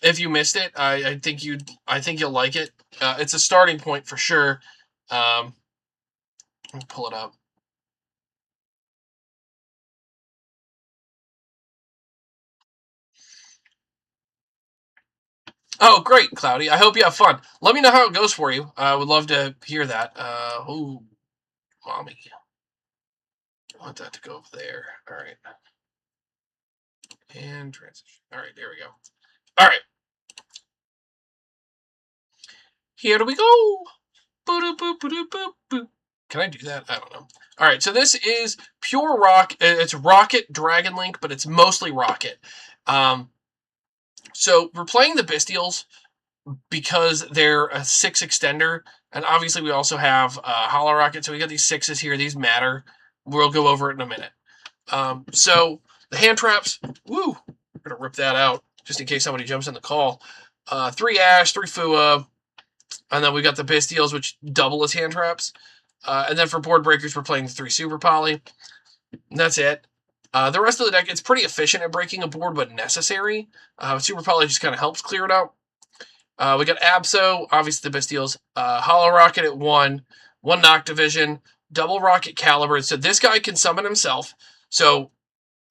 Speaker 1: If you missed it, I think you'll like it. It's a starting point for sure. Let me pull it up. Oh, great, Cloudy. I hope you have fun. Let me know how it goes for you. I would love to hear that. Ooh, mommy. I want that to go over there. All right. And transition. All right, there we go. All right. Here we go. Can I do that? I don't know. All right, so this is pure rock. It's Rocket Dragon Link, but it's mostly Rocket. So we're playing the Bestials because they're a 6 extender, and obviously we also have Hollow Rocket, so we got these 6s here. These matter. We'll go over it in a minute. So the hand traps, woo, we're going to rip that out. just in case somebody jumps in the call. 3 Ash, 3 Fua, and then we got the Bastials, which double as hand traps. And then for board breakers, we're playing the 3 Super Poly. And that's it. The rest of the deck, it's pretty efficient at breaking a board, but necessary. Super Poly just kind of helps clear it out. We got Abso, obviously the Bastials. Hollow Rocket at 1 Knock Division, double Rocket Caliber. So this guy can summon himself. So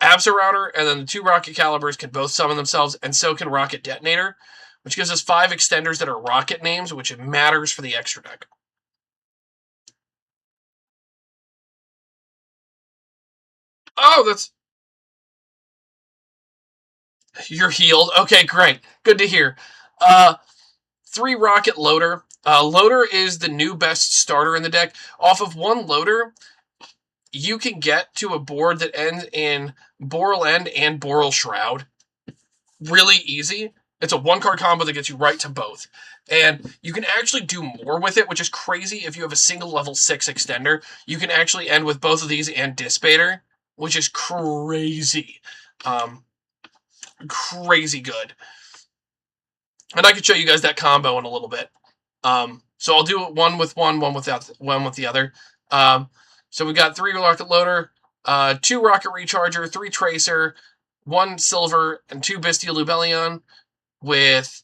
Speaker 1: Abso Router and then the 2 Rocket Calibers can both summon themselves, and so can Rocket Detonator, which gives us 5 extenders that are rocket names, which matters for the extra deck. Oh, that's... You're healed. Okay, great. Good to hear. 3 Rocket Loader. Loader is the new best starter in the deck. Off of 1 Loader, you can get to a board that ends in Boral End and Boral Shroud. Really easy. It's a 1-card combo that gets you right to both. And you can actually do more with it, which is crazy. If you have a single level 6 extender, you can actually end with both of these and Dissipator, which is crazy. Crazy good. And I could show you guys that combo in a little bit. So I'll do it one with one with the other. So we got 3 Rocket Loader, 2 Rocket Recharger, 3 Tracer, 1 Silver, and 2 Bestial Lubellion with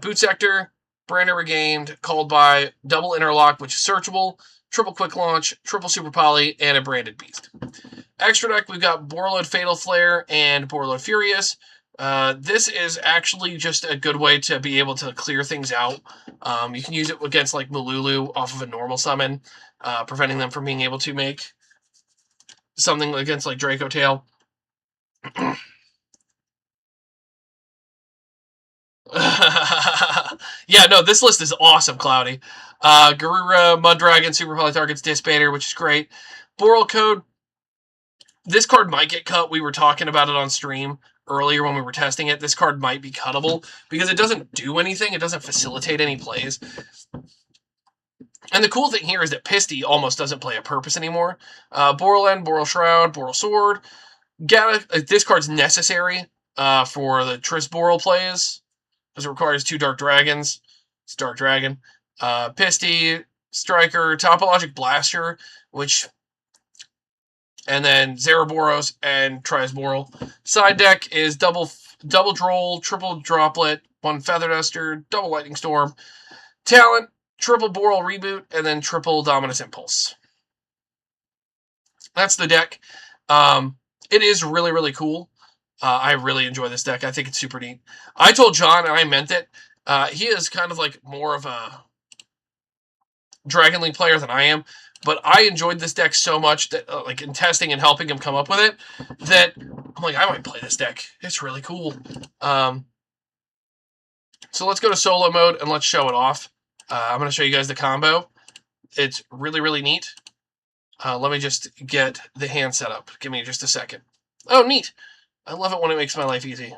Speaker 1: Boot Sector, Brander Regained, Called By, Double Interlock, which is searchable, Triple Quick Launch, Triple Super Poly, and a Branded Beast. Extra deck, we've got Borreload Fatal Flare and Borreload Furious. This is actually just a good way to be able to clear things out. You can use it against like Malulu off of a normal summon, preventing them from being able to make something against like Draco Tail. Yeah, no, this list is awesome, Cloudy. Garura, Mud Dragon, Super Poly Targets, Dissipator, which is great. Boral Code. This card might get cut. We were talking about it on stream earlier when we were testing it. This card might be cuttable because it doesn't do anything. It doesn't facilitate any plays. And the cool thing here is that Pisty almost doesn't play a purpose anymore. Boral End, Boral Shroud, Boral Sword. This card's necessary for the Triss Boral plays, because it requires 2 Dark Dragons. It's Dark Dragon. Pisty, Striker, Topologic Blaster, which... And then Zeraboros and Trisboral. Side deck is double Droll, triple Droplet, 1 Feather Duster, double Lightning Storm, Talent, triple Boral Reboot, and then triple Dominus Impulse. That's the deck. It is really, really cool. I really enjoy this deck. I think it's super neat. I told John, and I meant it, he is kind of like more of a Dragon League player than I am. But I enjoyed this deck so much that, like, in testing and helping him come up with it, that I'm like, I might play this deck. It's really cool. So let's go to solo mode and let's show it off. I'm going to show you guys the combo. It's really, really neat. Let me just get the hand set up. Give me just a second. Oh, neat. I love it when it makes my life easy.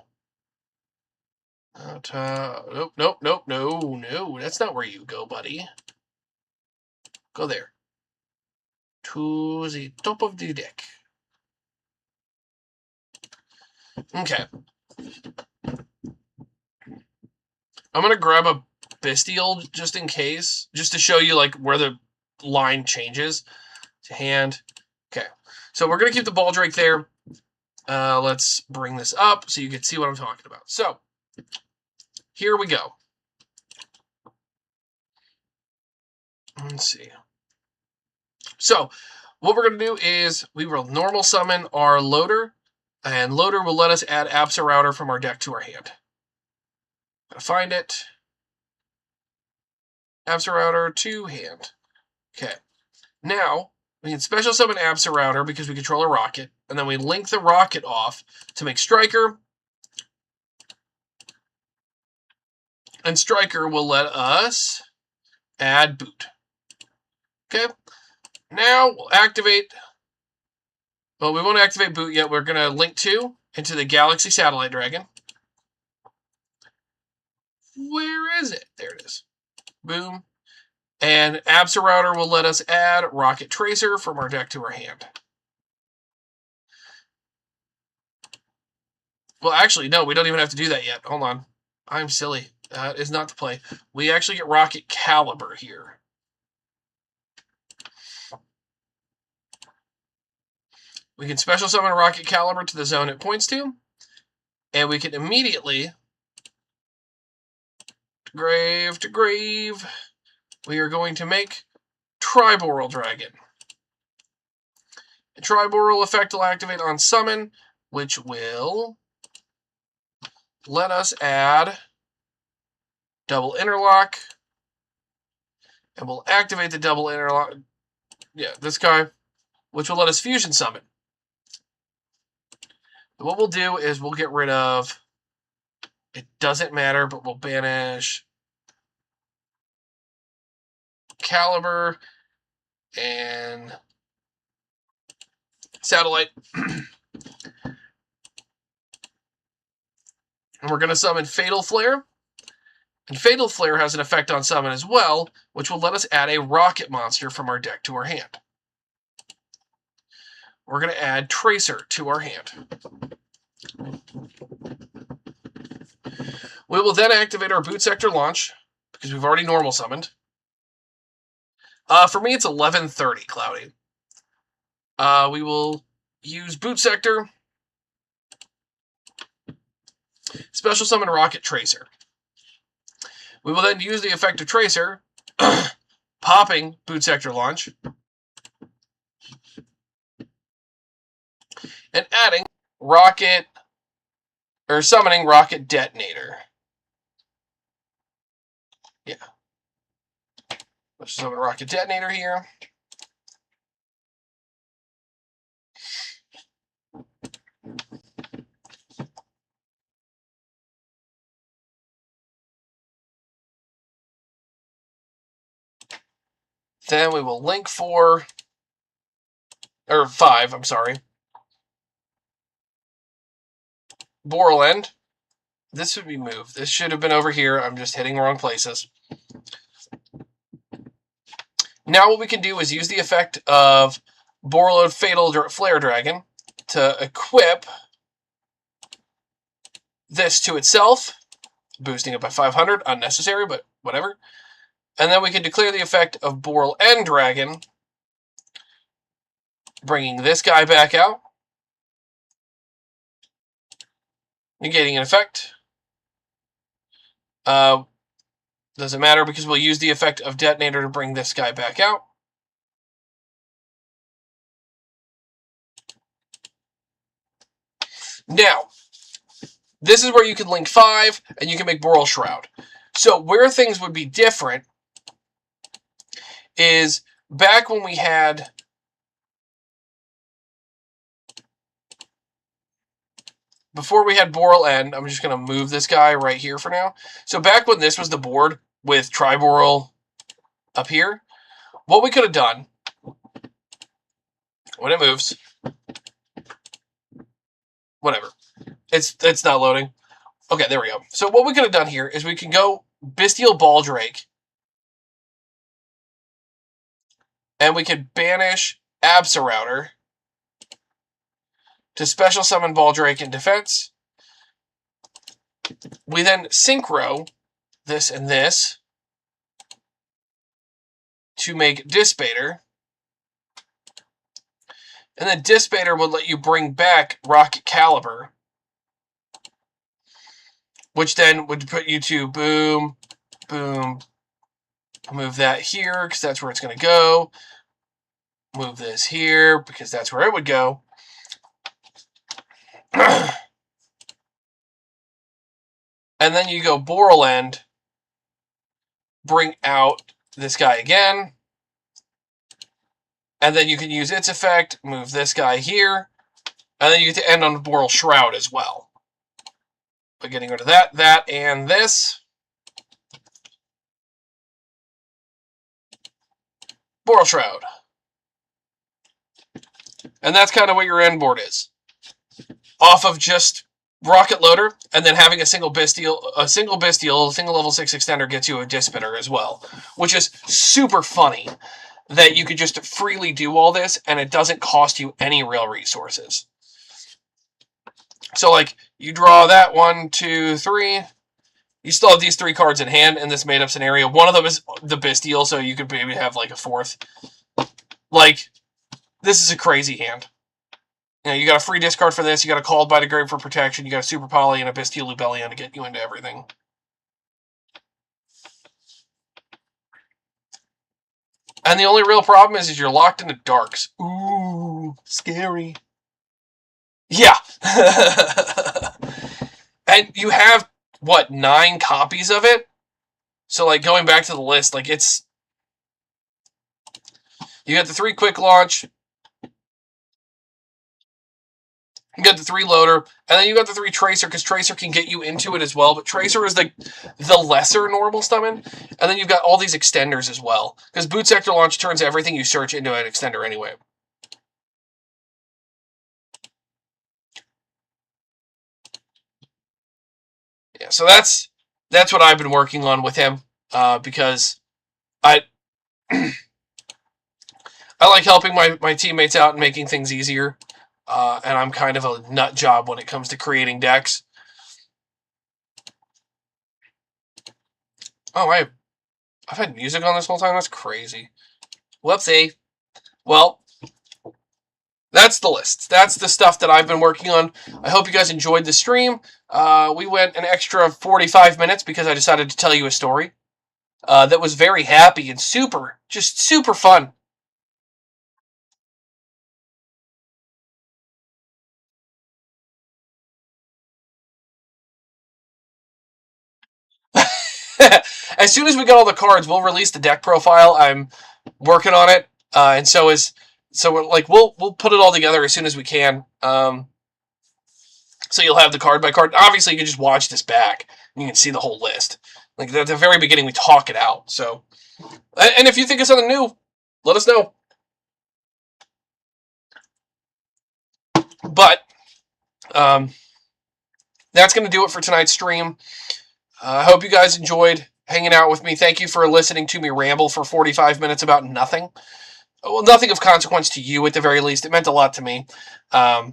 Speaker 1: Nope. No. That's not where you go, buddy. Go there. To the top of the deck. Okay. I'm going to grab a Bestial just in case, just to show you like where the line changes. To hand. Okay. So we're going to keep the Baldrake there. Let's bring this up so you can see what I'm talking about. So, here we go. Let's see. So, what we're going to do is we will normal summon our Loader, and Loader will let us add Absa Router from our deck to our hand. Gotta find it. Absa Router to hand. Okay. Now, we can special summon Absa Router because we control a rocket, and then we link the rocket off to make Striker, and Striker will let us add Boot. Okay. Now we'll activate. Well, we won't activate Boot yet. We're going to link 2 into the Galaxy Satellite Dragon. Where is it? There it is. Boom. And Absa Router will let us add Rocket Tracer from our deck to our hand. Well, actually, no, we don't even have to do that yet. Hold on. I'm silly. That is not the play. We actually get Rocket Caliber here. We can special summon Rocket Caliber to the zone it points to. And we can immediately... grave to grave. We are going to make Triboral Dragon. A Triboral effect will activate on summon, which will let us add double interlock. And we'll activate the double interlock. Yeah, this guy, which will let us fusion summon. And what we'll do is we'll get rid of, it doesn't matter, but we'll banish Caliber and Satellite. And we're going to summon Fatal Flare. And Fatal Flare has an effect on summon as well, which will let us add a rocket monster from our deck to our hand. We're going to add Tracer to our hand. We will then activate our Boot Sector launch, because we've already normal summoned. For me, it's 11:30, Cloudy. We will use Boot Sector, special summon Rocket Tracer. We will then use the effect of Tracer, popping Boot Sector launch, and adding Rocket, or summoning Rocket Detonator. Yeah. Let's summon Rocket Detonator here. Then we will link 5, I'm sorry. Boral End. This would be moved. This should have been over here. I'm just hitting the wrong places. Now what we can do is use the effect of Borreload Fatal Flare Dragon to equip this to itself, boosting it by 500. Unnecessary, but whatever. And then we can declare the effect of Boral End Dragon, bringing this guy back out, negating an effect. Doesn't matter because we'll use the effect of Detonator to bring this guy back out. Now, this is where you can link 5 and you can make Boral Shroud. So where things would be different is back when we had before we had Boral End, I'm just going to move this guy right here for now. So back when this was the board with Triboral up here, what we could have done when it moves, whatever, it's not loading. Okay, there we go. So what we could have done here is we can go Bestial Baldrake, and we could banish Absorouter to special summon Baldrake in defense. We then synchro this and this to make Dispater. And then Dispater would let you bring back Rocket Caliber, which then would put you to boom, boom. Move that here because that's where it's going to go. Move this here because that's where it would go. And then you go Boral End, bring out this guy again, and then you can use its effect, move this guy here, and then you get to end on Boral Shroud as well. But getting rid of that, and this. Boral Shroud. And that's kind of what your end board is. Off of just Rocket Loader, and then having a single level 6 extender gets you a Dispater as well, which is super funny that you could just freely do all this and it doesn't cost you any real resources. So, like, you draw that 1, 2, 3. You still have these 3 cards in hand in this made-up scenario. One of them is the Bastille, so you could maybe have, like, a 4th. Like, this is a crazy hand. You know, you got a free discard for this. You got a Called by the Grave for protection. You got a Super Poly and a Bastille Lubellion to get you into everything. And the only real problem is you're locked into darks. Ooh, scary. Yeah. And you have, what, 9 copies of it? So, like, going back to the list, like, it's... You got the 3 quick launch. You got the 3 loader. And then you got the 3 tracer, because tracer can get you into it as well. But tracer is the lesser normal summon. And then you've got all these extenders as well. Because boot sector launch turns everything you search into an extender anyway. Yeah, so that's what I've been working on with him, because I like helping my teammates out and making things easier, and I'm kind of a nut job when it comes to creating decks. Oh, I've had music on this whole time? That's crazy. Whoopsie. Well, that's the list. That's the stuff that I've been working on. I hope you guys enjoyed the stream. We went an extra 45 minutes because I decided to tell you a story that was very happy and just super fun. As soon as we get all the cards, we'll release the deck profile. I'm working on it, and so we'll put it all together as soon as we can. So you'll have the card by card. Obviously, you can just watch this back and you can see the whole list. Like at the very beginning, we talk it out. So, and if you think of something new, let us know. But that's going to do it for tonight's stream. I hope you guys enjoyed hanging out with me. Thank you for listening to me ramble for 45 minutes about nothing. Well, nothing of consequence to you at the very least. It meant a lot to me. I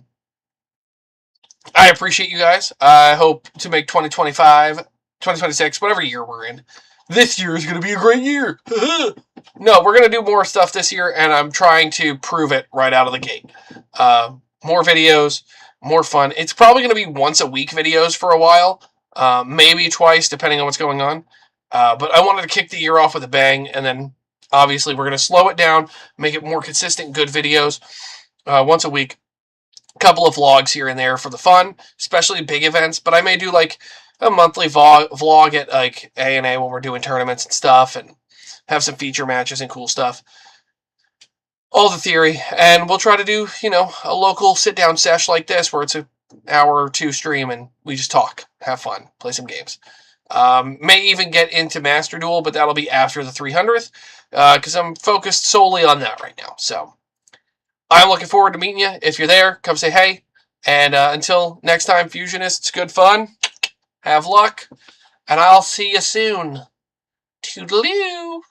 Speaker 1: appreciate you guys. I hope to make 2025, 2026, whatever year we're in. This year is going to be a great year. No, we're going to do more stuff this year, and I'm trying to prove it right out of the gate. More videos, more fun. It's probably going to be once a week videos for a while. Maybe twice, depending on what's going on. But I wanted to kick the year off with a bang, and then obviously we're going to slow it down, make it more consistent, good videos once a week. A couple of vlogs here and there for the fun, especially big events. But I may do like a monthly vlog at like A&A when we're doing tournaments and stuff, and have some feature matches and cool stuff. All the theory. And we'll try to do, a local sit-down sesh like this where it's an hour or 2 stream and we just talk, have fun, play some games. May even get into Master Duel, but that'll be after the 300th, because I'm focused solely on that right now. So I'm looking forward to meeting you. If you're there, come say hey. And until next time, Fusionists, good fun. Have luck. And I'll see you soon. Toodaloo.